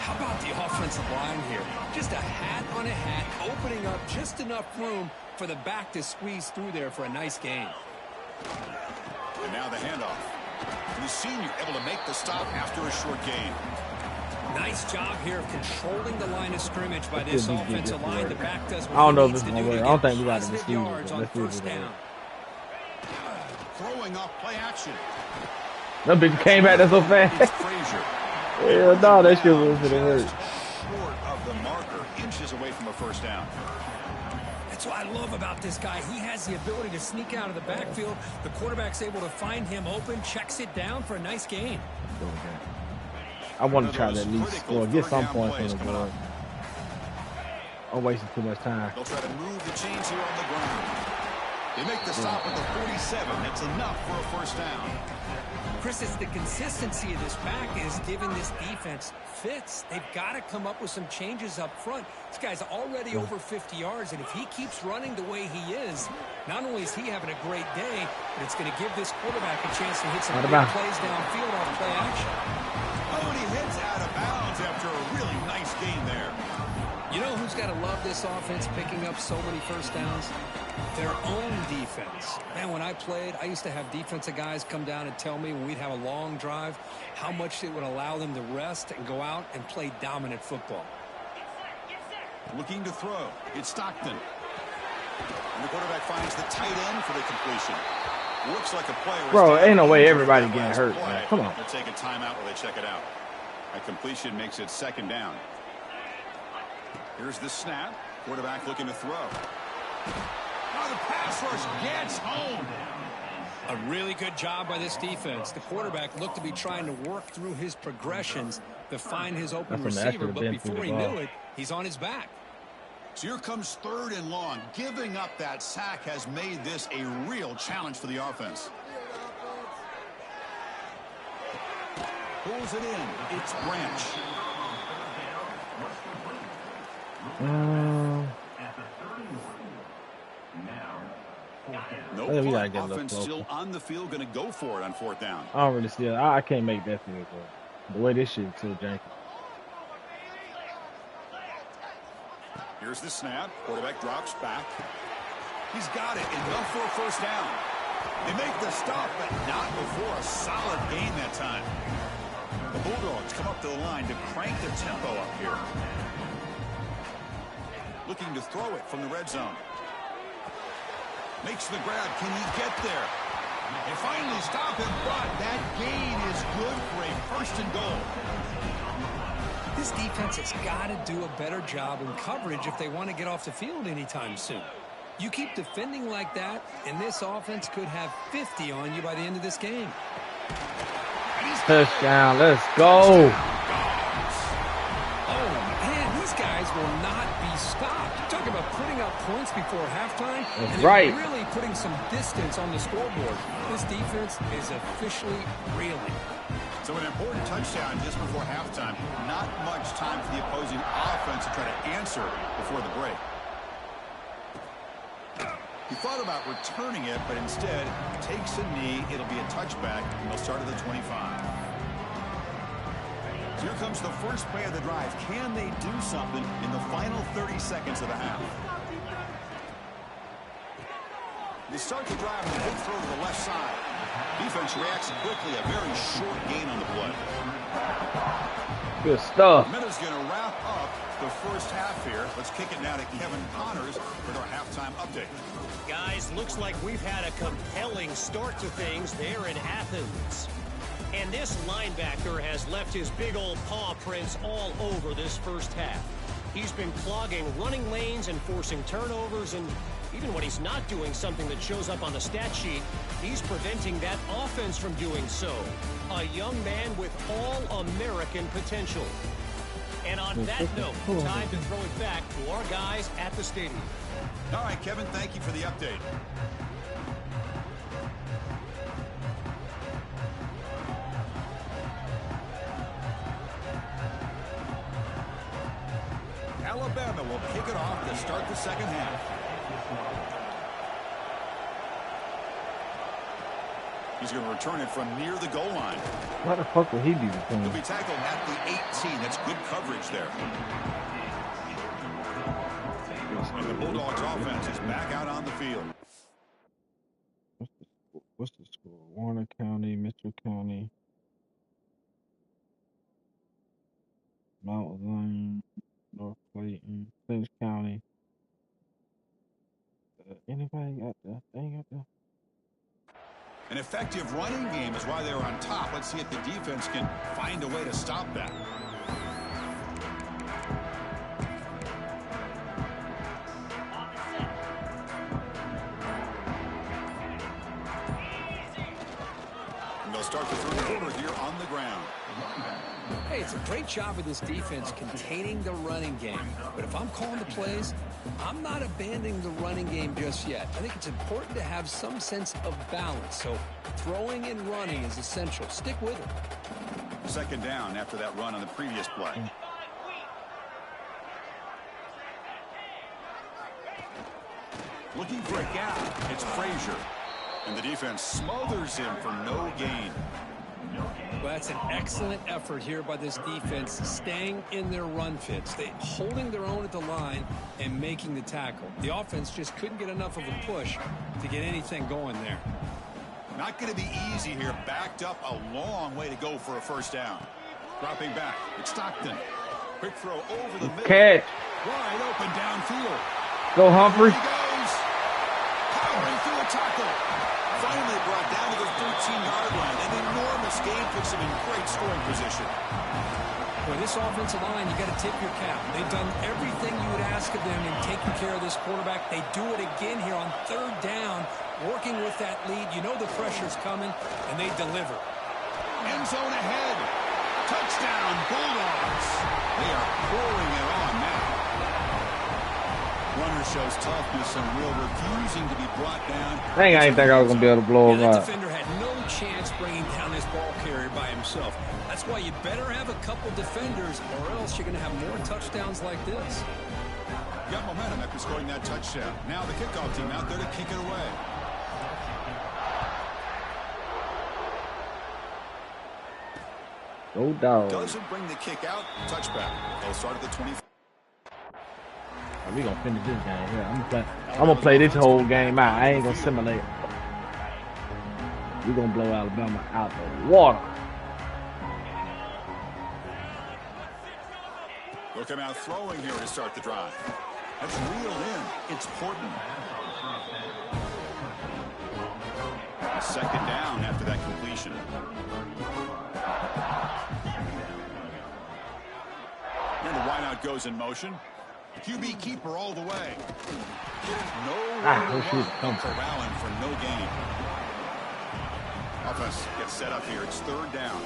How about the offensive line here? Just a hat on a hat, opening up just enough room for the back to squeeze through there for a nice gain. And now the handoff. The senior able to make the stop after a short gain. Nice job here of controlling the line of scrimmage by this offensive line. The back does what I don't know he if needs this to is do going to work. to I don't get think we got to positive receive yards it. on Let's see first if it down. Throwing off play action. That bitch came back there so fast. Hell no, that shit was gonna hurt. Short of the marker, inches away from a first down. That's what I love about this guy. He has the ability to sneak out of the backfield. The quarterback's able to find him open, checks it down for a nice gain. I want to try to at least score, get some points on the board. I'm wasting too much time. They'll try to move the chains here on the ground. They make the stop at the 47. That's enough for a first down. Chris, it's the consistency of this back is giving this defense fits. They've got to come up with some changes up front. This guy's already over 50 yards, and if he keeps running the way he is, not only is he having a great day, but it's going to give this quarterback a chance to hit some big plays downfield off play action. Oh, and he hits out of bounds after a really nice gain there. You know who's got to love this offense picking up so many first downs? Their own defense. Man, when I played, I used to have defensive guys come down and tell me when we'd have a long drive how much it would allow them to rest and go out and play dominant football. Looking to throw. It's Stockton. And the quarterback finds the tight end for the completion. Looks like a player. Bro, ain't no way everybody getting hurt, man. Come on. They'll take a timeout while they check it out. A completion makes it second down. Here's the snap. Quarterback looking to throw. Oh, the pass rush gets home. A really good job by this defense. The quarterback looked to be trying to work through his progressions to find his open receiver, but before he knew it, he's on his back. So here comes 3rd and long. Giving up that sack has made this a real challenge for the offense. Pulls it in. It's Branch. No punt. Offense still on the field, going to go for it on 4th down. I don't really see it. I can't make that field goal. The way this shit is so janky. Here's the snap. Quarterback drops back. He's got it. Enough for a 1st down. They make the stop, but not before a solid gain that time. The Bulldogs come up to the line to crank the tempo up here. Looking to throw it from the red zone. Makes the grab. Can he get there? They finally stop him, but that gain is good for a 1st and goal. This defense has got to do a better job in coverage if they want to get off the field anytime soon. You keep defending like that, and this offense could have 50 on you by the end of this game. Touchdown. Let's go. Oh, man, these guys will not be stopped. Talk about putting up points before halftime. That's right. Really putting some distance on the scoreboard. This defense is officially reeling. So an important touchdown just before halftime. Not much time for the opposing offense to try to answer before the break. He thought about returning it, but instead takes a knee. It'll be a touchback, and they'll start at the 25. So here comes the first play of the drive. Can they do something in the final 30 seconds of the half? They start the drive with a big throw to the left side. Defense reacts quickly. A very short gain on the play. Good stuff. Minuta's going to wrap up the first half here. Let's kick it now to Kevin Connors with our halftime update. Guys, looks like we've had a compelling start to things there in Athens. And this linebacker has left his big old paw prints all over this first half. He's been clogging running lanes and forcing turnovers, and even when he's not doing something that shows up on the stat sheet, he's preventing that offense from doing so. A young man with all-American potential. And on that note, time to throw it back to our guys at the stadium. All right, Kevin, thank you for the update. Alabama will kick it off to start the second half. He's going to return it from near the goal line. Why the fuck would he be returning? He'll be tackled at the 18. That's good coverage there. And the Bulldogs offense is back out on the field. What's the score? Warner County, Mitchell County, Mount Zion, North Clayton, Finch County. Anybody got that? They ain't got that. An effective running game is why they're on top. Let's see if the defense can find a way to stop that. And they'll start the third quarter here on the ground. Hey, it's a great job of this defense containing the running game. But if I'm calling the plays, I'm not abandoning the running game just yet. I think it's important to have some sense of balance. So throwing and running is essential. Stick with it. Second down after that run on the previous play. Looking for a gap. It's Frazier. And the defense smothers him for no gain. Well, that's an excellent effort here by this defense, staying in their run fits. They holding their own at the line and making the tackle. The offense just couldn't get enough of a push to get anything going there. Not going to be easy here. Backed up a long way to go for a first down. Dropping back. It's Stockton. Quick throw over the middle. Catch. Wide open downfield. Go Humphrey. There he goes. Powering through a tackle. Finally brought down to the 13-yard line. An enormous gain puts him in great scoring position. Boy, this offensive line, you got to tip your cap. They've done everything you would ask of them in taking care of this quarterback. They do it again here on third down, working with that lead. You know the pressure's coming, and they deliver. End zone ahead. Touchdown, Bulldogs. They are pouring it on now. Runner shows toughness and will, refusing to be brought down. Dang, I ain't think I was going to be able to blow him That up. defender had no chance bringing down this ball carrier by himself. That's why you better have a couple defenders, or else you're going to have more touchdowns like this. Got momentum after scoring that touchdown. Now the kickoff team out there to kick it away. Go dog. Doesn't bring the kick out. Touchback. They'll start at the 25. We gonna finish this game here. I'm gonna play this whole game out. I ain't gonna simulate. We gonna blow Alabama out the water. They'll come out throwing here to start the drive. That's reeled in. It's Portland. Second down after that completion. And the wideout goes in motion. QB keeper all the way. Corralling for no gain. Offense gets set up here. It's third down.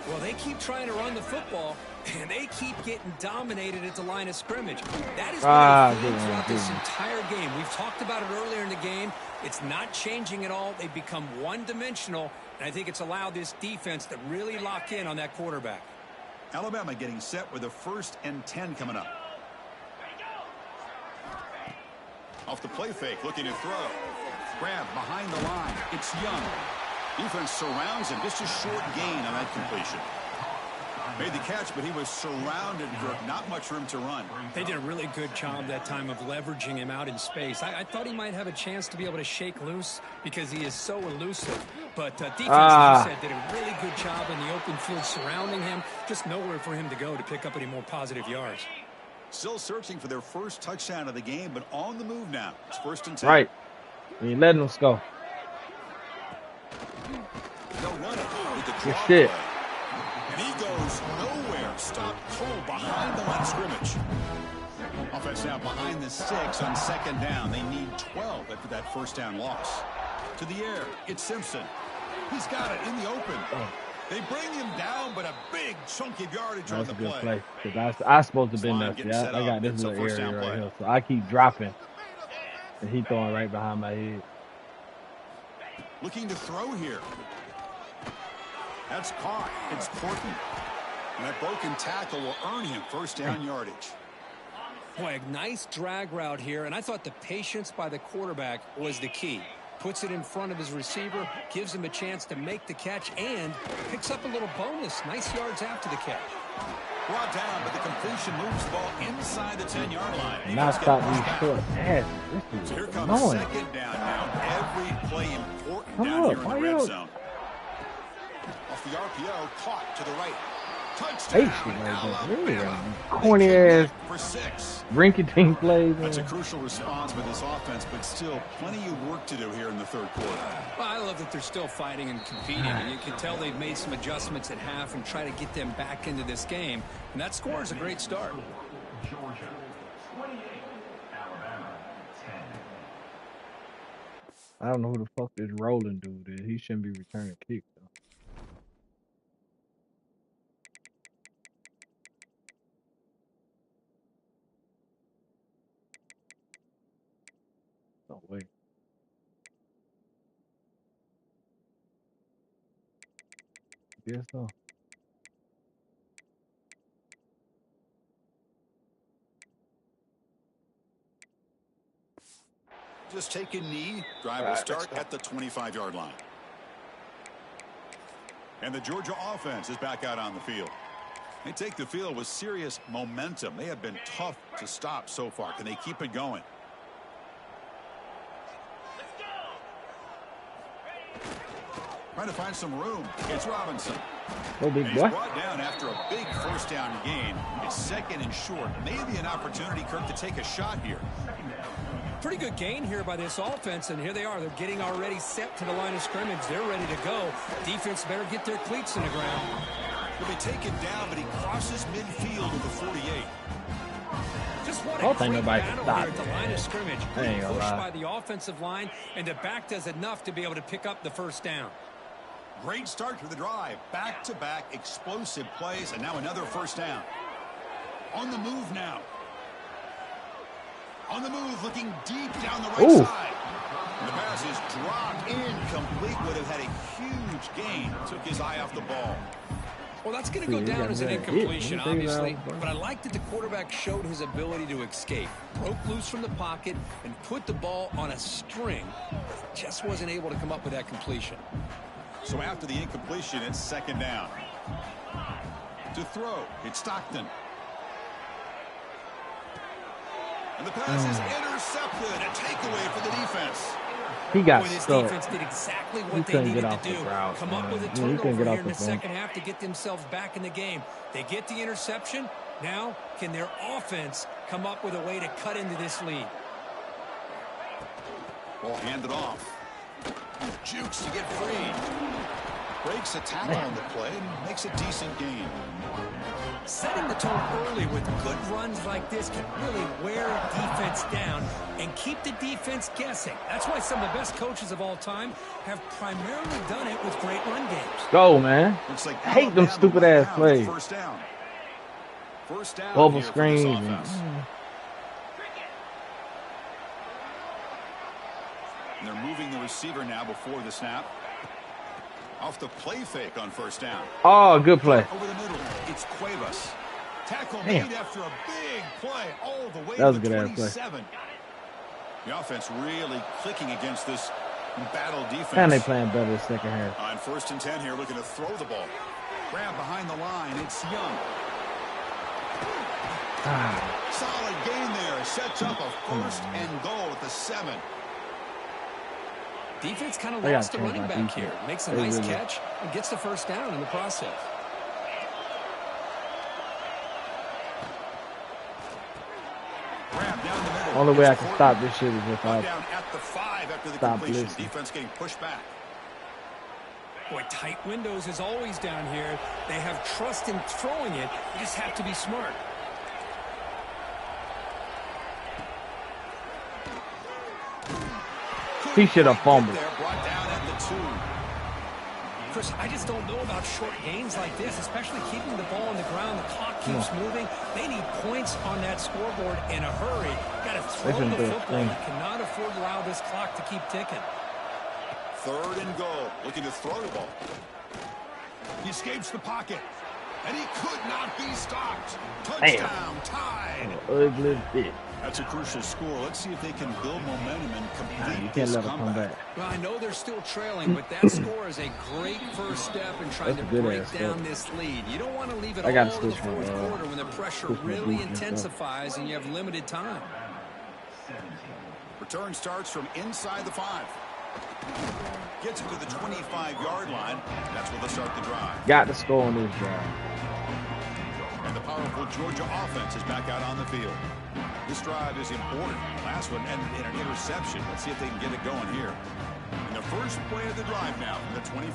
Well, they keep trying to run the football, and they keep getting dominated at the line of scrimmage. That is been a theme throughout this entire game. We've talked about it earlier in the game. It's not changing at all. They've become one-dimensional, and I think it's allowed this defense to really lock in on that quarterback. Alabama getting set with a 1st and 10 coming up. Off the play fake, looking to throw. Grab behind the line. It's Young. Defense surrounds him. Just a short gain on that completion. Made the catch, but he was surrounded for not much room to run. They did a really good job that time of leveraging him out in space. I thought he might have a chance to be able to shake loose because he is so elusive. But defense, as you said, did a really good job in the open field surrounding him. Just nowhere for him to go to pick up any more positive yards. Still searching for their first touchdown of the game, but on the move now. It's 1st and 10. Right. We ain't letting them score. They'll run it with the Good draw shit. play. And he goes nowhere. Stop cold behind the line of scrimmage. Offense now behind the 6 on 2nd down. They need 12 after that 1st down loss. To the air, it's Simpson. He's got it in the open. They bring him down, but a big chunk of yardage on the play. Because I supposed to have been there. I got this little area right here. So I keep dropping. And he throwing right behind my head. Looking to throw here. That's caught. It's Portland. And that broken tackle will earn him 1st down yardage. Boy, a nice drag route here, and I thought the patience by the quarterback was the key. Puts it in front of his receiver, gives him a chance to make the catch, and picks up a little bonus. Nice yards after the catch. Brought down, but the completion moves the ball inside the 10-yard line. Not stop these short ass. So here comes 2nd down now. Every play important down here in the red zone. Off the RPO, caught to the right. Touchdown. Corny ass for 6. rinky-dink plays. That's a crucial response by this offense, but still plenty of work to do here in the 3rd quarter. Well, I love that they're still fighting and competing. And you can tell they've made some adjustments at half and try to get them back into this game. And that score is a great start. Georgia 28, Alabama 10. I don't know who the fuck this Rolling dude is. He shouldn't be returning kicks, though. Oh, wait. Guess so. Just take a knee. Drive will start at the 25-yard line. And the Georgia offense is back out on the field. They take the field with serious momentum. They have been tough to stop so far. Can they keep it going? Trying to find some room. It's Robinson. Oh, big boy. He's brought down after a big 1st down gain. It's 2nd and short. Maybe an opportunity, Kirk, to take a shot here. Pretty good gain here by this offense, and here they are. They're getting already set to the line of scrimmage. They're ready to go. Defense better get their cleats in the ground. He'll be taken down, but he crosses midfield to the 48. Just what a great battle here at the line of scrimmage. Good push by the offensive line, and the back does enough to be able to pick up the 1st down. Great start to the drive. Back-to-back explosive plays, and now another 1st down. On the move now. On the move, looking deep down the right side. And the pass is dropped incomplete. Would have had a huge gain. Took his eye off the ball. Well, that's going to go down as an incompletion, obviously. But I like that the quarterback showed his ability to escape. Broke loose from the pocket and put the ball on a string. Just wasn't able to come up with that completion. So after the incompletion, it's second down. To throw, it's Stockton. And the pass is intercepted. A takeaway for the defense. He got this stuck. defense did exactly what they needed to do. Come up with a turnover here in the second half to get themselves back in the game. They get the interception. Now, can their offense come up with a way to cut into this lead? Ball handed off. Jukes to get free. Breaks a tackle on the play and makes a decent gain. Setting the tone early with good runs like this can really wear a defense down and keep the defense guessing. That's why some of the best coaches of all time have primarily done it with great run games. Go, man. Looks like I hate them stupid ass plays. First down. First down. Bubble screens. And they're moving the receiver now before the snap. Off the play fake on first down. Oh, good play. Over the middle, it's Cuevas. Tackle made after a big play all the way to the 27. The offense really clicking against this battle defense. And they playing better the second half. On 1st and 10 here, looking to throw the ball. Grab behind the line, it's Young. Solid gain there. Sets up a 1st and goal at the 7. Defense kind of lost the running back here. Makes a nice catch and gets the first down in the process. Grab down the middle. Only way I can stop this shit is if I down at the 5 after the stop completion. blitzing. Defense getting pushed back. Boy, tight windows is always down here. They have trust in throwing it. You just have to be smart. He should have fumbled. Brought down at the 2. Chris, I just don't know about short gains like this, especially keeping the ball on the ground. The clock keeps moving. They need points on that scoreboard in a hurry. Got to throw the football. You cannot afford to allow this clock to keep ticking. 3rd and goal. Looking to throw the ball. He escapes the pocket. And he could not be stopped. Touchdown, tied. Ugly bitch. That's a crucial score. Let's see if they can build momentum and complete You can't this let them come comeback. back. Well, I know they're still trailing, but that score is a great first step in trying to break down this lead. You don't want to leave it all to the fourth quarter when the pressure really intensifies and you have limited time. Return starts from inside the 5. Gets it to the 25-yard line. That's where they'll start the drive. Got to score on this drive. And the powerful Georgia offense is back out on the field. This drive is important. Last one ended in an interception. Let's see if they can get it going here. And the first play of the drive now from the 25.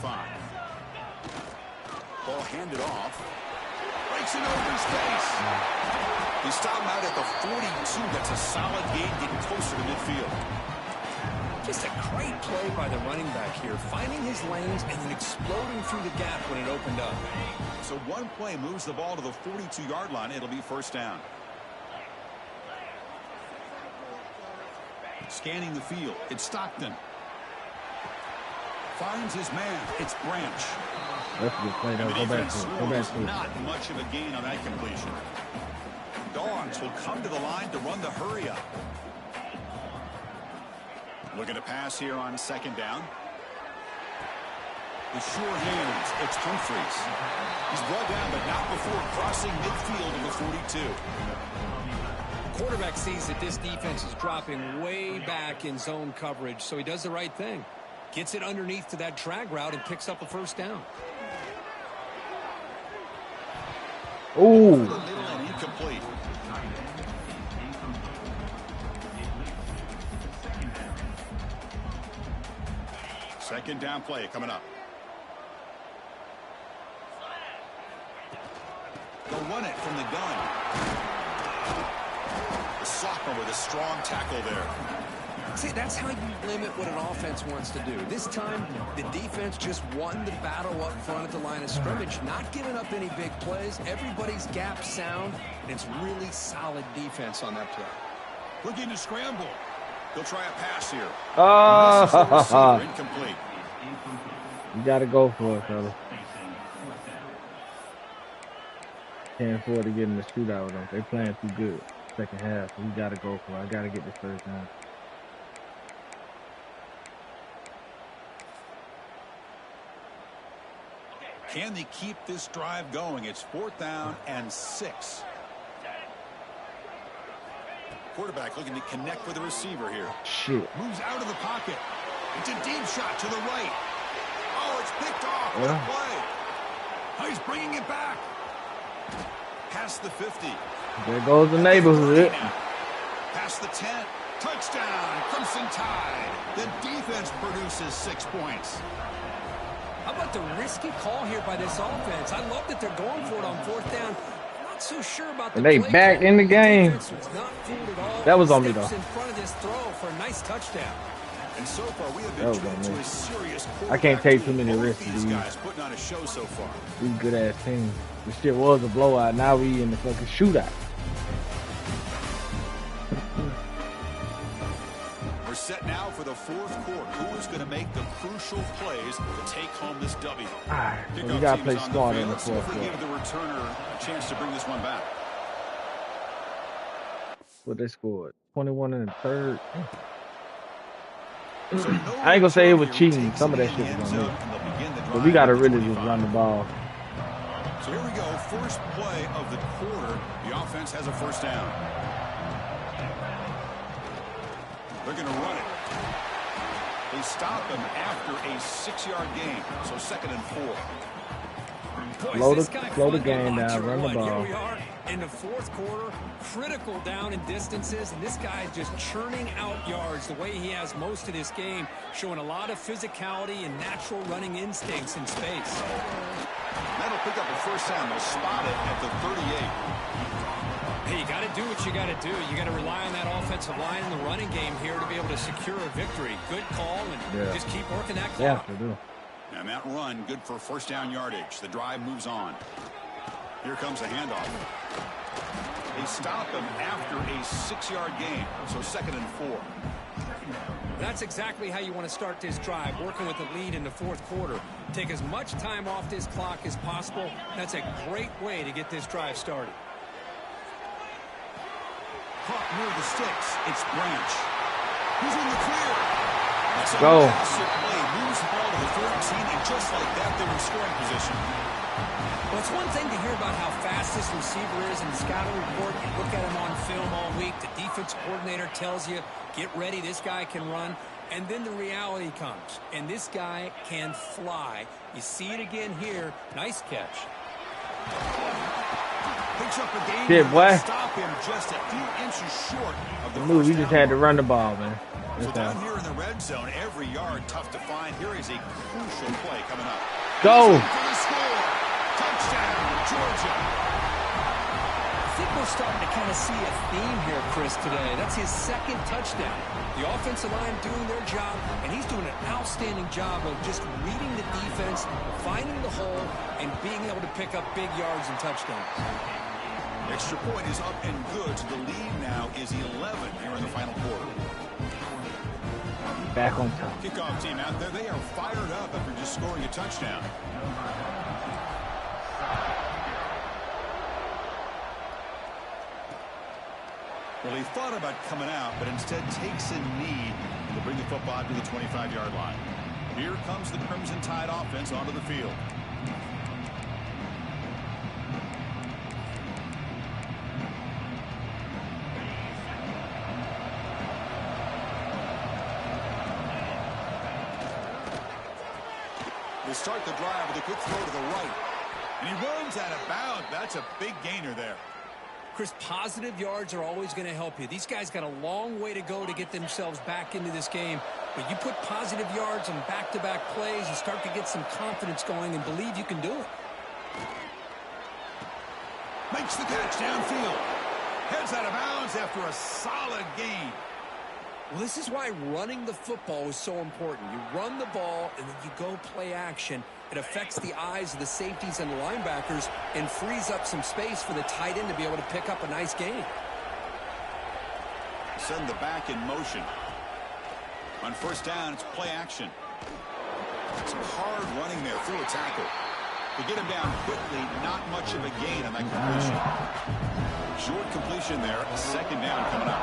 Ball handed off. Breaks it over space. He stopped out at the 42. That's a solid gain, getting closer to midfield. Just a great play by the running back here, finding his lanes and then exploding through the gap when it opened up. So one play moves the ball to the 42-yard line. It'll be first down. Scanning the field, it's Stockton. Finds his man, it's Branch. That's a good play, though. Go back to it. Go back to it. Not much of a gain on that completion. Dogs will come to the line to run the hurry up. Looking to pass here on 2nd down. The sure hands, it's Humphreys. He's brought down, but not before crossing midfield to the 42. Quarterback sees that this defense is dropping way back in zone coverage, so he does the right thing. Gets it underneath to that drag route and picks up a first down. Ooh. Middle and incomplete. Second down play coming up. They'll run it from the gun. The sophomore with a strong tackle there. See, that's how you limit what an offense wants to do. This time, the defense just won the battle up front at the line of scrimmage, not giving up any big plays. Everybody's gap sound, and it's really solid defense on that play. Looking to scramble. He'll try a pass here. Oh, Incomplete. you gotta go for it, fella. Can't afford to get in the shootout with them. They playing too good. Second half, so you gotta go for it. I gotta get this first down. Can they keep this drive going? It's 4th down and 6. Quarterback looking to connect with the receiver here. Shit. Moves out of the pocket. It's a deep shot to the right. Oh, it's picked off. What a play. Oh, he's bringing it back. Past the 50. There goes the neighborhood. Past the 10. Touchdown. Crimson Tide. The defense produces 6 points. How about the risky call here by this offense? I love that they're going for it on 4th down. Not so sure about the And they play back call. in the game. Defense was not fooled at all. That was on me, Steps though. in front of this throw for a nice touchdown. And so far, we have That been was treated on to me. a serious I can't take too many Both risks, these dude. guys putting on a show so far. These good ass teams. This shit was a blowout. Now we in the fucking shootout. We're set now for the 4th quarter. Who is going to make the crucial plays to take home this W? Alright, so we Kickoff gotta team play is on smart field. in the Let's see if fourth we quarter. give the returner a chance to bring this one back. What they scored? 21 in the third. So no I ain't gonna say it was return here. cheating. Takes Some of it that in shit the was end on me. zone, and they'll begin the But drive we gotta at the really just 25. run the ball. So here we go. First play of the quarter. The offense has a 1st down. They're going to run it. They stop him after a 6-yard gain. So 2nd and 4. Boys, Slow the game down, run the ball. Here we are in the 4th quarter, critical down and distances, and this guy just churning out yards the way he has most of this game, showing a lot of physicality and natural running instincts in space. That'll pick up a 1st down. They'll spot it at the 38. Hey, you got to do what you got to do. You got to rely on that offensive line in the running game here to be able to secure a victory. Good call, and just keep working that Yeah, clock. they do. And that run, good for 1st down yardage. The drive moves on. Here comes a handoff. They stop him after a 6-yard gain. So 2nd and 4. That's exactly how you want to start this drive, working with the lead in the 4th quarter. Take as much time off this clock as possible. That's a great way to get this drive started. Caught near the sticks. It's Branch. He's in the clear. That's a Go. massive play. Moves the ball to the 13, and just like that, they're in scoring position. Well, it's one thing to hear about how fast this receiver is in the scouting report. You look at him on film all week. The defense coordinator tells you, get ready, this guy can run. And then the reality comes, and this guy can fly. You see it again here. Nice catch. Picks up a gain. Shit, boy. Stop him just a few inches short of the Move, first we just down had to mark. run the ball, man. So That's down all. here in the red zone, every yard tough to find. Here is a crucial play coming up. Go. He's in for the score. Touchdown, Georgia. I think we're starting to kind of see a theme here, Chris, today. That's his 2nd touchdown. The offensive line doing their job, and he's doing an outstanding job of just reading the defense, finding the hole, and being able to pick up big yards and touchdowns. Extra point is up and good. So the lead now is 11 here in the final quarter. Back on top. Kickoff team out there. They are fired up after just scoring a touchdown. Well, he thought about coming out, but instead takes a knee to bring the football to the 25-yard line. Here comes the Crimson Tide offense onto the field. They start the drive with a quick throw to the right. And he runs out of bounds. That's a big gainer there. Chris, positive yards are always going to help you. These guys got a long way to go to get themselves back into this game. But you put positive yards on back-to-back plays, you start to get some confidence going and believe you can do it. Makes the catch downfield. Heads out of bounds after a solid gain. Well, this is why running the football is so important. You run the ball, and then you go play action. It affects the eyes of the safeties and the linebackers and frees up some space for the tight end to be able to pick up a nice gain. send the back in motion. On first down, it's play action. Some hard running there through a tackle. To get him down quickly, not much of a gain on that completion. Short completion there, second down coming up.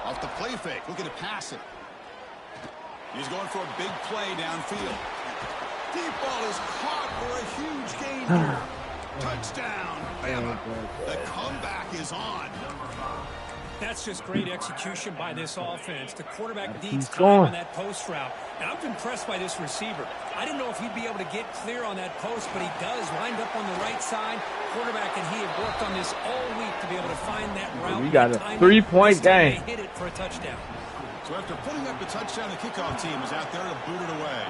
Off the play fake, looking to pass it. He's going for a big play downfield. Deep ball is caught for a huge gain here. Touchdown, Bama. The comeback is on. That's just great execution by this offense. The quarterback needs time on that post route. And I'm impressed by this receiver. I didn't know if he'd be able to get clear on that post, but he does. Lined up on the right side. Quarterback and he have worked on this all week to be able to find that route. We got a 3-point game. Hit it for a touchdown. So after putting up the touchdown, the kickoff team is out there to boot it away.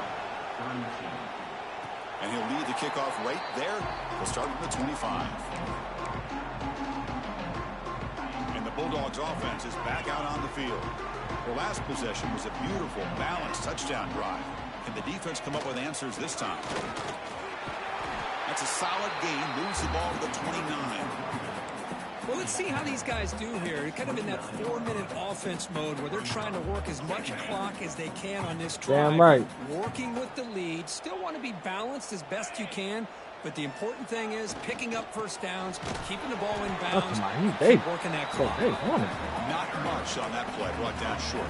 And he'll lead the kickoff right there. We'll start with the 25. Bulldogs offense is back out on the field. Their last possession was a beautiful, balanced touchdown drive. Can the defense come up with answers this time? That's a solid gain. Moves the ball to the 29. Well, let's see how these guys do here. Kind of in that 4-minute offense mode where they're trying to work as much clock as they can on this drive. Damn right. Working with the lead. Still want to be balanced as best you can. But the important thing is picking up first downs, keeping the ball in bounds, keep working that clock. Not much on that play, brought down short.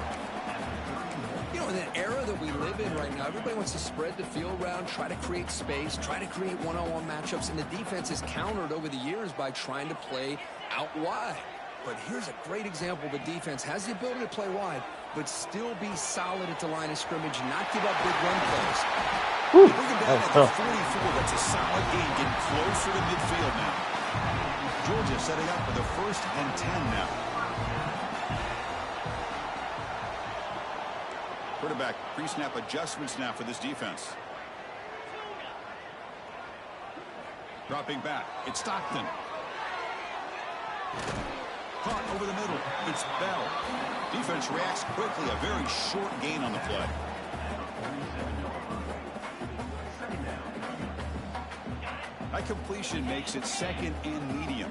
You know, in the era that we live in right now, everybody wants to spread the field around, try to create space, try to create one-on-one matchups, and the defense is countered over the years by trying to play out wide. But here's a great example. The defense has the ability to play wide, but still be solid at the line of scrimmage, not give up big run plays. Bring him down at the 44. That's a solid gain, getting closer to midfield now. Georgia setting up for the 1st and 10 now. Quarterback pre-snap adjustments now for this defense. Dropping back, it's Stockton. Caught over the middle, it's Bell. Defense reacts quickly, a very short gain on the play. That completion makes it 2nd and medium.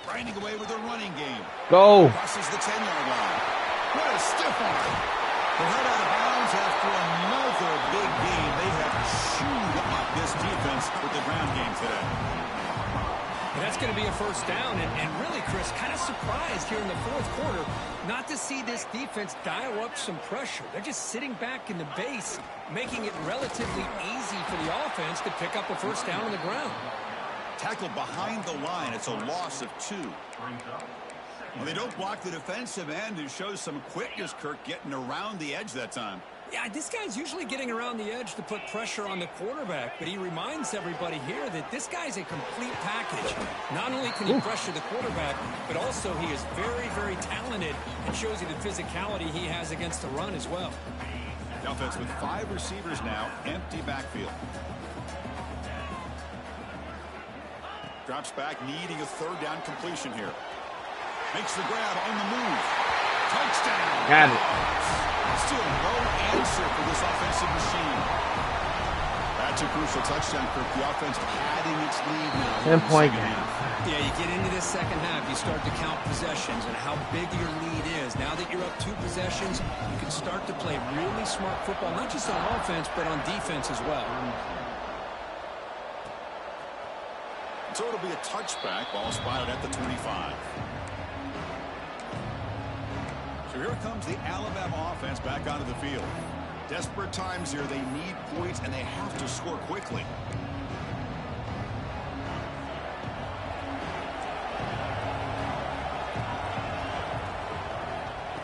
Grinding away with a running game. Go. Crosses the 10-yard line. What a stiff arm. They're head out of bounds after another big game. They have chewed up this defense with the ground game today. And that's going to be a first down. And really, Chris, kind of surprised here in the 4th quarter not to see this defense dial up some pressure. They're just sitting back in the base, making it relatively easy for the offense to pick up a first down on the ground. Tackled behind the line. It's a loss of 2. Well, they don't block the defensive end, who shows some quickness, Kirk, getting around the edge that time. Yeah, this guy's usually getting around the edge to put pressure on the quarterback, but he reminds everybody here that this guy's a complete package. Not only can he pressure the quarterback, but also he is very, very talented and shows you the physicality he has against the run as well. The offense with 5 receivers now, empty backfield. Drops back, needing a 3rd down completion here. Makes the grab on the move. Touchdown. Got it. Still no answer for this offensive machine. That's a crucial touchdown, Kirk. The offense padding its lead now. 10-point game. Yeah, you get into this second half, you start to count possessions and how big your lead is. Now that you're up 2 possessions, you can start to play really smart football, not just on offense, but on defense as well. So it'll be a touchback. Ball spotted at the 25. So here comes the Alabama offense back onto the field. Desperate times here. They need points, and they have to score quickly.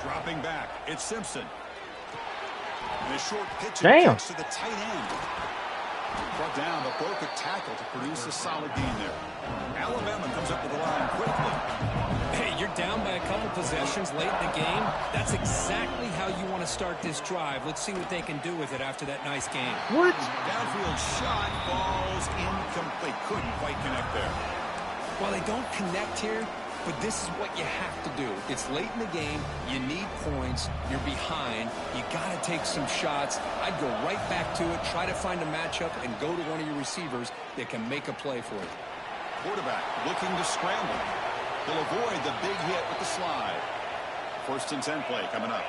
Dropping back. It's Simpson. And a short pitch to the tight end. Brought down, but broke a tackle to produce a solid gain there. Alabama comes up with the line quickly. Hey, you're down by a couple possessions late in the game. That's exactly how you want to start this drive. Let's see what they can do with it after that nice game. What? Downfield shot falls incomplete. Couldn't quite connect there. Well, they don't connect here, but this is what you have to do. It's late in the game. You need points. You're behind. You got to take some shots. I'd go right back to it, try to find a matchup, and go to one of your receivers that can make a play for you. Quarterback looking to scramble. He'll avoid the big hit with the slide. 1st and 10 play coming up.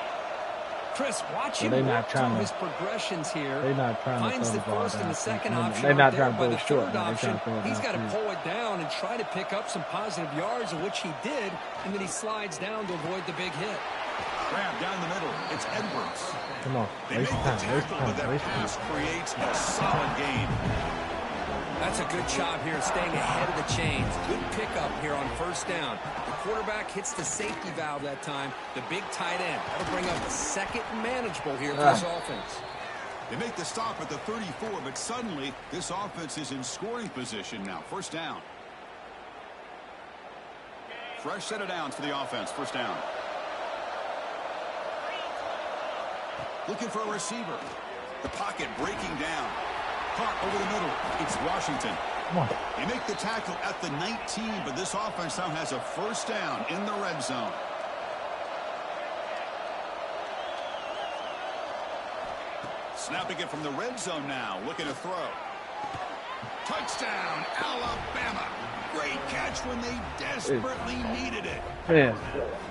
Chris, watch him work through his progressions here. They're not trying to finds throw the the ball first down. and the second option. They're not trying to by throw the it short. third They're option. trying to throw it He's got to downfield. pull it down and try to pick up some positive yards, of which he did, and then he slides down to avoid the big hit. Grab down the middle. It's Edwards. Come on. They make the tackle, but that pass creates a solid gain. That's a good job here staying ahead of the chains. Good pickup here on 1st down. The quarterback hits the safety valve that time. The big tight end. That'll bring up a 2nd and manageable here for this offense. They make the stop at the 34, but suddenly this offense is in scoring position now. 1st down. Fresh set of downs for the offense. 1st down. Looking for a receiver. The pocket breaking down. Caught over the middle. It's Washington. Come on. They make the tackle at the 19, but this offense now has a 1st down in the red zone. Snapping it from the red zone now. Looking to throw. Touchdown, Alabama. Great catch when they desperately needed it. Yeah.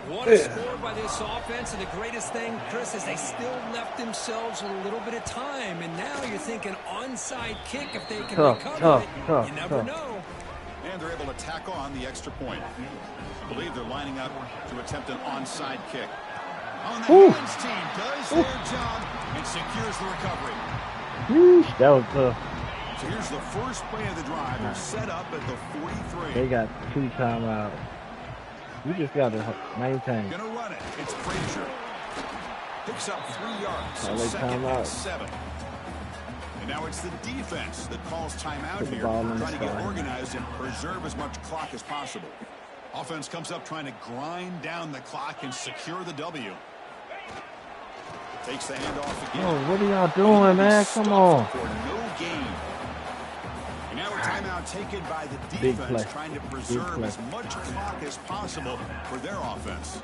What a score by this offense, and the greatest thing, Chris, is they still left themselves with a little bit of time, and now you're thinking onside kick if they can recover it. You never know. And they're able to tack on the extra point. I believe they're lining up to attempt an onside kick. On the hands team does their job and secures the recovery. That was tough. So here's the first play of the drive. They're set up at the 43. They got 2 timeouts. We just got to maintain. Gonna run it. It's Frazier. Picks up 3 yards. So they 2nd timeout. and 7. And now it's the defense that calls timeout Put the here, ball in the trying to get sky. organized and preserve as much clock as possible. Offense comes up trying to grind down the clock and secure the W. Takes the handoff again. Oh, what are y'all doing, man? Come on. For no gain. And now a timeout taken by the Big defense, play. trying to Big preserve play. as much clock as possible for their offense.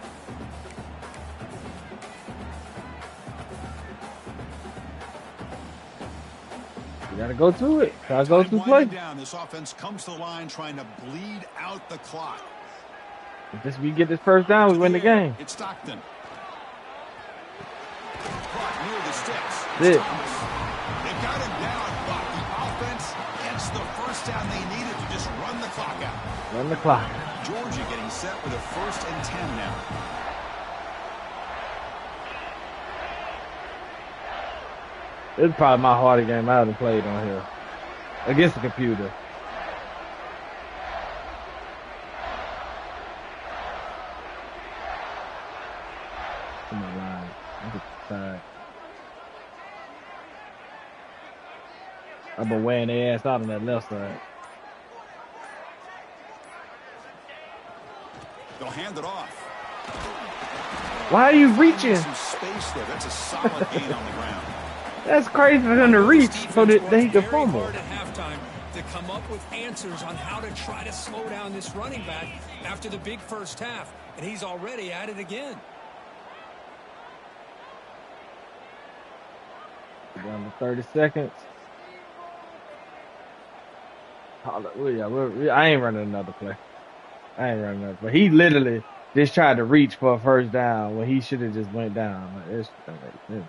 You got to go to it. Gotta go Time to play. winding down, this offense comes to the line trying to bleed out the clock. If we get this 1st down, we win the game. It's Stockton. Caught near the sticks. This. Thomas. They got him down, but the offense gets the 1st down they needed to just run the clock out. Run the clock. Georgia getting set with a 1st and 10 now. This is probably my hardest game I ever played on here. Against the computer. Come on, line. Look at the side. I've been wearing their ass out on that left side. They'll hand it off. Why are you reaching? Some space there. That's a solid gain on the ground. That's crazy for him to reach so that he can Very fumble. hard at halftime to come up with answers on how to try to slow down this running back after the big 1st half, and he's already at it again. Down to 30 seconds. I ain't running another play. But he literally just tried to reach for a 1st down when he should have just went down. Like, this don't make sense.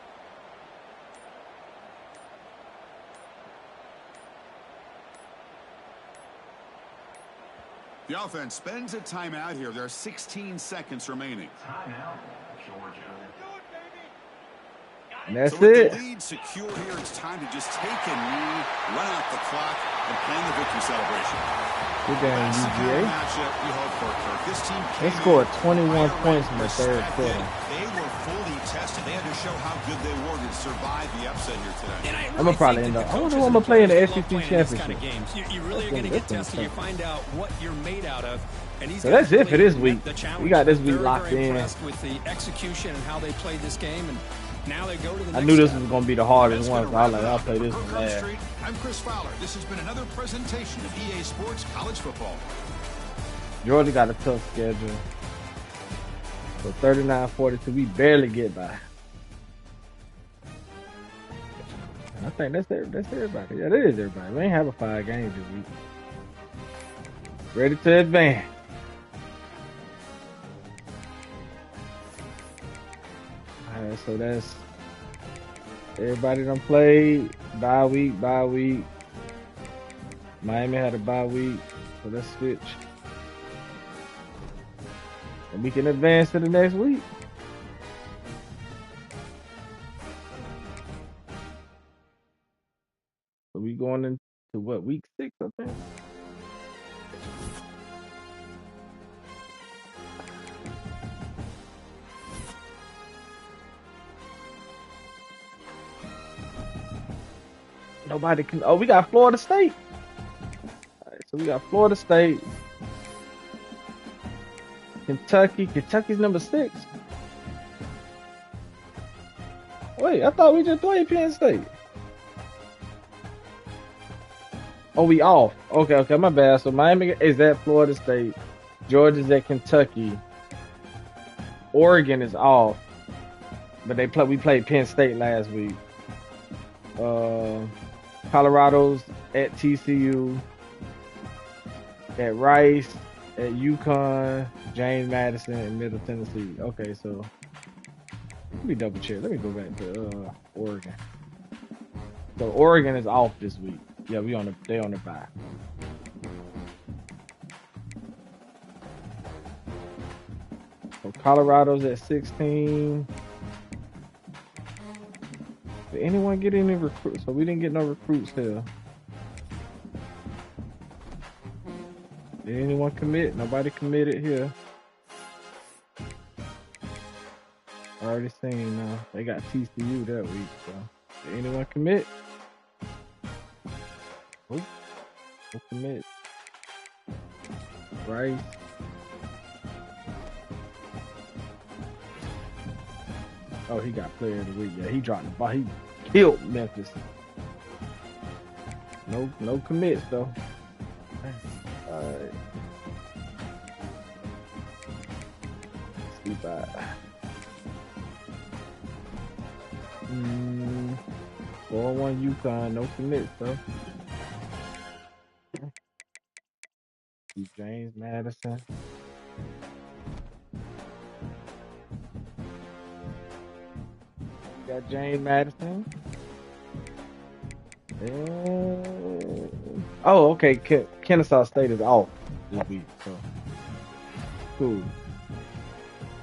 The offense spends a timeout here. There are 16 seconds remaining. Timeout, Georgia. And that's So with it. the lead secure here, it's time to just take a knee, run out the clock, and plan the victory celebration. Good game, That's the kind of UGA. matchup we hope for, Kirk. This team They came scored in 21 highly points in the 3rd respected. quarter. They were fully tested. They had to show how good they were to survive the upset here today. And I I'm gonna probably end up. I wonder who I'm gonna play in the SEC championship. Kind of games. You really are going to get tested. You find out what you're made out of. And he's So that's it for this week. The challenge. We got this week Very, locked very in. impressed with the execution and how they played this game, and now they go to the next I knew this step. was gonna be the hardest That's one, gonna so I was wrap like, it I'll up. play this For one Kirk last. Street, I'm Chris Fowler. This has been another presentation of EA Sports College Football. Georgia got a tough schedule. So 39-42, we barely get by. I think that's everybody. Yeah, that is everybody. We ain't have a 5 games this week. Ready to advance. Alright, so that's everybody done played. Bye week. Miami had a bye week, so let's switch. And we can advance to the next week. So we going into what, week 6, I think? Nobody can. Oh, we got Florida State. All right, so we got Florida State, Kentucky. Kentucky's number 6. Wait, I thought we just played Penn State. Oh, we off. Okay, my bad. So Miami is at Florida State, Georgia's at Kentucky, Oregon is off, but we played Penn State last week. Colorado's at TCU, at Rice, at UConn, James Madison, and Middle Tennessee. Okay, so let me double check. Let me go back to Oregon. So Oregon is off this week. Yeah, they on the bye. So Colorado's at 16. Did anyone get any recruits? So we didn't get no recruits here. Did anyone commit? Nobody committed here. Already seen they got TCU that week. So did anyone commit? Oh, no commit. Rice. Oh, he got player of the week. Yeah, he dropped the ball. He killed Memphis. No commits though. Alright. Let's see that. 4-1 UConn, no commits though. James Madison. Got James Madison. Oh, okay. Kennesaw State is off this week, so cool.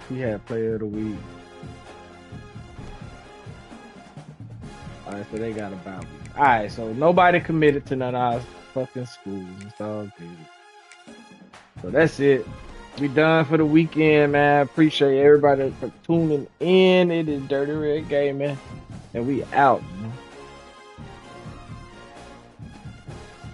He had player of the week. All right, so they got a bye week. All right, so nobody committed to none of our fucking schools. It's all good. So that's it. We done for the weekend, man. Appreciate everybody for tuning in. It is Dirty Red Gaming, and we out.